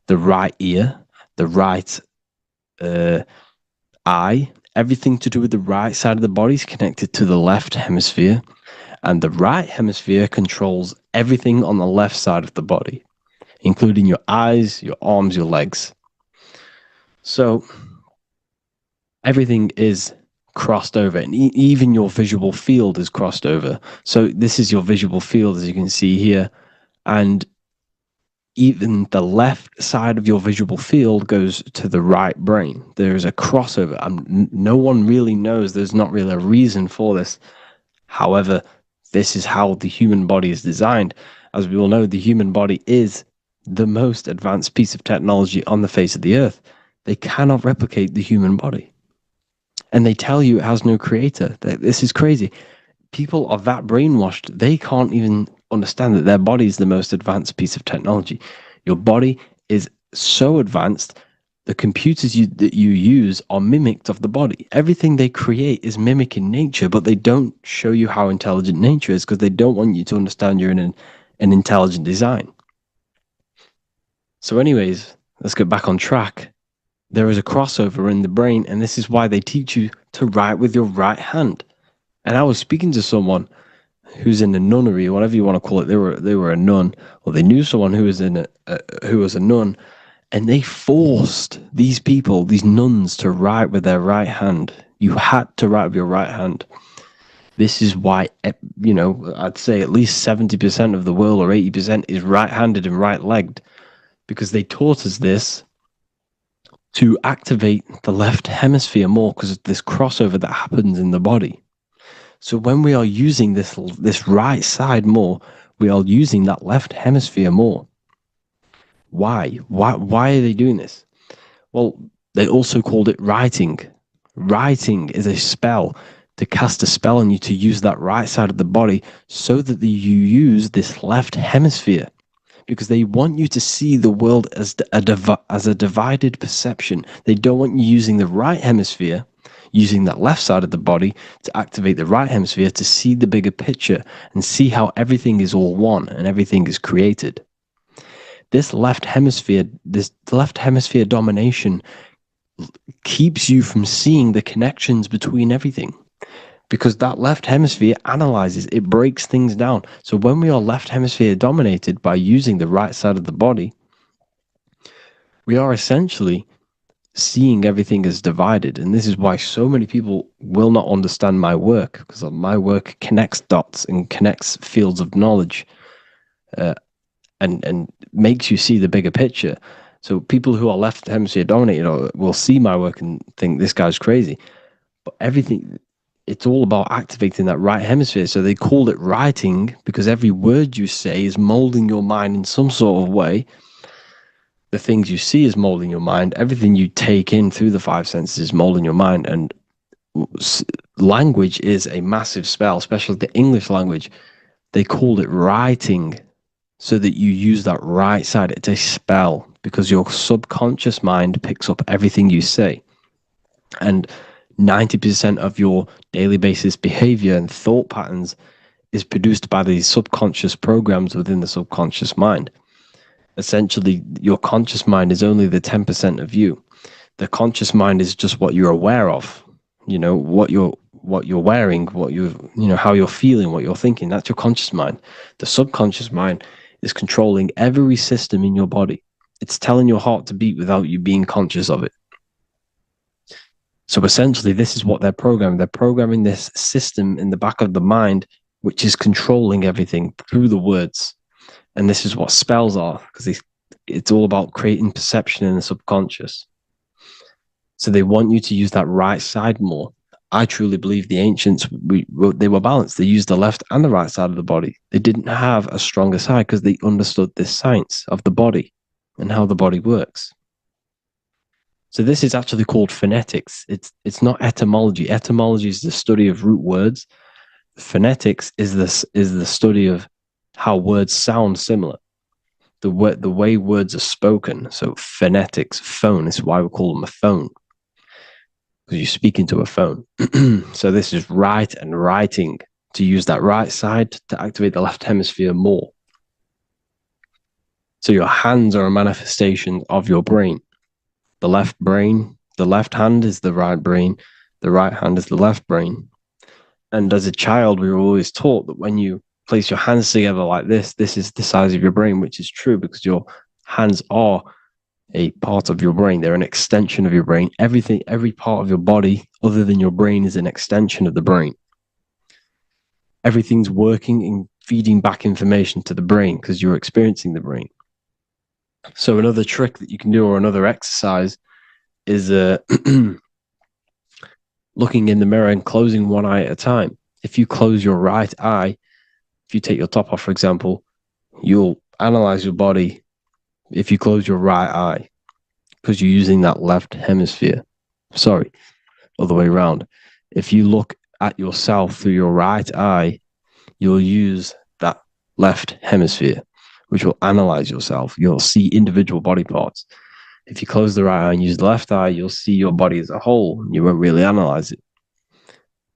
the right ear, the right eye. Everything to do with the right side of the body is connected to the left hemisphere, and the right hemisphere controls everything on the left side of the body, including your eyes, your arms, your legs. So everything is crossed over, and even your visual field is crossed over. So this is your visual field, as you can see here, and even the left side of your visual field goes to the right brain. There is a crossover. No one really knows. There's not really a reason for this. However, this is how the human body is designed. As we all know, the human body is the most advanced piece of technology on the face of the earth. They cannot replicate the human body. And they tell you it has no creator. This is crazy. People are that brainwashed, they can't even understand that their body is the most advanced piece of technology. Your body is so advanced, the computers that you use are mimicked of the body. Everything they create is mimicking nature, but they don't show you how intelligent nature is because they don't want you to understand you're in an intelligent design. So anyways, let's get back on track. There is a crossover in the brain, and this is why they teach you to write with your right hand. And I was speaking to someone who's in a nunnery, or whatever you want to call it. They were a nun, or they knew someone who was a nun, and they forced these people, these nuns, to write with their right hand. You had to write with your right hand. This is why, I'd say at least 70% of the world, or 80%, is right-handed and right-legged, because they taught us this to activate the left hemisphere more because of this crossover that happens in the body. So when we are using this right side more, we are using that left hemisphere more. Why? Why are they doing this? Well, they also called it writing. Writing is a spell, to cast a spell on you to use that right side of the body so that you use this left hemisphere. Because they want you to see the world as a divided perception. They don't want you using the right hemisphere, using that left side of the body to activate the right hemisphere to see the bigger picture and see how everything is all one and everything is created. This left hemisphere domination keeps you from seeing the connections between everything. Because that left hemisphere analyzes, it breaks things down. So when we are left hemisphere dominated by using the right side of the body, we are essentially seeing everything as divided. And this is why so many people will not understand my work, because my work connects dots and connects fields of knowledge and makes you see the bigger picture. So people who are left hemisphere dominated will see my work and think this guy's crazy. But everything... it's all about activating that right hemisphere. So they call it writing because every word you say is molding your mind in some sort of way. The things you see is molding your mind. Everything you take in through the five senses is molding your mind. And language is a massive spell, especially the English language. They call it writing so that you use that right side. It's a spell because your subconscious mind picks up everything you say. And 90% of your daily basis behavior and thought patterns is produced by these subconscious programs within the subconscious mind. Essentially, your conscious mind is only the 10% of you. The conscious mind is just what you're aware of, what you're wearing, how you're feeling, what you're thinking. That's your conscious mind. The subconscious mind is controlling every system in your body. It's telling your heart to beat without you being conscious of it. So essentially, this is what they're programming. They're programming this system in the back of the mind, which is controlling everything through the words. And this is what spells are, because it's all about creating perception in the subconscious. So they want you to use that right side more. I truly believe the ancients, they were balanced. They used the left and the right side of the body. They didn't have a stronger side because they understood this science of the body and how the body works. So this is actually called phonetics. It's not etymology. Etymology is the study of root words. Phonetics is the study of how words sound similar. The way words are spoken. So phonetics, phone, is why we call them a phone. Because you speak into a phone. So this is write and writing, to use that right side to activate the left hemisphere more. So your hands are a manifestation of your brain. The left hand is the right brain, the right hand is the left brain. And as a child, we were always taught that when you place your hands together like this is the size of your brain, which is true because your hands are a part of your brain. They're an extension of your brain. Every part of your body other than your brain is an extension of the brain. Everything's working and feeding back information to the brain because you're experiencing the brain. So another trick that you can do, or another exercise, is looking in the mirror and closing one eye at a time. If you close your right eye, if you take your top off, for example, you'll analyze your body if you close your right eye because you're using that left hemisphere. Sorry, other way around. If you look at yourself through your right eye, you'll use that left hemisphere, which will analyze yourself. You'll see individual body parts. If you close the right eye and use the left eye, you'll see your body as a whole. And you won't really analyze it.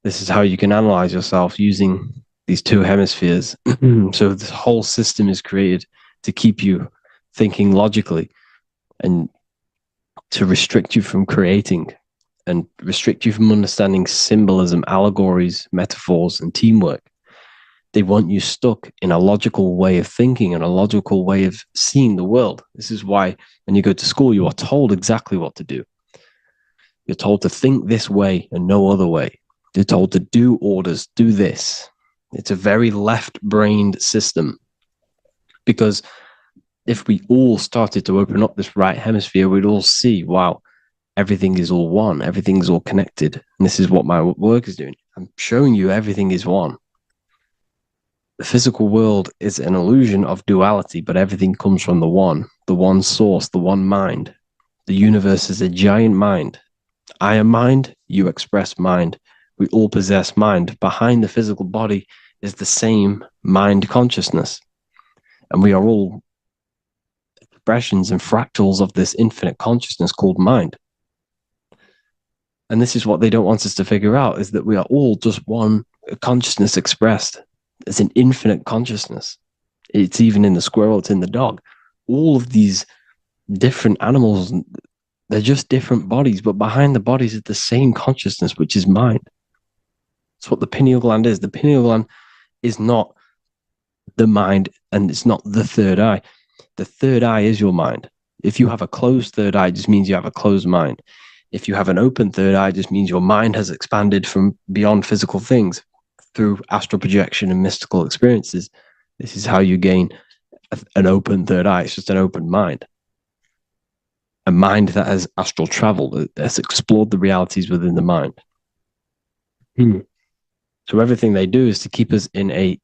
This is how you can analyze yourself using these two hemispheres. So this whole system is created to keep you thinking logically and to restrict you from creating and restrict you from understanding symbolism, allegories, metaphors, and teamwork. They want you stuck in a logical way of thinking and a logical way of seeing the world. This is why when you go to school, you are told exactly what to do. You're told to think this way and no other way. You're told to do orders, do this. It's a very left-brained system because if we all started to open up this right hemisphere, we'd all see, wow, everything is all one. Everything's all connected. And this is what my work is doing. I'm showing you everything is one. The physical world is an illusion of duality, but everything comes from the one source, the one mind. The universe is a giant mind. I am mind, you express mind. We all possess mind. Behind the physical body is the same mind consciousness. And we are all expressions and fractals of this infinite consciousness called mind. And this is what they don't want us to figure out, is that we are all just one consciousness expressed. It's an infinite consciousness. It's even in the squirrel, it's in the dog. All of these different animals, they're just different bodies, but behind the bodies is the same consciousness, which is mind. That's what the pineal gland is. The pineal gland is not the mind, and it's not the third eye. The third eye is your mind. If you have a closed third eye, it just means you have a closed mind. If you have an open third eye, it just means your mind has expanded from beyond physical things through astral projection and mystical experiences. This is how you gain an open third eye. It's just an open mind. A mind that has astral traveled, that has explored the realities within the mind. So everything they do is to keep us in a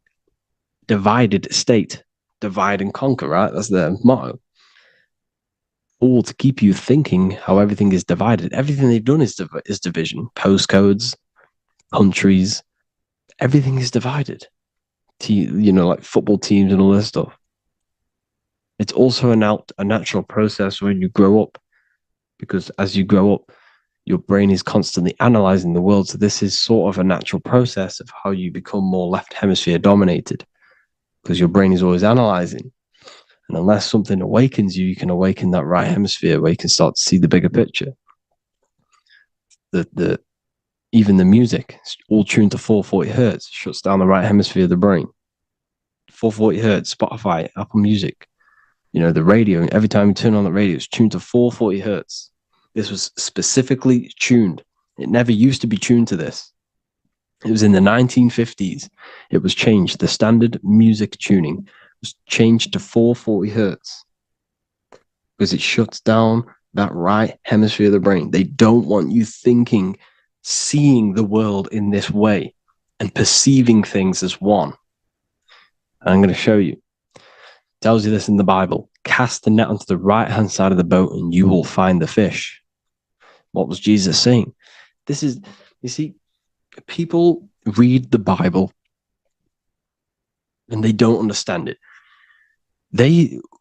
divided state. Divide and conquer, right? That's their motto. All to keep you thinking how everything is divided. Everything they've done is division. Postcodes, countries, everything is divided. Like football teams and all this stuff. It's also a natural process when you grow up, because as you grow up, your brain is constantly analyzing the world. So this is sort of a natural process of how you become more left hemisphere dominated, because your brain is always analyzing. And unless something awakens you, you can awaken that right hemisphere where you can start to see the bigger picture. Even the music, it's all tuned to 440 hertz, shuts down the right hemisphere of the brain. 440 hertz, Spotify, Apple Music, the radio. Every time you turn on the radio, it's tuned to 440 hertz. This was specifically tuned. It never used to be tuned to this. It was in the 1950s. It was changed. The standard music tuning was changed to 440 hertz because it shuts down that right hemisphere of the brain. They don't want you thinking seeing the world in this way and perceiving things as one. And I'm going to show you. It tells you this in the Bible. Cast the net onto the right-hand side of the boat and you will find the fish. What was Jesus saying? This is, you see, people read the Bible and they don't understand it.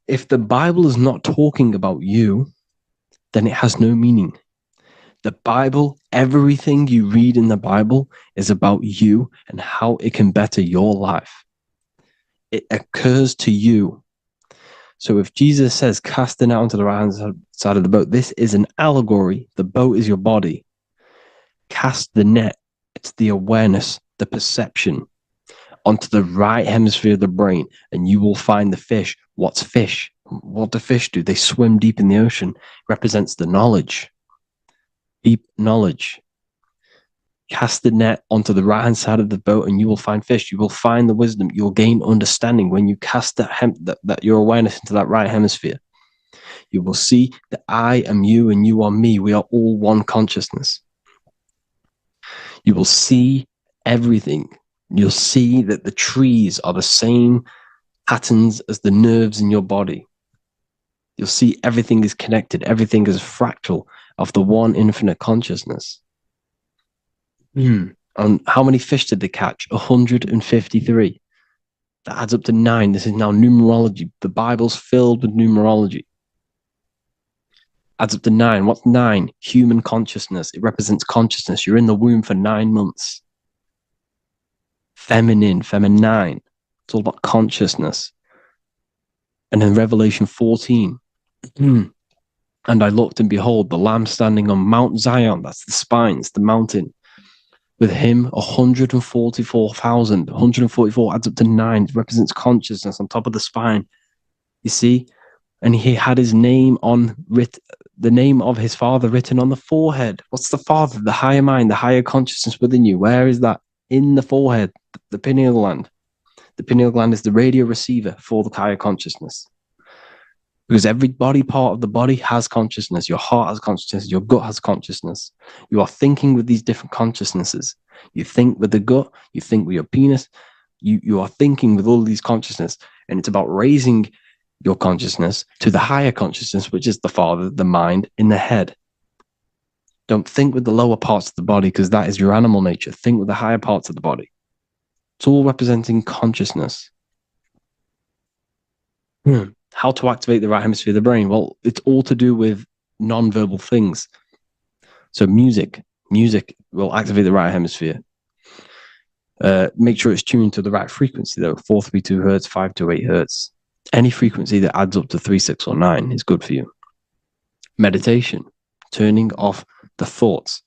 If the Bible is not talking about you, then it has no meaning. The Bible, everything you read in the Bible is about you and how it can better your life. It occurs to you. So if Jesus says, cast the net onto the right-hand side of the boat, this is an allegory. The boat is your body. Cast the net. It's the awareness, the perception onto the right hemisphere of the brain, and you will find the fish. What's fish? What do fish do? They swim deep in the ocean. It represents the knowledge. Deep knowledge. Cast the net onto the right-hand side of the boat and you will find fish. You will find the wisdom. You'll gain understanding when you cast that your awareness into that right hemisphere. You will see that I am you and you are me. We are all one consciousness. You will see everything. You'll see that the trees are the same patterns as the nerves in your body. You'll see everything is connected. Everything is a fractal of the one infinite consciousness. And how many fish did they catch? 153. That adds up to 9. This is now numerology. The Bible's filled with numerology. Adds up to 9. What's 9? Human consciousness. It represents consciousness. You're in the womb for 9 months. Feminine. It's all about consciousness. And in Revelation 14, and I looked and behold, the Lamb standing on Mount Zion. That's the spines, the mountain. With him, 144,000. 144 adds up to 9. It represents consciousness on top of the spine. You see? And he had his name the name of his Father written on the forehead. What's the Father? The higher mind, the higher consciousness within you. Where is that? In the forehead, the pineal gland. The pineal gland is the radio receiver for the higher consciousness. Because every body part of the body has consciousness. Your heart has consciousness. Your gut has consciousness. You are thinking with these different consciousnesses. You think with the gut. You think with your penis. You are thinking with all of these consciousness. And it's about raising your consciousness to the higher consciousness, which is the Father, the mind, in the head. Don't think with the lower parts of the body because that is your animal nature. Think with the higher parts of the body. It's all representing consciousness. How to activate the right hemisphere of the brain? Well, it's all to do with non-verbal things. So music will activate the right hemisphere. Make sure it's tuned to the right frequency though. 432 hertz, 528 hertz. Any frequency that adds up to 3, 6, or 9 is good for you. Meditation, turning off the thoughts,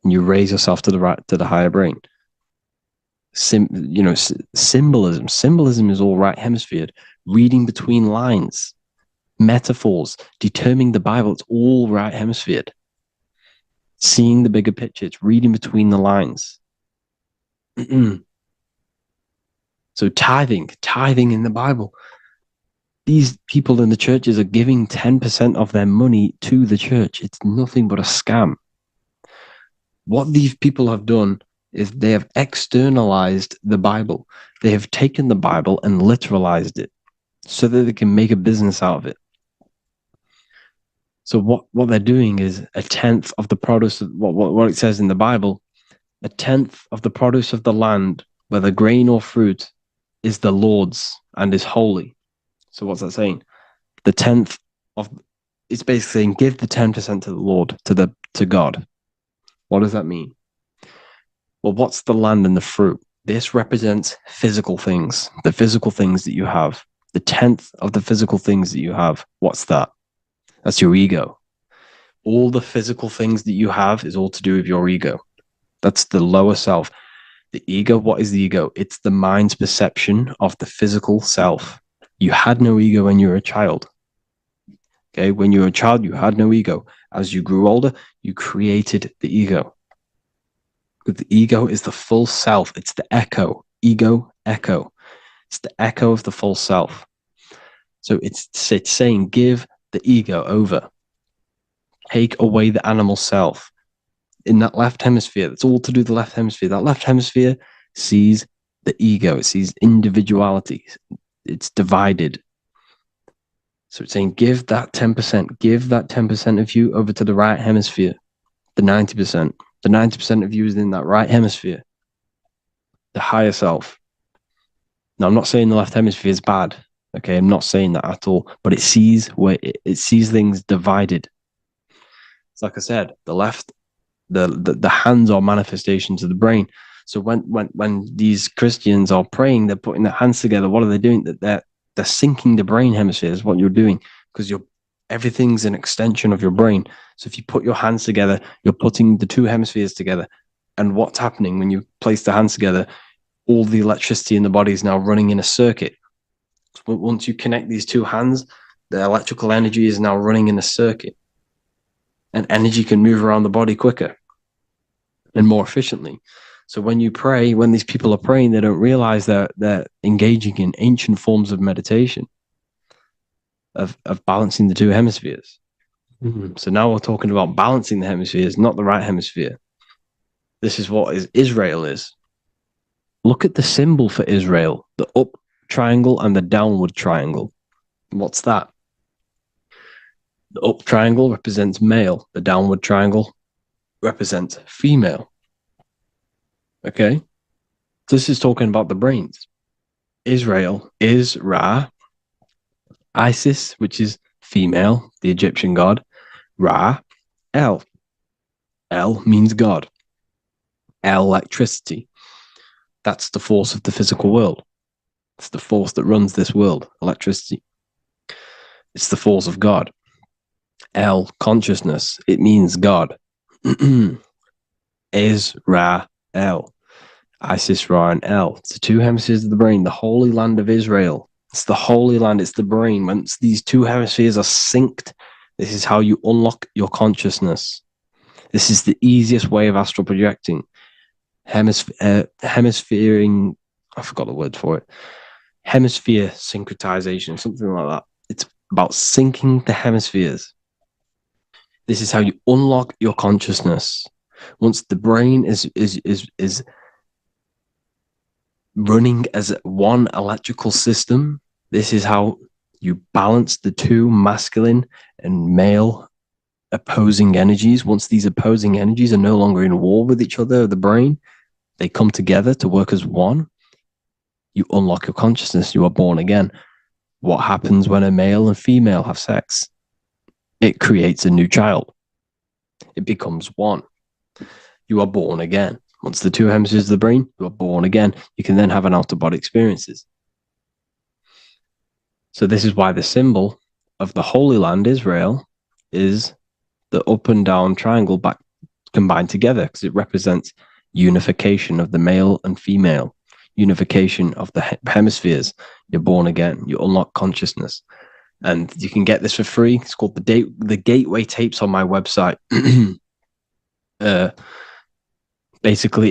and you raise yourself to the higher brain. Symbolism. Symbolism is all right hemisphered. Reading between lines, metaphors, determining the Bible, it's all right hemisphered. Seeing the bigger picture, it's reading between the lines. So tithing in the Bible. These people in the churches are giving 10% of their money to the church. It's nothing but a scam. What these people have done is they have externalized the Bible. They have taken the Bible and literalized it so that they can make a business out of it. So what they're doing is 1/10 of the produce of what it says in the Bible, 1/10 of the produce of the land, whether grain or fruit, is the Lord's and is holy. So what's that saying? The 1/10 of it's basically saying give the 10% to the Lord, to God. What does that mean? Well, what's the land and the fruit? This represents physical things, the physical things that you have. The 1/10 of the physical things that you have, what's that? That's your ego. All the physical things that you have is all to do with your ego. That's the lower self. The ego, what is the ego? It's the mind's perception of the physical self. You had no ego when you were a child. Okay, when you were a child, you had no ego. As you grew older, you created the ego. But the ego is the full self. It's the echo. Ego, echo. It's the echo of the full self. So it's saying, give the ego over. Take away the animal self. in that left hemisphere. That's all to do with the left hemisphere. That left hemisphere sees the ego. It sees individuality. It's divided. So it's saying, give that 10%. Give that 10% of you over to the right hemisphere. The 90%. The 90% of you is in that right hemisphere. The higher self. Now, I'm not saying the left hemisphere is bad. Okay, I'm not saying that at all. But it sees it sees things divided. It's like I said, the left, the hands are manifestations of the brain. So when these Christians are praying, they're putting their hands together. What are they doing? They're syncing the brain hemispheres. What you're doing, because everything's an extension of your brain. So if you put your hands together, you're putting the two hemispheres together. And what's happening when you place the hands together? All the electricity in the body is now running in a circuit. So once you connect these two hands, the electrical energy is now running in a circuit. And energy can move around the body quicker and more efficiently. So when you pray, when these people are praying, they don't realize that they're engaging in ancient forms of meditation, of balancing the two hemispheres. So now we're talking about balancing the hemispheres, not the right hemisphere. This is what Israel is. Look at the symbol for Israel, the up triangle and the downward triangle. What's that? The up triangle represents male. The downward triangle represents female. Okay? This is talking about the brains. Israel is Ra. Isis, which is female, the Egyptian god. Ra, El. El means God. Electricity. That's the force of the physical world. It's the force that runs this world, electricity. It's the force of God. El, consciousness. It means God. Is Ra, El. Isis, Ra, and El. It's the two hemispheres of the brain, the holy land of Israel. It's the holy land, it's the brain. Once these two hemispheres are synced, this is how you unlock your consciousness. This is the easiest way of astral projecting. Hemisphering, I forgot the word for it. Hemisphere syncretization, something like that. It's about syncing the hemispheres. This is how you unlock your consciousness. Once the brain is running as one electrical system, this is how you balance the two masculine and male opposing energies. Once these opposing energies are no longer in war with each other, the brain, they come together to work as one. You unlock your consciousness. You are born again. What happens when a male and female have sex? It creates a new child. It becomes one. You are born again. Once the two hemispheres of the brain, you are born again. You can then have an out-of-body experiences. So this is why the symbol of the Holy Land, Israel, is the up and down triangle back combined together, because it represents unification of the male and female, unification of the hemispheres. You're born again. You unlock consciousness. And you can get this for free. It's called the Gateway Tapes on my website. Basically,